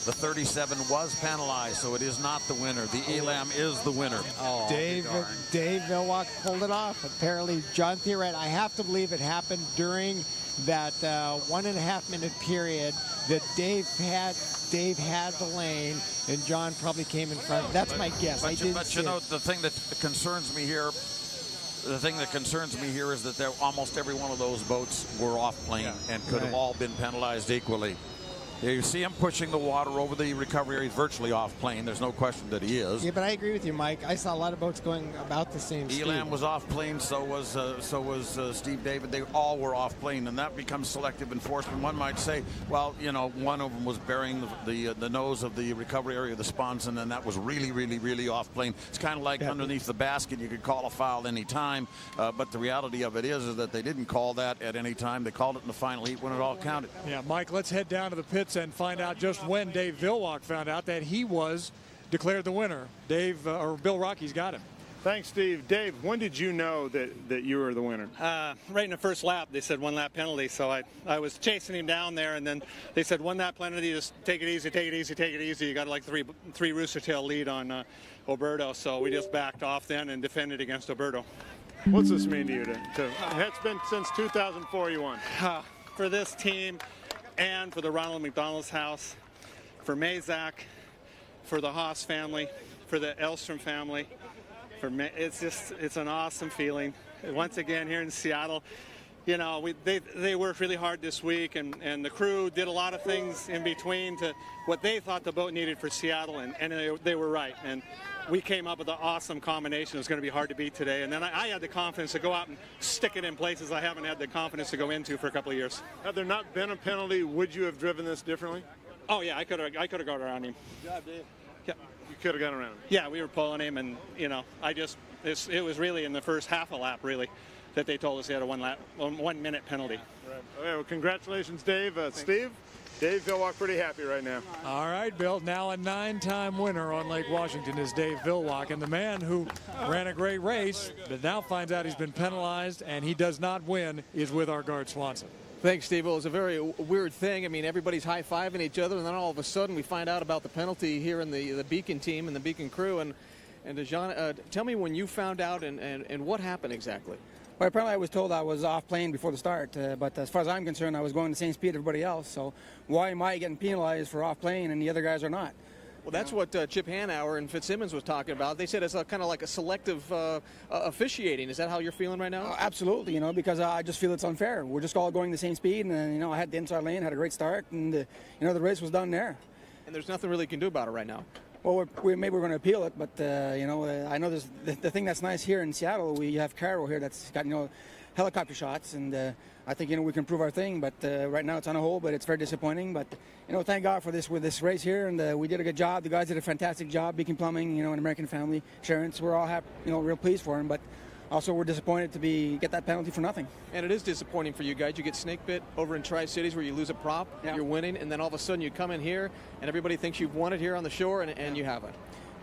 The 37 was penalized, so it is not the winner. The Elam is the winner. Oh, Dave Villwock pulled it off. Apparently, John Thierret, I have to believe it happened during that 1.5 minute period that Dave had the lane, and John probably came in front. That's my guess. But you know, the thing that concerns me here, is that almost every one of those boats were off plane and could have all been penalized equally. You see him pushing the water over the recovery area. He's virtually off plane. There's no question that he is. Yeah, but I agree with you, Mike. I saw a lot of boats going about the same speed. Elam was off plane. So was Steve David. They all were off plane, and that becomes selective enforcement. One might say, well, you know, one of them was bearing the nose of the recovery area of the sponson, and that was really, really, really off plane. It's kind of like underneath the basket. You could call a foul any time, but the reality of it is that they didn't call that at any time. They called it in the final heat when it all counted. Yeah, Mike, let's head down to the pits and find out just when Dave Villwock found out that he was declared the winner. Dave, or Bill Rocky's got him. Thanks, Steve. Dave, when did you know that you were the winner? Right in the first lap, they said 1 lap penalty, so I was chasing him down there, and then they said 1 lap penalty, just take it easy, take it easy, take it easy. You got like three rooster tail lead on Oberto, so we just backed off then and defended against Oberto. What's this mean to you? It's been since 2004 you won. For this team, and for the Ronald McDonald's house, for Mazak, for the Haas family, for the Elstrom family. It's an awesome feeling. Once again here in Seattle, you know, they worked really hard this week, and the crew did a lot of things in between to what they thought the boat needed for Seattle, and they were right. And we came up with an awesome combination. It was going to be hard to beat today. And then I had the confidence to go out and stick it in places I haven't had the confidence to go into for a couple of years. Had there not been a penalty, would you have driven this differently? Oh, yeah, I could have gone around him. Good job, Dave. Yeah. You could have gone around him. Yeah, we were pulling him, and, you know, it was really in the first half a lap, really, that they told us they had a 1 minute penalty. Right. Okay, well, congratulations, Dave. Steve? Dave Villwalk pretty happy right now. All right, Bill. Now a 9-time winner on Lake Washington is Dave Villwalk. And the man who ran a great race but now finds out he's been penalized and he does not win is with our guard Swanson. Thanks, Steve. It was a very weird thing. I mean, everybody's high-fiving each other, and then all of a sudden we find out about the penalty here in the Beacon team and the Beacon crew. And Dejan, tell me when you found out and what happened exactly. Well, apparently I was told I was off plane before the start, but as far as I'm concerned, I was going the same speed as everybody else. So why am I getting penalized for off plane and the other guys are not? Well, that's what Chip Hanauer and Fitzsimmons was talking about. They said it's kind of like a selective officiating. Is that how you're feeling right now? Absolutely, because I just feel it's unfair. We're just all going the same speed, and I had the inside lane, had a great start, and the race was done there. And there's nothing really you can do about it right now. Well, maybe we're going to appeal it, but I know there's the thing that's nice here in Seattle. We have Carroll here that's got helicopter shots, and I think we can prove our thing. But right now it's on a hold, but it's very disappointing. But thank God for this race here, and we did a good job. The guys did a fantastic job. Beacon Plumbing, an American Family Insurance. We're all happy, real pleased for them. But also we're disappointed to get that penalty for nothing. And it is disappointing for you guys. You get snake bit over in Tri-Cities where you lose a prop, You're winning, and then all of a sudden you come in here and everybody thinks you've won it here on the shore, and you haven't.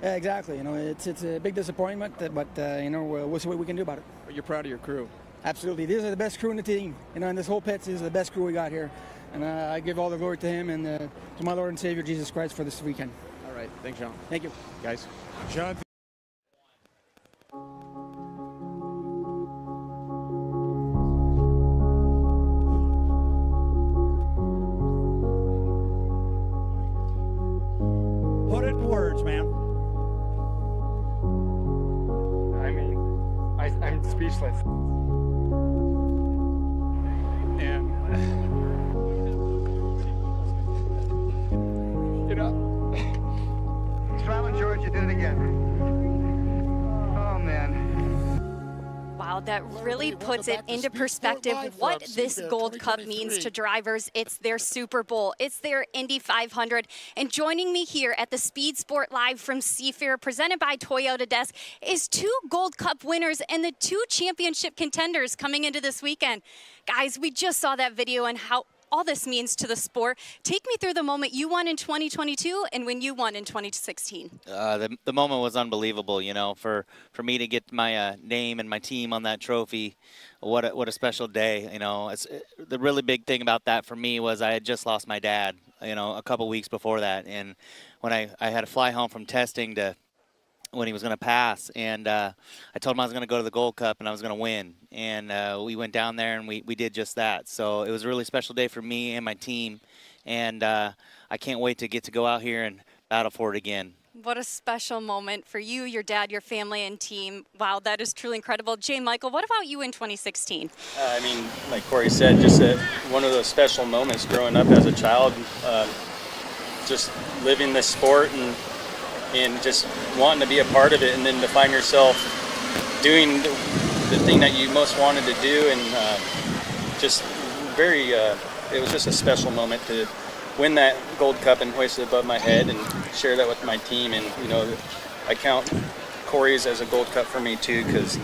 Yeah, exactly. It's a big disappointment, but we'll see what we can do about it. But you're proud of your crew. Absolutely. These are the best crew in the team. In this whole pits, these are the best crew we got here. And I give all the glory to him and to my Lord and Savior, Jesus Christ, for this weekend. All right. Thanks, John. Thank you. Guys. John. Put it in words, man. I mean, I'm speechless. And, Traveling George, you did it again. Oh, man. Wow, that really puts it into perspective what this Gold Cup means to drivers. It's their Super Bowl. It's their Indy 500. And joining me here at the Speed Sport Live from Seafair, presented by Toyota Desk, is 2 Gold Cup winners and the 2 championship contenders coming into this weekend. Guys, we just saw that video and how all this means to the sport. Take me through the moment you won in 2022 and when you won in 2016. The moment was unbelievable, for me to get my name and my team on that trophy. What a special day, the really big thing about that for me was I had just lost my dad, a couple weeks before that. And when I had to fly home from testing to when he was going to pass, and I told him I was going to go to the Gold Cup and I was going to win, and we went down there and we did just that. So it was a really special day for me and my team, and I can't wait to get to go out here and battle for it again. What a special moment for you, your dad, your family, and team. Wow, that is truly incredible. J. Michael, what about you in 2016? Like Corey said, just one of those special moments growing up as a child, just living this sport and just wanting to be a part of it, and then to find yourself doing the thing that you most wanted to do, and it was just a special moment to win that Gold Cup and hoist it above my head and share that with my team. And I count Corey's as a Gold Cup for me too, because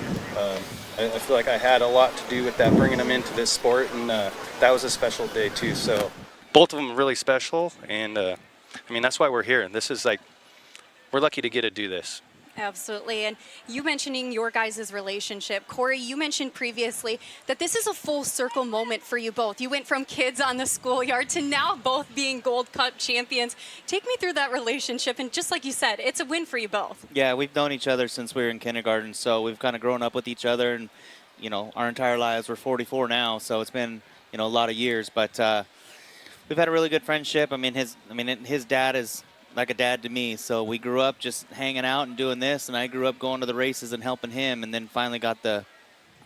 I feel like I had a lot to do with that, bringing them into this sport, and that was a special day too. So both of them are really special, and that's why we're here. And this is we're lucky to get to do this. Absolutely. And you mentioning your guys' relationship. Corey, you mentioned previously that this is a full circle moment for you both. You went from kids on the schoolyard to now both being Gold Cup champions. Take me through that relationship. And just like you said, it's a win for you both. Yeah, we've known each other since we were in kindergarten. So we've kind of grown up with each other, and, our entire lives. We're 44 now. So it's been, a lot of years. But we've had a really good friendship. His dad is like a dad to me, so we grew up just hanging out and doing this, and I grew up going to the races and helping him, and then finally got to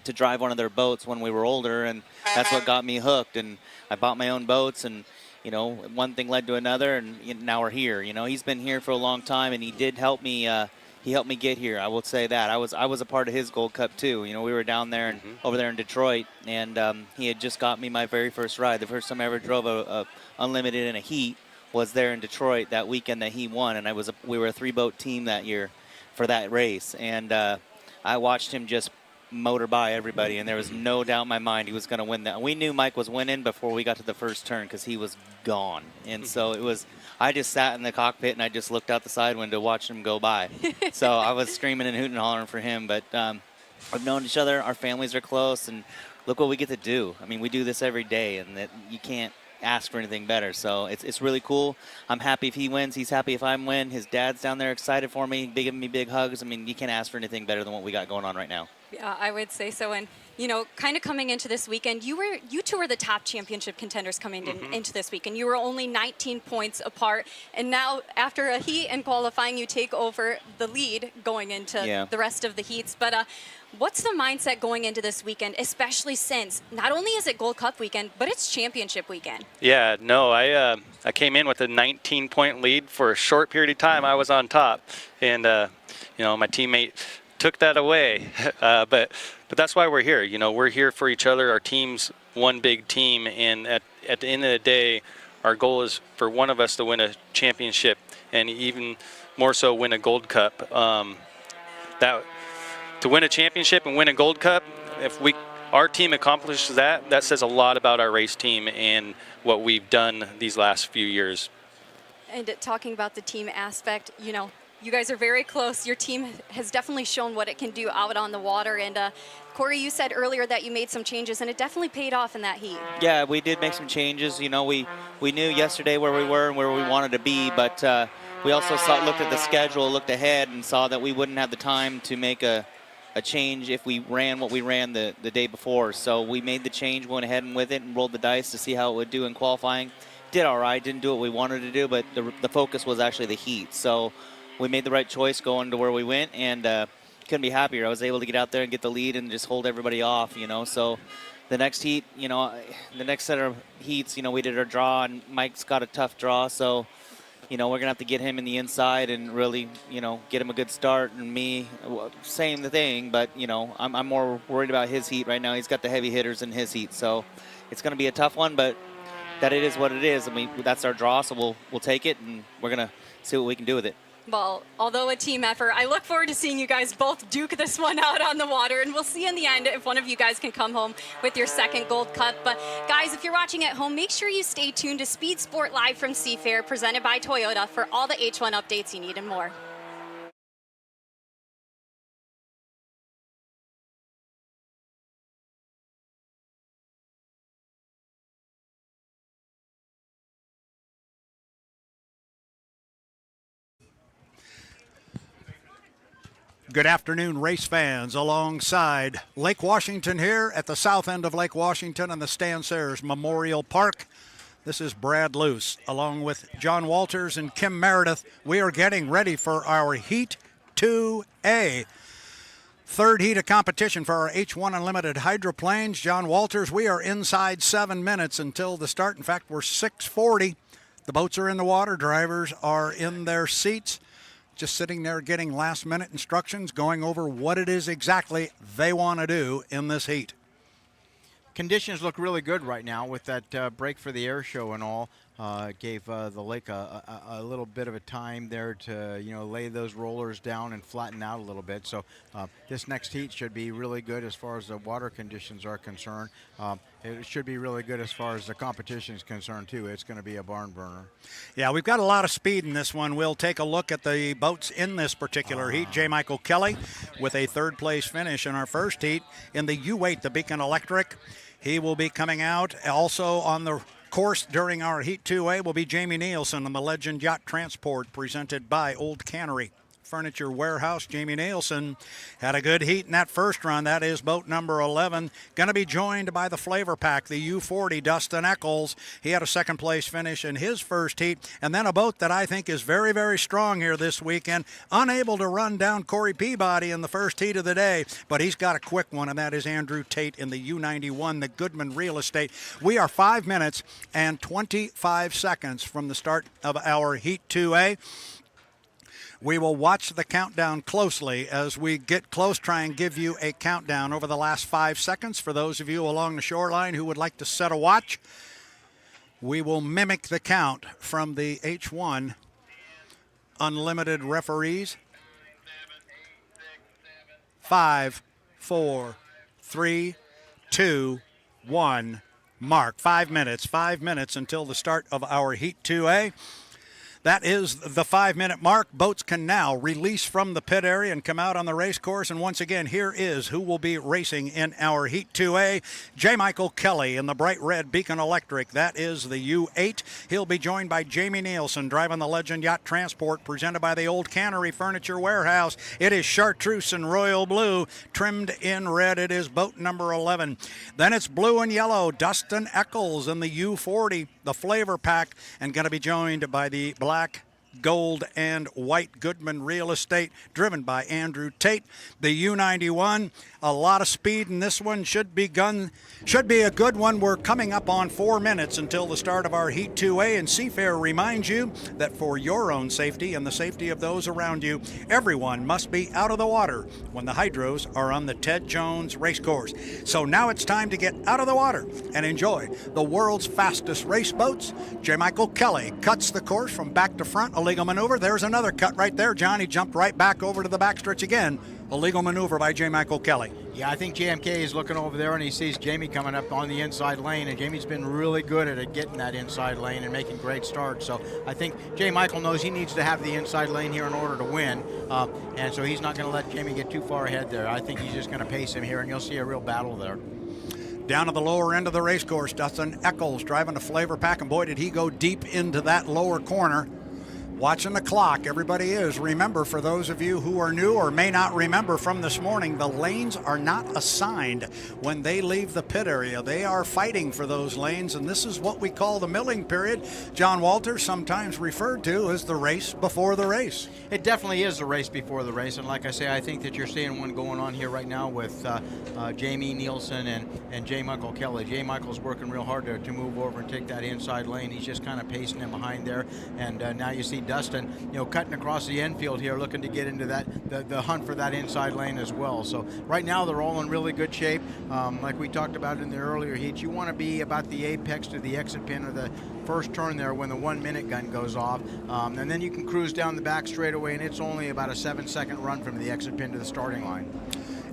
drive one of their boats when we were older, and that's what got me hooked. And I bought my own boats, and one thing led to another, and now we're here. He's been here for a long time, and he did help me. He helped me get here. I will say that I was a part of his Gold Cup too. We were down there and over there in Detroit, and he had just got me my very first ride. The first time I ever drove a unlimited in a heat was there in Detroit that weekend that he won, and we were a 3-boat team that year for that race, and I watched him just motor by everybody, and there was no doubt in my mind he was going to win that. We knew Mike was winning before we got to the first turn because he was gone. And so it was, I just sat in the cockpit and I just looked out the side window watching him go by. So I was screaming and hooting and hollering for him. But we've known each other, our families are close, and look what we get to do. I mean, we do this every day, and that you can't ask for anything better. So it's really cool. I'm happy if he wins. He's happy if I win. His dad's down there excited for me, giving me big hugs. I mean, you can't ask for anything better than what we got going on right now. Yeah, I would say so. And, you know, kind of coming into this weekend, you two were the top championship contenders coming into this weekend. You were only 19 points apart. And now, after a heat and qualifying, you take over the lead going into the rest of the heats. But what's the mindset going into this weekend, especially since not only is it Gold Cup weekend, but it's championship weekend? Yeah, no, I came in with a 19-point lead. For a short period of time, I was on top. And, you know, my teammate took that away, but that's why we're here. You know, we're here for each other. Our team's one big team, and at the end of the day, our goal is for one of us to win a championship, and even more so win a Gold Cup. That to win a championship and win a Gold Cup, if our team accomplishes that, that says a lot about our race team and what we've done these last few years. And talking about the team aspect, you know, you guys are very close. Your team has definitely shown what it can do out on the water. And Corey, you said earlier that you made some changes, and it definitely paid off in that heat. Yeah, we did make some changes. You know, we knew yesterday where we were and where we wanted to be, but we also looked at the schedule, looked ahead, and saw that we wouldn't have the time to make a change if we ran what we ran the day before. So we made the change, went ahead and with it, and rolled the dice to see how it would do in qualifying. Did all right, didn't do what we wanted to do, but the focus was actually the heat. So we made the right choice going to where we went, and couldn't be happier. I was able to get out there and get the lead and just hold everybody off, you know. So the next heat, you know, the next set of heats, you know, we did our draw, and Mike's got a tough draw. So, you know, we're going to have to get him in the inside and really, you know, get him a good start. And me, same thing, but, you know, I'm more worried about his heat right now. He's got the heavy hitters in his heat. So it's going to be a tough one, but that it is what it is. I mean, that's our draw, so we'll take it, and we're going to see what we can do with it. Well, although a team effort, I look forward to seeing you guys both duke this one out on the water, and we'll see in the end if one of you guys can come home with your second Gold Cup. But guys, if you're watching at home, make sure you stay tuned to Speed Sport Live from Seafair, presented by Toyota, for all the H1 updates you need and more. Good afternoon, race fans. Alongside Lake Washington here at the south end of Lake Washington and the Stan Sayers Memorial Park. This is Brad Luce, along with John Walters and Kim Meredith. We are getting ready for our Heat 2A. Third heat of competition for our H1 Unlimited hydroplanes. John Walters, we are inside 7 minutes until the start. In fact, we're 6:40. The boats are in the water. Drivers are in their seats, just sitting there getting last-minute instructions, going over what it is exactly they want to do in this heat. Conditions look really good right now with that break for the air show and all. Gave the lake a little bit of a time there to, you know, lay those rollers down and flatten out a little bit. So this next heat should be really good as far as the water conditions are concerned. It should be really good as far as the competition is concerned, too. It's going to be a barn burner. Yeah, we've got a lot of speed in this one. We'll take a look at the boats in this particular heat. J. Michael Kelly with a third-place finish in our first heat. In the U8, the Beacon Electric, he will be coming out. Also on the course during our Heat 2A will be Jamie Nielsen on the Legend Yacht Transport, presented by Old Cannery Furniture Warehouse. Jamie Nielsen had a good heat in that first run. That is boat number 11. Going to be joined by the Flavor Pack, the U40, Dustin Eccles. He had a second-place finish in his first heat. And then a boat that I think is very, very strong here this weekend. Unable to run down Corey Peabody in the first heat of the day, but he's got a quick one, and that is Andrew Tate in the U91, the Goodman Real Estate. We are 5 minutes and 25 seconds from the start of our Heat 2A. We will watch the countdown closely as we get close, try and give you a countdown over the last 5 seconds. For those of you along the shoreline who would like to set a watch, we will mimic the count from the H1 Unlimited referees. 5, 4, 3, 2, 1, mark. 5 minutes until the start of our Heat 2A. That is the 5-minute mark. Boats can now release from the pit area and come out on the race course. And once again, here is who will be racing in our Heat 2A. J. Michael Kelly in the bright red Beacon Electric. That is the U8. He'll be joined by Jamie Nielsen driving the Legend Yacht Transport presented by the Old Cannery Furniture Warehouse. It is chartreuse and royal blue, trimmed in red. It is boat number 11. Then it's blue and yellow. Dustin Eccles in the U40, the flavor pack, and going to be joined by the black, gold, and white Goodman Real Estate, driven by Andrew Tate. The U91, a lot of speed in this one. Should be a good one. We're coming up on 4 minutes until the start of our Heat 2A, and Seafair reminds you that for your own safety and the safety of those around you, everyone must be out of the water when the hydros are on the Ted Jones race course. So now it's time to get out of the water and enjoy the world's fastest race boats. J. Michael Kelly cuts the course from back to front. A legal maneuver. There's another cut right there, John. He jumped right back over to the backstretch again. A legal maneuver by J. Michael Kelly. Yeah, I think JMK is looking over there and he sees Jamie coming up on the inside lane, and Jamie's been really good at it, getting that inside lane and making great starts. So I think J. Michael knows he needs to have the inside lane here in order to win, and so he's not going to let Jamie get too far ahead there. I think he's just going to pace him here, and you'll see a real battle there. Down at the lower end of the race course, Dustin Eccles driving a flavor pack, and boy, did he go deep into that lower corner. Watching the clock, everybody is. Remember, for those of you who are new or may not remember from this morning, the lanes are not assigned when they leave the pit area. They are fighting for those lanes, and this is what we call the milling period. John Walters, sometimes referred to as the race before the race. It definitely is the race before the race, and like I say, I think that you're seeing one going on here right now with Jamie Nielsen and J. Michael Kelly. J. Michael's working real hard to move over and take that inside lane. He's just kind of pacing him behind there, and now you see Dustin, cutting across the infield here, looking to get into the hunt for that inside lane as well. So right now they're all in really good shape. Like we talked about in the earlier heats, you want to be about the apex to the exit pin or the first turn there when the 1 minute gun goes off, and then you can cruise down the back straightaway, and it's only about a 7-second run from the exit pin to the starting line.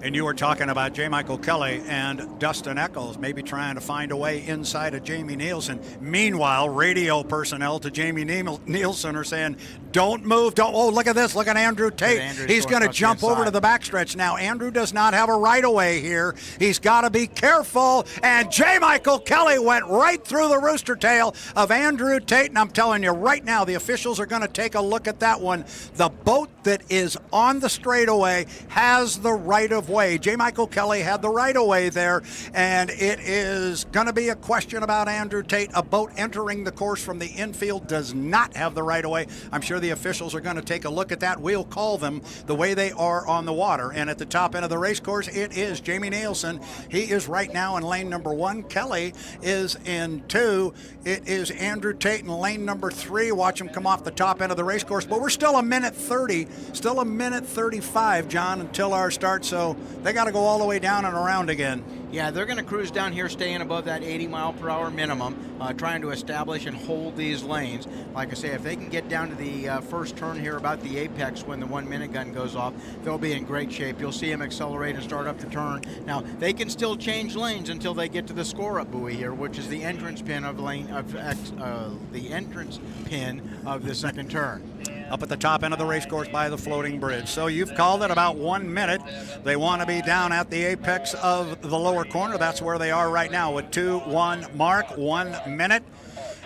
And you were talking about J. Michael Kelly and Dustin Eccles maybe trying to find a way inside of Jamie Nielsen. Meanwhile, radio personnel to Jamie Nielsen are saying, don't move, oh, look at this, look at Andrew Tate. He's going to jump over to the backstretch. Now, Andrew does not have a right-of-way here. He's got to be careful, and J. Michael Kelly went right through the rooster tail of Andrew Tate, and I'm telling you right now, the officials are going to take a look at that one. The boat that is on the straightaway has the right-of-way. J. Michael Kelly had the right-of-way there, and it is going to be a question about Andrew Tate. A boat entering the course from the infield does not have the right-of-way. I'm sure the officials are going to take a look at that. We'll call them the way they are on the water. And at the top end of the race course, it is Jamie Nielsen. He is right now in lane number 1. Kelly is in 2. It is Andrew Tate in lane number 3. Watch him come off the top end of the race course. But we're still a minute 30, still a minute 35, John, until our start. So they got to go all the way down and around again. Yeah, they're going to cruise down here, staying above that 80-mile-per-hour minimum, trying to establish and hold these lanes. Like I say, if they can get down to the first turn here about the apex when the 1 minute gun goes off, they'll be in great shape. You'll see them accelerate and start up the turn. Now, they can still change lanes until they get to the score-up buoy here, which is the entrance pin of the second turn. Up at the top end of the race course by the floating bridge. So you've called it about 1 minute. They want to be down at the apex of the lower corner. That's where they are right now with 2-1 mark, 1 minute.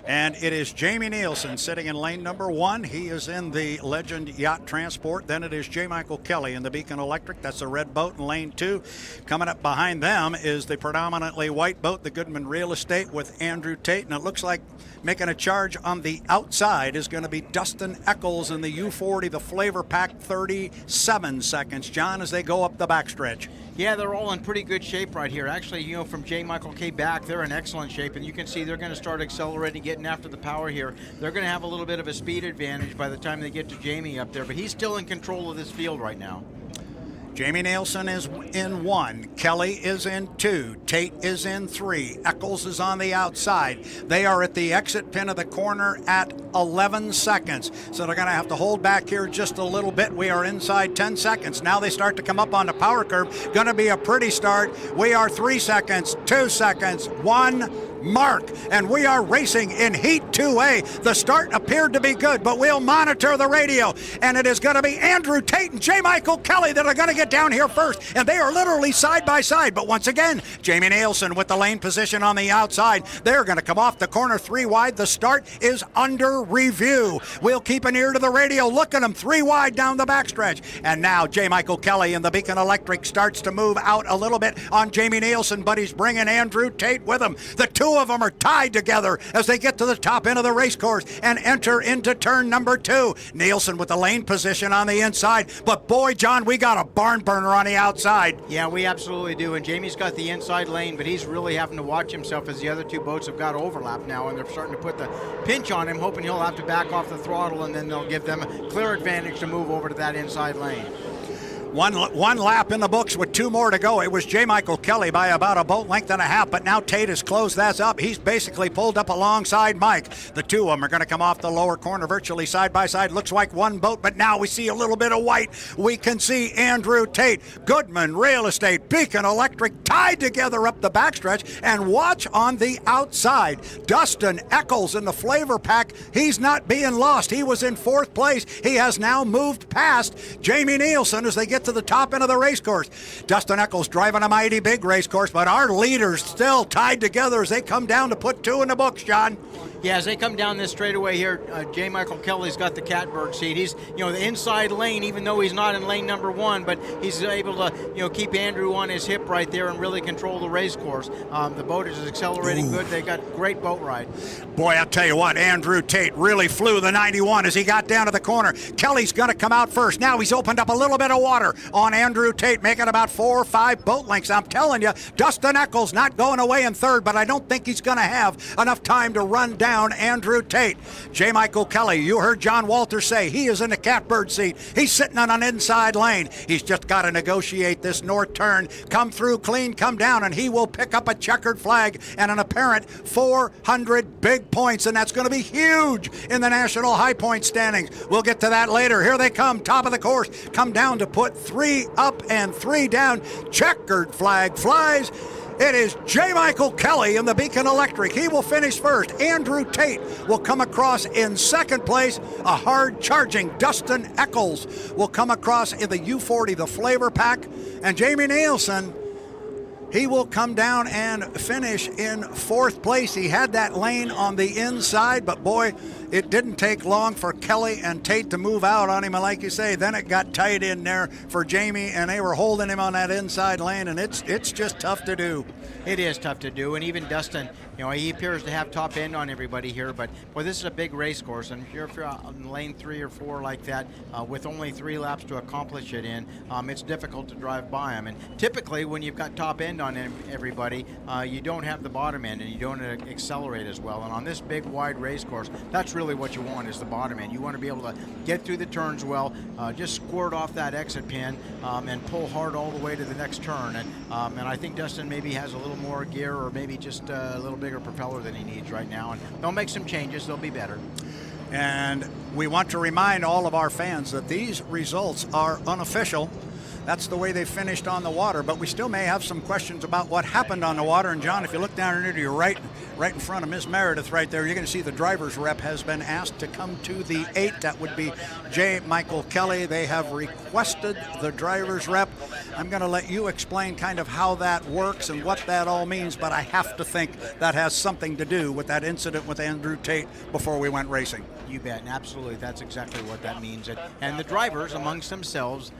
And it is Jamie Nielsen sitting in lane number 1. He is in the Legend Yacht Transport. Then it is J. Michael Kelly in the Beacon Electric. That's the red boat in lane 2. Coming up behind them is the predominantly white boat, the Goodman Real Estate, with Andrew Tate. And it looks like making a charge on the outside is going to be Dustin Eccles in the U40, the flavor pack, 37 seconds. John, as they go up the backstretch. Yeah, they're all in pretty good shape right here. Actually, from J. Michael K back, they're in excellent shape, and you can see they're going to start accelerating, getting after the power here. They're going to have a little bit of a speed advantage by the time they get to Jamie up there, but he's still in control of this field right now. Jamie Nielsen is in 1. Kelly is in 2. Tate is in 3. Eccles is on the outside. They are at the exit pin of the corner at 11 seconds. So they're going to have to hold back here just a little bit. We are inside 10 seconds. Now they start to come up on the power curve. Going to be a pretty start. We are 3 seconds, 2 seconds, 1 mark, and we are racing in Heat 2A. The start appeared to be good, but we'll monitor the radio, and it is going to be Andrew Tate and J. Michael Kelly that are going to get down here first, and they are literally side by side. But once again, Jamie Nielsen with the lane position on the outside. They're going to come off the corner 3 wide. The start is under review. We'll keep an ear to the radio. Look at them 3 wide down the backstretch, and now J. Michael Kelly in the Beacon Electric starts to move out a little bit on Jamie Nielsen, but he's bringing Andrew Tate with him. The two of them are tied together as they get to the top end of the race course and enter into turn number 2. Nielsen with the lane position on the inside, but boy, John, we got a barn burner on the outside. Yeah, we absolutely do, and Jamie's got the inside lane, but he's really having to watch himself as the other two boats have got overlap now, and they're starting to put the pinch on him, hoping he'll have to back off the throttle, and then they'll give them a clear advantage to move over to that inside lane. One lap in the books with 2 more to go. It was J. Michael Kelly by about a boat length and a half, but now Tate has closed that up. He's basically pulled up alongside Mike. The two of them are going to come off the lower corner virtually side by side. Looks like one boat, but now we see a little bit of white. We can see Andrew Tate, Goodman Real Estate, Beacon Electric tied together up the backstretch, and watch on the outside. Dustin Eccles in the flavor pack. He's not being lost. He was in 4th place. He has now moved past Jamie Nielsen as they get to the top end of the race course. Dustin Eccles driving a mighty big race course, but our leaders still tied together as they come down to put 2 in the books, John. Yeah, as they come down this straightaway here, J. Michael Kelly's got the catbird seat. He's, the inside lane, even though he's not in lane number 1, but he's able to, keep Andrew on his hip right there and really control the race course. The boat is accelerating good. They got great boat ride. Boy, I'll tell you what, Andrew Tate really flew the 91 as he got down to the corner. Kelly's going to come out first. Now he's opened up a little bit of water on Andrew Tate, making about 4 or 5 boat lengths. I'm telling you, Dustin Eccles not going away in 3rd, but I don't think he's going to have enough time to run down Andrew Tate. J. Michael Kelly, you heard John Walters say he is in the catbird seat. He's sitting on an inside lane. He's just got to negotiate this north turn, come through clean, come down, and he will pick up a checkered flag and an apparent 400 big points, and that's going to be huge in the national high point standings. We'll get to that later. Here they come, top of the course, come down to put 3 up and 3 down. Checkered flag flies. It is J. Michael Kelly in the Beacon Electric. He will finish first. Andrew Tate will come across in 2nd place. A hard-charging Dustin Eccles will come across in the U40, the flavor pack. And Jamie Nielsen, he will come down and finish in 4th place. He had that lane on the inside, but boy, it didn't take long for Kelly and Tate to move out on him. And like you say, then it got tight in there for Jamie, and they were holding him on that inside lane, and it's just tough to do. It is tough to do, and even Dustin, he appears to have top end on everybody here, but boy, this is a big race course, and if you're on lane 3 or 4 like that, with only 3 laps to accomplish it in, it's difficult to drive by them. And typically, when you've got top end on everybody, you don't have the bottom end, and you don't accelerate as well. And on this big, wide race course, that's really what you want, is the bottom end. You want to be able to get through the turns well, just squirt off that exit pin, and pull hard all the way to the next turn. And I think Dustin maybe has a little more gear, or maybe just a little bigger propeller than he needs right now, and they'll make some changes. They'll be better. And we want to remind all of our fans that these results are unofficial. That's the way they finished on the water, but we still may have some questions about what happened on the water. And John, if you look down into your right in front of Ms. Meredith right there, you're going to see the driver's rep has been asked to come to the 8. That would be J. Michael Kelly. They have requested the driver's rep. I'm going to let you explain kind of how that works and what that all means, but I have to think that has something to do with that incident with Andrew Tate before we went racing. You bet, and absolutely, that's exactly what that means. And the drivers, amongst themselves,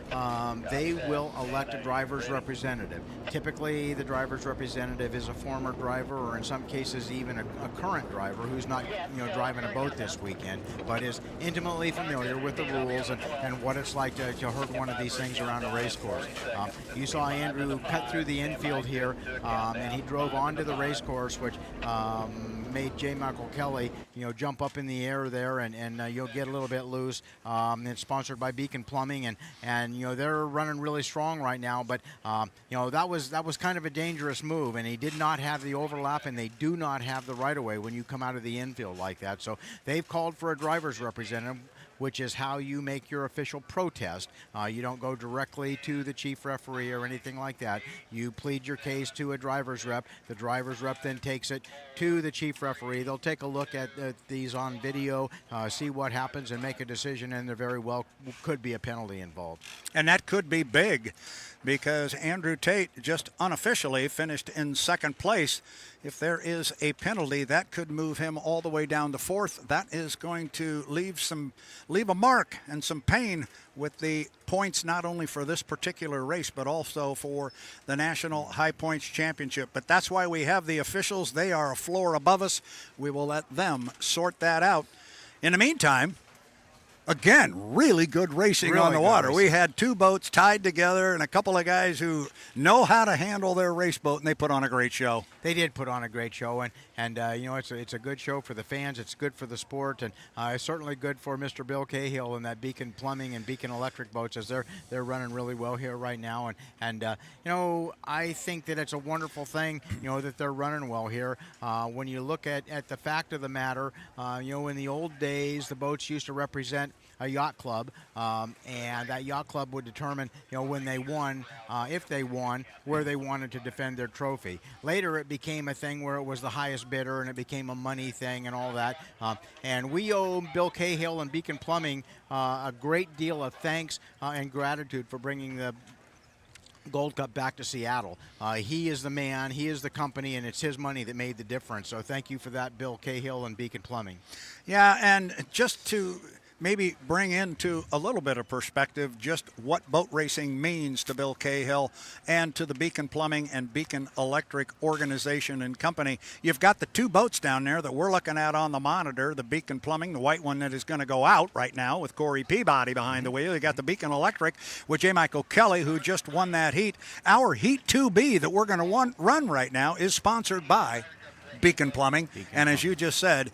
they will elect a driver's representative. Typically, the driver's representative is a former driver, or in some cases, even a current driver who's not, driving a boat this weekend, but is intimately familiar with the rules and what it's like to herd one of these things around a race course. You saw Andrew cut through the infield here, and he drove onto the race course, which made J. Michael Kelly, jump up in the air there, and you'll get a little bit loose. It's sponsored by Beacon Plumbing, and they're running really strong right now, but that was kind of a dangerous move, and he did not have the overlap, and they do not have the right-of-way when you come out of the infield like that. So they've called for a driver's representative, which is how you make your official protest. You don't go directly to the chief referee or anything like that. You plead your case to a driver's rep. The driver's rep then takes it to the chief referee. They'll take a look at these on video, see what happens, and make a decision, and there very well could be a penalty involved. And that could be big, because Andrew Tate just unofficially finished in second place. If there is a penalty, that could move him all the way down to fourth. That is going to leave a mark and some pain with the points, not only for this particular race, but also for the National High Points Championship. But that's why we have the officials. They are a floor above us. We will let them sort that out. In the meantime, again, really good racing on the water. We had two boats tied together and a couple of guys who know how to handle their race boat, and they put on a great show. They did put on a great show, and it's a good show for the fans. It's good for the sport, and it's certainly good for Mr. Bill Cahill and that Beacon Plumbing and Beacon Electric boats, as they're running really well here right now. And I think that it's a wonderful thing, that they're running well here. When you look at the fact of the matter, in the old days, the boats used to represent a yacht club, and that yacht club would determine, when they won, if they won, where they wanted to defend their trophy. Later, it became a thing where it was the highest bidder, and it became a money thing and all that. And we owe Bill Cahill and Beacon Plumbing a great deal of thanks and gratitude for bringing the Gold Cup back to Seattle. He is the man, he is the company, and it's his money that made the difference. So thank you for that, Bill Cahill and Beacon Plumbing. Yeah, and just to maybe bring into a little bit of perspective just what boat racing means to Bill Cahill and to the Beacon Plumbing and Beacon Electric organization and company. You've got the two boats down there that we're looking at on the monitor, the Beacon Plumbing, the white one that is going to go out right now with Corey Peabody behind the wheel. You got the Beacon Electric with J. Michael Kelly, who just won that heat. Our Heat 2B that we're going to run right now is sponsored by Beacon Plumbing. And as you just said,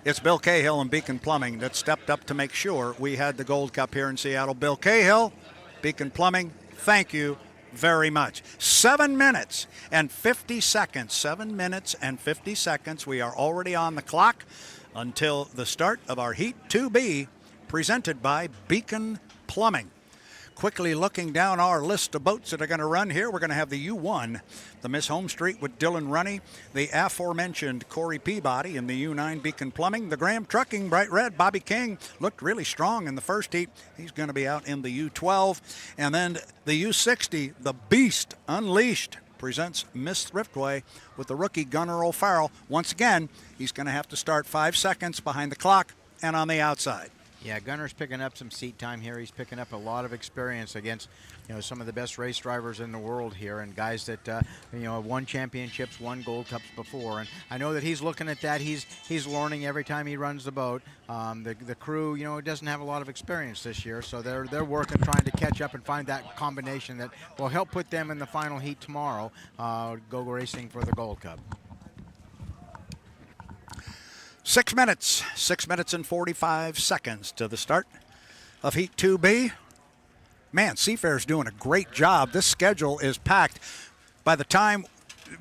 it's Bill Cahill and Beacon Plumbing that stepped up to make sure we had the Gold Cup here in Seattle. Bill Cahill, Beacon Plumbing, thank you very much. 7 minutes and 50 seconds. 7 minutes and 50 seconds. We are already on the clock until the start of our Heat 2B, presented by Beacon Plumbing. Quickly looking down our list of boats that are going to run here, we're going to have the U1, the Miss HomeStreet with Dylan Runny, the aforementioned Corey Peabody in the U9 Beacon Plumbing, the Graham Trucking Bright Red, Bobby King looked really strong in the first heat. He's going to be out in the U12. And then the U60, the Beast Unleashed, presents Miss Thriftway with the rookie Gunnar O'Farrell. Once again, he's going to have to start 5 seconds behind the clock and on the outside. Yeah, Gunnar's picking up some seat time here. He's picking up a lot of experience against, some of the best race drivers in the world here, and guys that, have won championships, won Gold Cups before. And I know that he's looking at that. He's learning every time he runs the boat. The crew, doesn't have a lot of experience this year, so they're working, trying to catch up and find that combination that will help put them in the final heat tomorrow, go racing for the Gold Cup. 6 minutes and 45 seconds to the start of Heat 2B. Man, Seafair's doing a great job. This schedule is packed. By the time,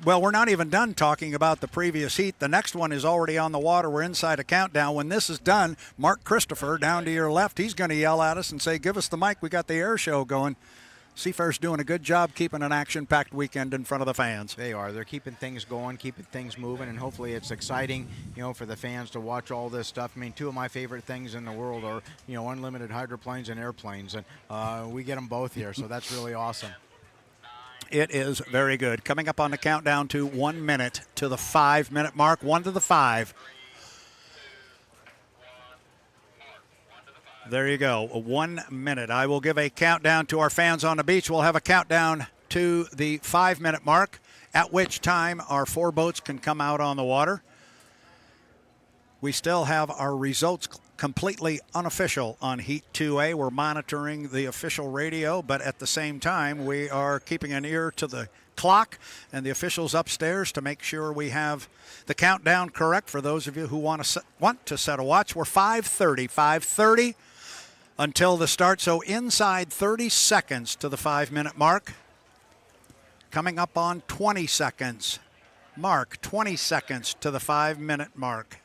we're not even done talking about the previous heat. The next one is already on the water. We're inside a countdown. When this is done, Mark Christopher down to your left, he's going to yell at us and say, give us the mic. We got the air show going. Seafair's doing a good job keeping an action-packed weekend in front of the fans. They are. They're keeping things going, keeping things moving, and hopefully it's exciting, for the fans to watch all this stuff. I mean, two of my favorite things in the world are, unlimited hydroplanes and airplanes, and we get them both here, so that's really awesome. It is very good. Coming up on the countdown to 1 minute to the 5 minute mark, 1 to the 5. There you go, 1 minute. I will give a countdown to our fans on the beach. We'll have a countdown to the 5 minute mark, at which time our 4 boats can come out on the water. We still have our results completely unofficial on Heat 2A. We're monitoring the official radio, but at the same time, we are keeping an ear to the clock and the officials upstairs to make sure we have the countdown correct for those of you who want to set a watch. We're 5:30. until the start. So inside 30 seconds to the 5-minute mark. Coming up on 20 seconds. Mark, 20 seconds to the 5-minute mark.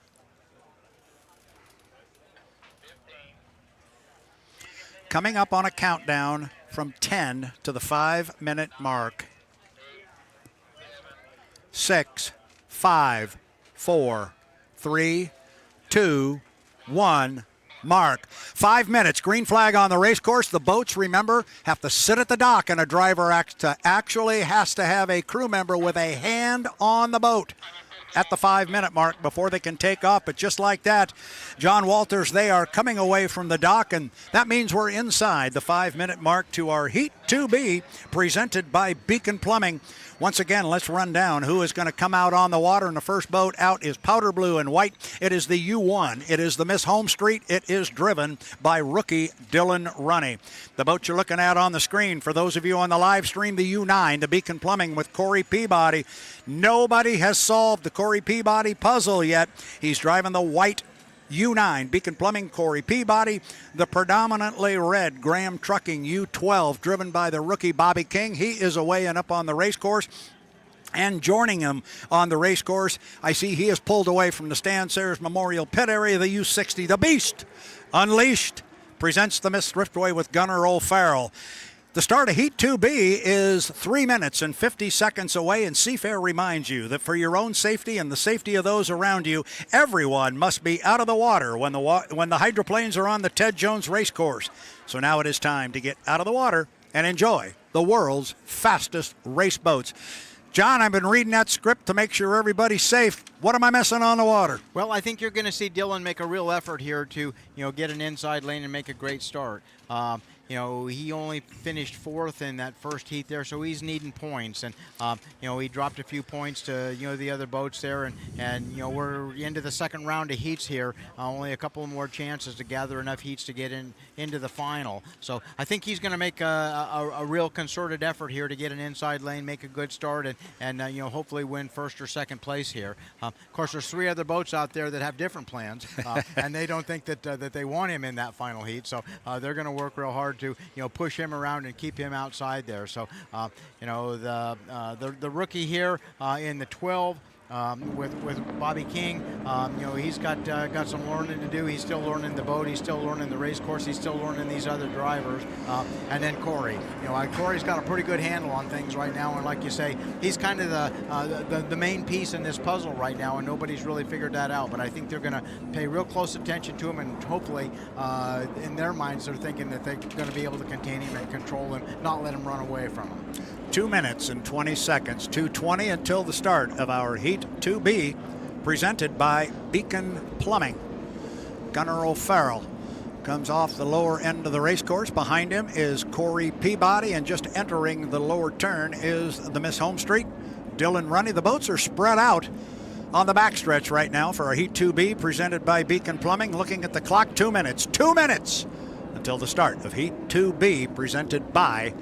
Coming up on a countdown from 10 to the 5-minute mark. 6, 5, 4, 3, 2, 1. Mark. 5 minutes. Green flag on the race course. The boats, remember, have to sit at the dock, and a driver actually has to have a crew member with a hand on the boat at the 5-minute mark before they can take off. But just like that, John Walters, they are coming away from the dock, and that means we're inside the 5-minute mark to our Heat 2B, presented by Beacon Plumbing. Once again, let's run down who is going to come out on the water. And the first boat out is powder blue and white. It is the U1. It is the Miss HomeStreet. It is driven by rookie Dylan Runny. The boat you're looking at on the screen, for those of you on the live stream, the U9, the Beacon Plumbing with Corey Peabody. Nobody has solved the Corey Peabody puzzle yet. He's driving the white U9, Beacon Plumbing, Corey Peabody. The predominantly red Graham Trucking U12, driven by the rookie Bobby King. He is away and up on the race course. And joining him on the race course, I see he is pulled away from the Stan Sayers Memorial Pit area, the U60, the Beast. Unleashed presents the Miss Thriftway with Gunnar O'Farrell. The start of Heat 2B is 3 minutes and 50 seconds away, and Seafair reminds you that for your own safety and the safety of those around you, everyone must be out of the water when the hydroplanes are on the Ted Jones race course. So now it is time to get out of the water and enjoy the world's fastest race boats. John, I've been reading that script to make sure everybody's safe. What am I missing on the water? Well, I think you're going to see Dylan make a real effort here to, get an inside lane and make a great start. He only finished 4th in that first heat there, so he's needing points. And, he dropped a few points to, the other boats there. And we're into the second round of heats here. Only a couple more chances to gather enough heats to get into the final. So I think he's going to make a real concerted effort here to get an inside lane, make a good start, and hopefully win first or second place here. Of course, there's 3 other boats out there that have different plans, and they don't think that they want him in that final heat. So they're going to work real hard to push him around and keep him outside there. So the rookie here in the 12 with Bobby King, he's got some learning to do. He's still learning the boat. He's still learning the race course. He's still learning these other drivers. And then Corey. Corey's got a pretty good handle on things right now. And like you say, he's kind of the main piece in this puzzle right now, and nobody's really figured that out. But I think they're going to pay real close attention to him, and hopefully in their minds they're thinking that they're going to be able to contain him and control him, not let him run away from him. 2 minutes and 20 seconds, 2:20 until the start of our Heat 2B, presented by Beacon Plumbing. Gunnar O'Farrell comes off the lower end of the race course. Behind him is Corey Peabody, and just entering the lower turn is the Miss HomeStreet, Dylan Runny. The boats are spread out on the backstretch right now for our Heat 2B, presented by Beacon Plumbing. Looking at the clock, 2 minutes until the start of Heat 2B, presented by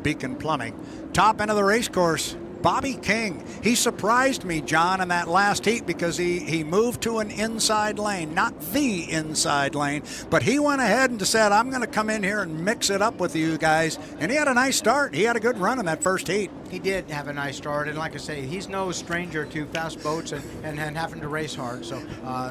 Beacon Plumbing. Top end of the race course, Bobby King. He surprised me, John, in that last heat because he moved to an inside lane, not the inside lane, but he went ahead and said, I'm going to come in here and mix it up with you guys. And he had a nice start. He had a good run in that first heat. He did have a nice start, and like I say, he's no stranger to fast boats and having to race hard. So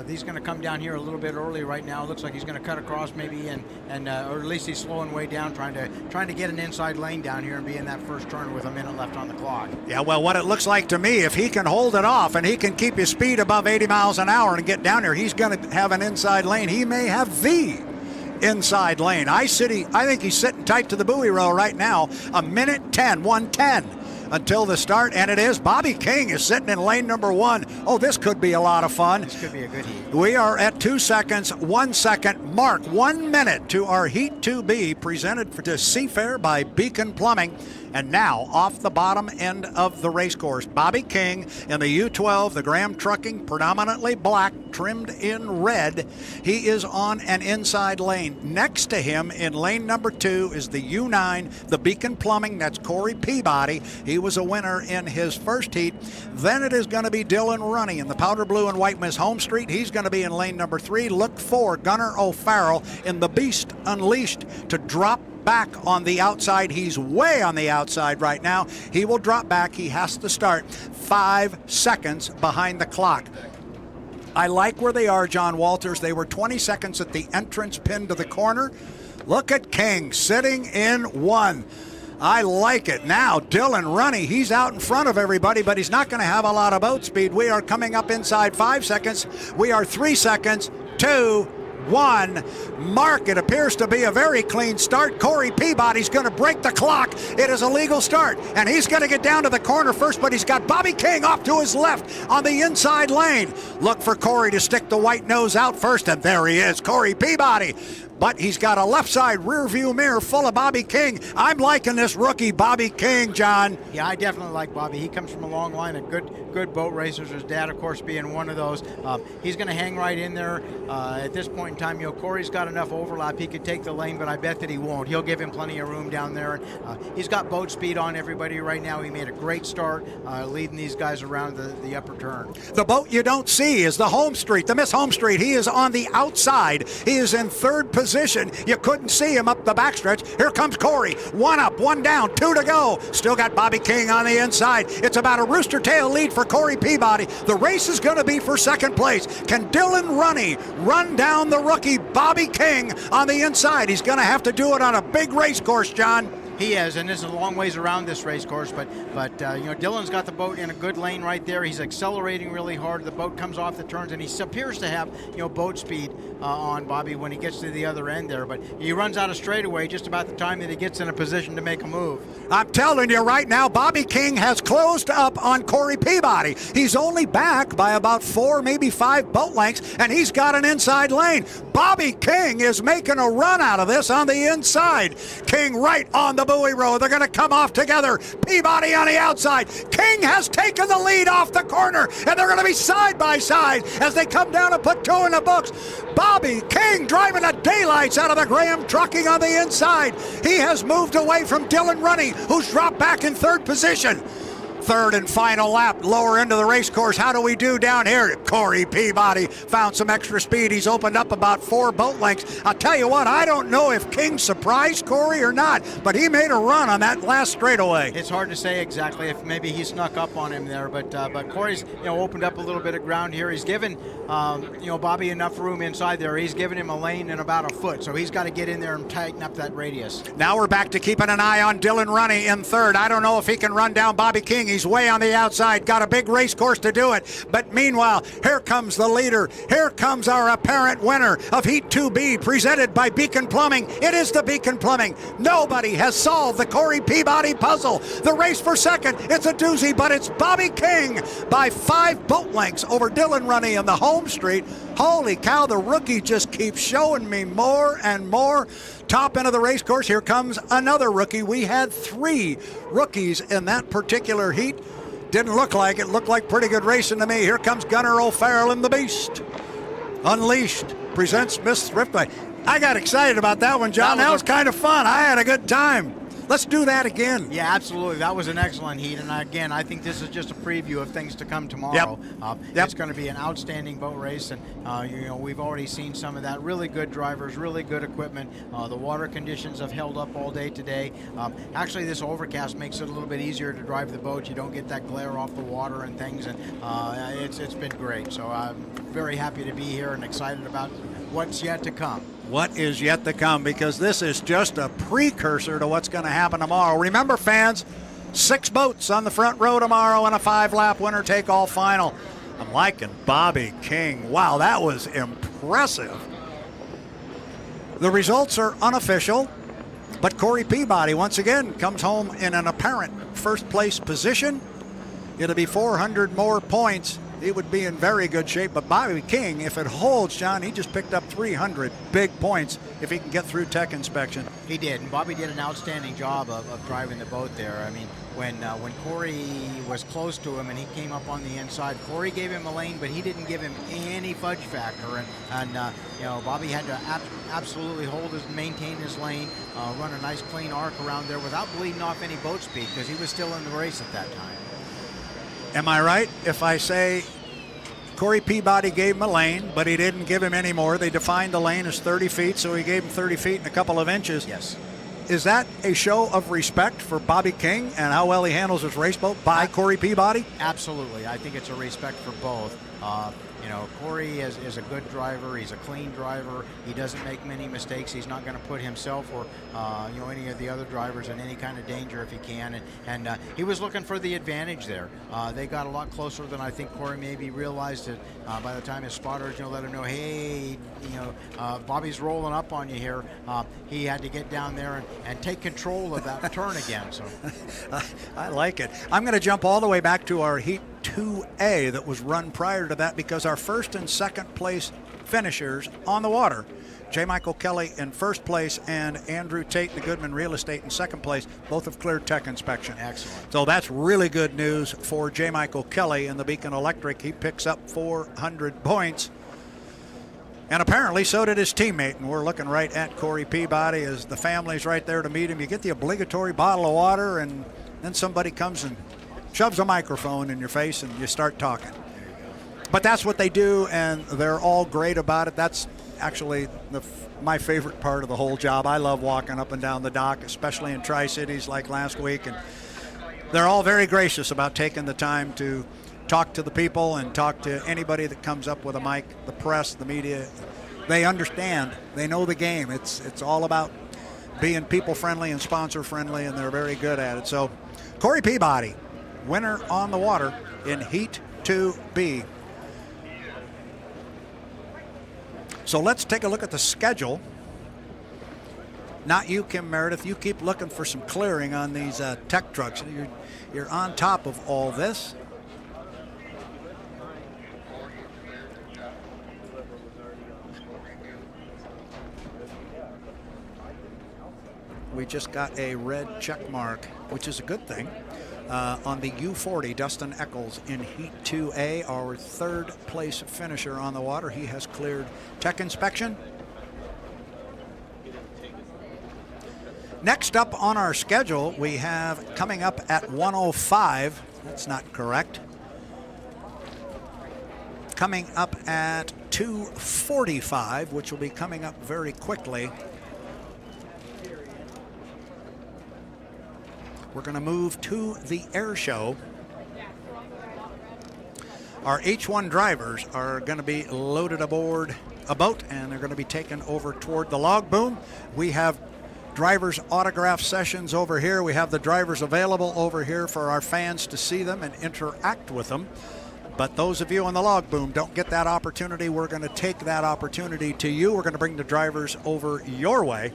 he's going to come down here a little bit early right now. It looks like he's going to cut across maybe, or at least he's slowing way down, trying to get an inside lane down here and be in that first turn with a minute left on the clock. Yeah, well, what it looks like to me, if he can hold it off and he can keep his speed above 80 miles an hour and get down here, he's going to have an inside lane. He may have the inside lane. I think he's sitting tight to the buoy row right now. 1:10 until the start, and it is. Bobby King is sitting in lane number 1. Oh, this could be a lot of fun. This could be a good heat. We are at 2 seconds, 1 second mark, 1 minute to our Heat 2B, presented to Seafair by Beacon Plumbing. And now, off the bottom end of the race course, Bobby King in the U12, the Graham Trucking, predominantly black, trimmed in red. He is on an inside lane. Next to him in lane number 2 is the U9, the Beacon Plumbing. That's Corey Peabody. He was a winner in his first heat. Then it is going to be Dylan Runny in the powder blue and white Miss HomeStreet. He's going to be in lane number 3. Look for Gunnar O'Farrell in the Beast Unleashed to drop back on the outside. He's way on the outside right now. He will drop back. He has to start 5 seconds behind the clock. I like where they are, John Walters. They were 20 seconds at the entrance pin to the corner. Look at King sitting in 1. I like it. Now, Dylan Runny, he's out in front of everybody, but he's not going to have a lot of boat speed. We are coming up inside 5 seconds. We are 3 seconds, 2, 1. Mark, it appears to be a very clean start. Corey Peabody's going to break the clock. It is a legal start, and he's going to get down to the corner first, but he's got Bobby King off to his left on the inside lane. Look for Corey to stick the white nose out first, and there he is, Corey Peabody. But he's got a left side rear view mirror full of Bobby King. I'm liking this rookie, Bobby King, John. Yeah, I definitely like Bobby. He comes from a long line of good boat racers. His dad, of course, being one of those. He's going to hang right in there. At this point in time, Corey's got enough overlap. He could take the lane, but I bet that he won't. He'll give him plenty of room down there. He's got boat speed on everybody right now. He made a great start leading these guys around the upper turn. The boat you don't see is the HomeStreet, the Miss HomeStreet. He is on the outside. He is in third position. You couldn't see him up the backstretch. Here comes Corey. 1 up, 1 down, 2 to go. Still got Bobby King on the inside. It's about a rooster tail lead for Corey Peabody. The race is going to be for second place. Can Dylan Runny run down the rookie Bobby King on the inside? He's going to have to do it on a big race course, John. He is, and this is a long ways around this race course, but Dylan's got the boat in a good lane right there. He's accelerating really hard. The boat comes off the turns, and he appears to have boat speed on Bobby when he gets to the other end there. But he runs out of straightaway just about the time that he gets in a position to make a move. I'm telling you right now, Bobby King has closed up on Corey Peabody. He's only back by about 4, maybe 5 boat lengths, and he's got an inside lane. Bobby King is making a run out of this on the inside. King right on the buoy row. They're going to come off together. Peabody on the outside. King has taken the lead off the corner, and they're going to be side by side as they come down and put 2 in the books. Bobby King driving the daylights out of the Graham Trucking on the inside. He has moved away from Dylan Runny, who's dropped back in third position. Third and final lap, lower end of the race course. How do we do down here? Corey Peabody found some extra speed. He's opened up about 4 boat lengths. I'll tell you what, I don't know if King surprised Corey or not, but he made a run on that last straightaway. It's hard to say exactly if maybe he snuck up on him there, but Corey's opened up a little bit of ground here. He's given Bobby enough room inside there. He's given him a lane in about a foot, so he's got to get in there and tighten up that radius. Now we're back to keeping an eye on Dylan Runny in third. I don't know if he can run down Bobby King. He's way on the outside, got a big race course to do it. But meanwhile, here comes the leader. Here comes our apparent winner of Heat 2B, presented by Beacon Plumbing. It is the Beacon Plumbing. Nobody has solved the Corey Peabody puzzle. The race for second, it's a doozy, but it's Bobby King by 5 boat lengths over Dylan Runny in the HomeStreet. Holy cow, the rookie just keeps showing me more and more. Top end of the race course, here comes another rookie. We had 3 rookies in that particular heat. Didn't look like it. Looked like pretty good racing to me. Here comes Gunnar O'Farrell in the Beast. Unleashed presents Miss Thriftway. I got excited about that one, John. That was kind of fun. I had a good time. Let's do that again. Yeah, absolutely. That was an excellent heat. And again, I think this is just a preview of things to come tomorrow. It's going to be an outstanding boat race. And, we've already seen some of that. Really good drivers, really good equipment. The water conditions have held up all day today. Actually, this overcast makes it a little bit easier to drive the boat. You don't get that glare off the water and things. And it's been great. So I'm very happy to be here and excited about what's yet to come. What is yet to come, because this is just a precursor to what's going to happen tomorrow. Remember, fans, 6 boats on the front row tomorrow in a 5-lap winner-take-all final. I'm liking Bobby King. Wow, that was impressive. The results are unofficial, but Corey Peabody once again comes home in an apparent first-place position. It'll be 400 more points. He would be in very good shape. But Bobby King, if it holds, John, he just picked up 300 big points if he can get through tech inspection. He did, and Bobby did an outstanding job of driving the boat there. I mean, when Corey was close to him and he came up on the inside, Corey gave him a lane, but he didn't give him any fudge factor. And you know, Bobby had to absolutely maintain his lane, run a nice clean arc around there without bleeding off any boat speed, because he was still in the race at that time. Am I right if I say Corey Peabody gave him a lane, but he didn't give him any more? They defined the lane as 30 feet, so he gave him 30 feet and a couple of inches. Yes. Is that a show of respect for Bobby King and how well he handles his race boat by Corey Peabody? Absolutely. I think it's a respect for both. You know, Corey is a good driver. He's a clean driver. He doesn't make many mistakes. He's not going to put himself or you know, any of the other drivers in any kind of danger if he can. And he was looking for the advantage there. They got a lot closer than I think Corey maybe realized it. By the time his spotters, you know, let him know, hey, you know, Bobby's rolling up on you here. He had to get down there and take control of that turn again. So I like it. I'm going to jump all the way back to our Heat 2A that was run prior to that, because our first and second place finishers on the water, J. Michael Kelly in first place and Andrew Tate, the Goodman Real Estate, in second place, both have cleared tech inspection. Excellent. So that's really good news for J. Michael Kelly in the Beacon Electric. He picks up 400 points. And apparently so did his teammate. And we're looking right at Corey Peabody as the family's right there to meet him. You get the obligatory bottle of water, and then somebody comes and shoves a microphone in your face and you start talking. But that's what they do, and they're all great about it. That's actually my favorite part of the whole job. I love walking up and down the dock, especially in Tri-Cities like last week. And they're all very gracious about taking the time to talk to the people and talk to anybody that comes up with a mic, the press, the media. They understand. They know the game. It's all about being people-friendly and sponsor-friendly, and they're very good at it. So Corey Peabody, winner on the water in Heat 2B. So let's take a look at the schedule. Not you, Kim Meredith. You keep looking for some clearing on these tech trucks. You're on top of all this. We just got a red check mark, which is a good thing. On the U40, Dustin Eccles in Heat 2A, our third place finisher on the water. He has cleared tech inspection. Next up on our schedule, we have coming up at 1:05. That's not correct. Coming up at 2:45, which will be coming up very quickly. We're going to move to the air show. Our H1 drivers are going to be loaded aboard a boat, and they're going to be taken over toward the log boom. We have drivers' autograph sessions over here. We have the drivers available over here for our fans to see them and interact with them. But those of you on the log boom don't get that opportunity. We're going to take that opportunity to you. We're going to bring the drivers over your way.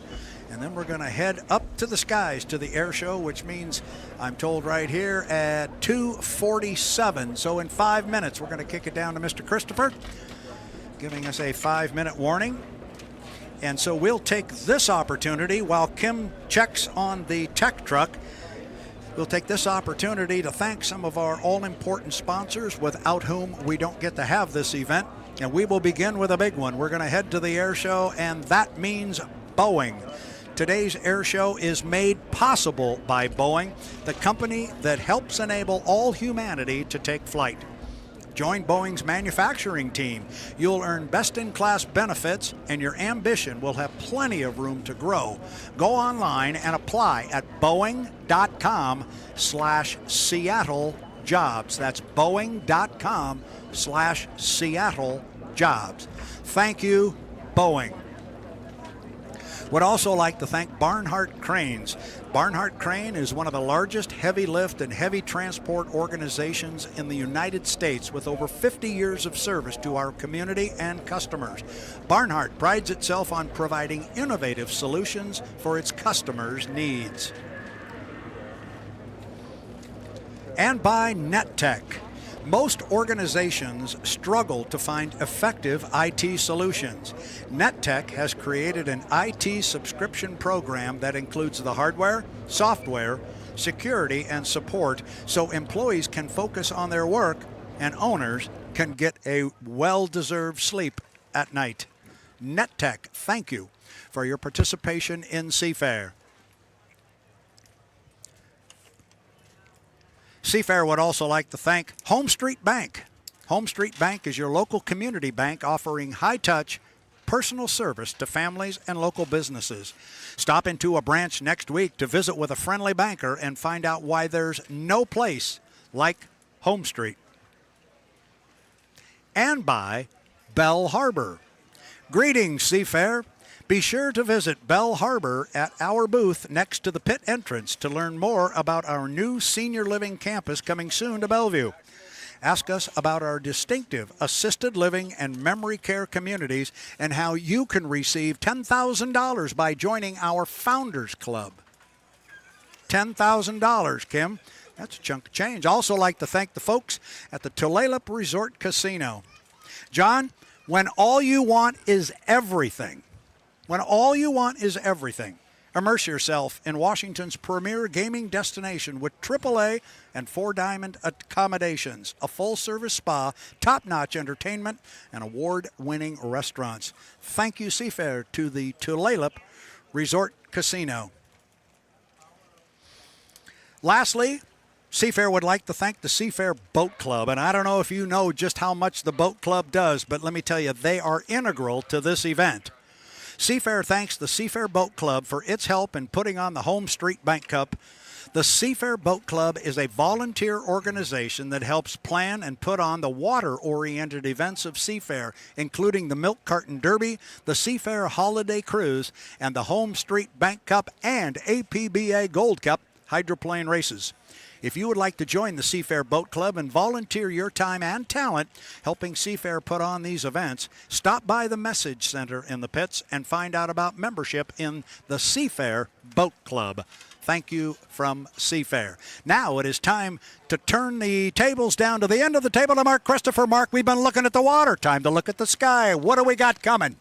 And then we're going to head up to the skies to the air show, which means I'm told right here at 2:47. So in 5 minutes, we're going to kick it down to Mr. Christopher, giving us a 5-minute warning. And so we'll take this opportunity while Kim checks on the tech truck. We'll take this opportunity to thank some of our all-important sponsors without whom we don't get to have this event. And we will begin with a big one. We're going to head to the air show, and that means Boeing. Today's air show is made possible by Boeing, the company that helps enable all humanity to take flight. Join Boeing's manufacturing team. You'll earn best-in-class benefits, and your ambition will have plenty of room to grow. Go online and apply at boeing.com/Seattle jobs. That's boeing.com/Seattle jobs. Thank you, Boeing. Would also like to thank Barnhart Cranes. Barnhart Crane is one of the largest heavy lift and heavy transport organizations in the United States with over 50 years of service to our community and customers. Barnhart prides itself on providing innovative solutions for its customers' needs. And by NetTech. Most organizations struggle to find effective IT solutions. NetTech has created an IT subscription program that includes the hardware, software, security, and support so employees can focus on their work and owners can get a well-deserved sleep at night. NetTech, thank you for your participation in Seafair. Seafair would also like to thank HomeStreet Bank. HomeStreet Bank is your local community bank offering high-touch, personal service to families and local businesses. Stop into a branch next week to visit with a friendly banker and find out why there's no place like HomeStreet. And by Bell Harbor. Greetings, Seafair. Be sure to visit Bell Harbor at our booth next to the pit entrance to learn more about our new senior living campus coming soon to Bellevue. Ask us about our distinctive assisted living and memory care communities and how you can receive $10,000 by joining our Founders Club. $10,000, Kim. That's a chunk of change. Also like to thank the folks at the Tulalip Resort Casino. John, when all you want is everything, immerse yourself in Washington's premier gaming destination with AAA and 4-diamond accommodations, a full-service spa, top-notch entertainment, and award-winning restaurants. Thank you, Seafair, to the Tulalip Resort Casino. Lastly, Seafair would like to thank the Seafair Boat Club, and I don't know if you know just how much the Boat Club does, but let me tell you, they are integral to this event. Seafair thanks the Seafair Boat Club for its help in putting on the HomeStreet Bank Cup. The Seafair Boat Club is a volunteer organization that helps plan and put on the water-oriented events of Seafair, including the Milk Carton Derby, the Seafair Holiday Cruise, and the HomeStreet Bank Cup and APBA Gold Cup hydroplane races. If you would like to join the Seafair Boat Club and volunteer your time and talent helping Seafair put on these events, stop by the Message Center in the pits and find out about membership in the Seafair Boat Club. Thank you from Seafair. Now it is time to turn the tables down to the end of the table to Mark Christopher. Mark, we've been looking at the water. Time to look at the sky. What do we got coming?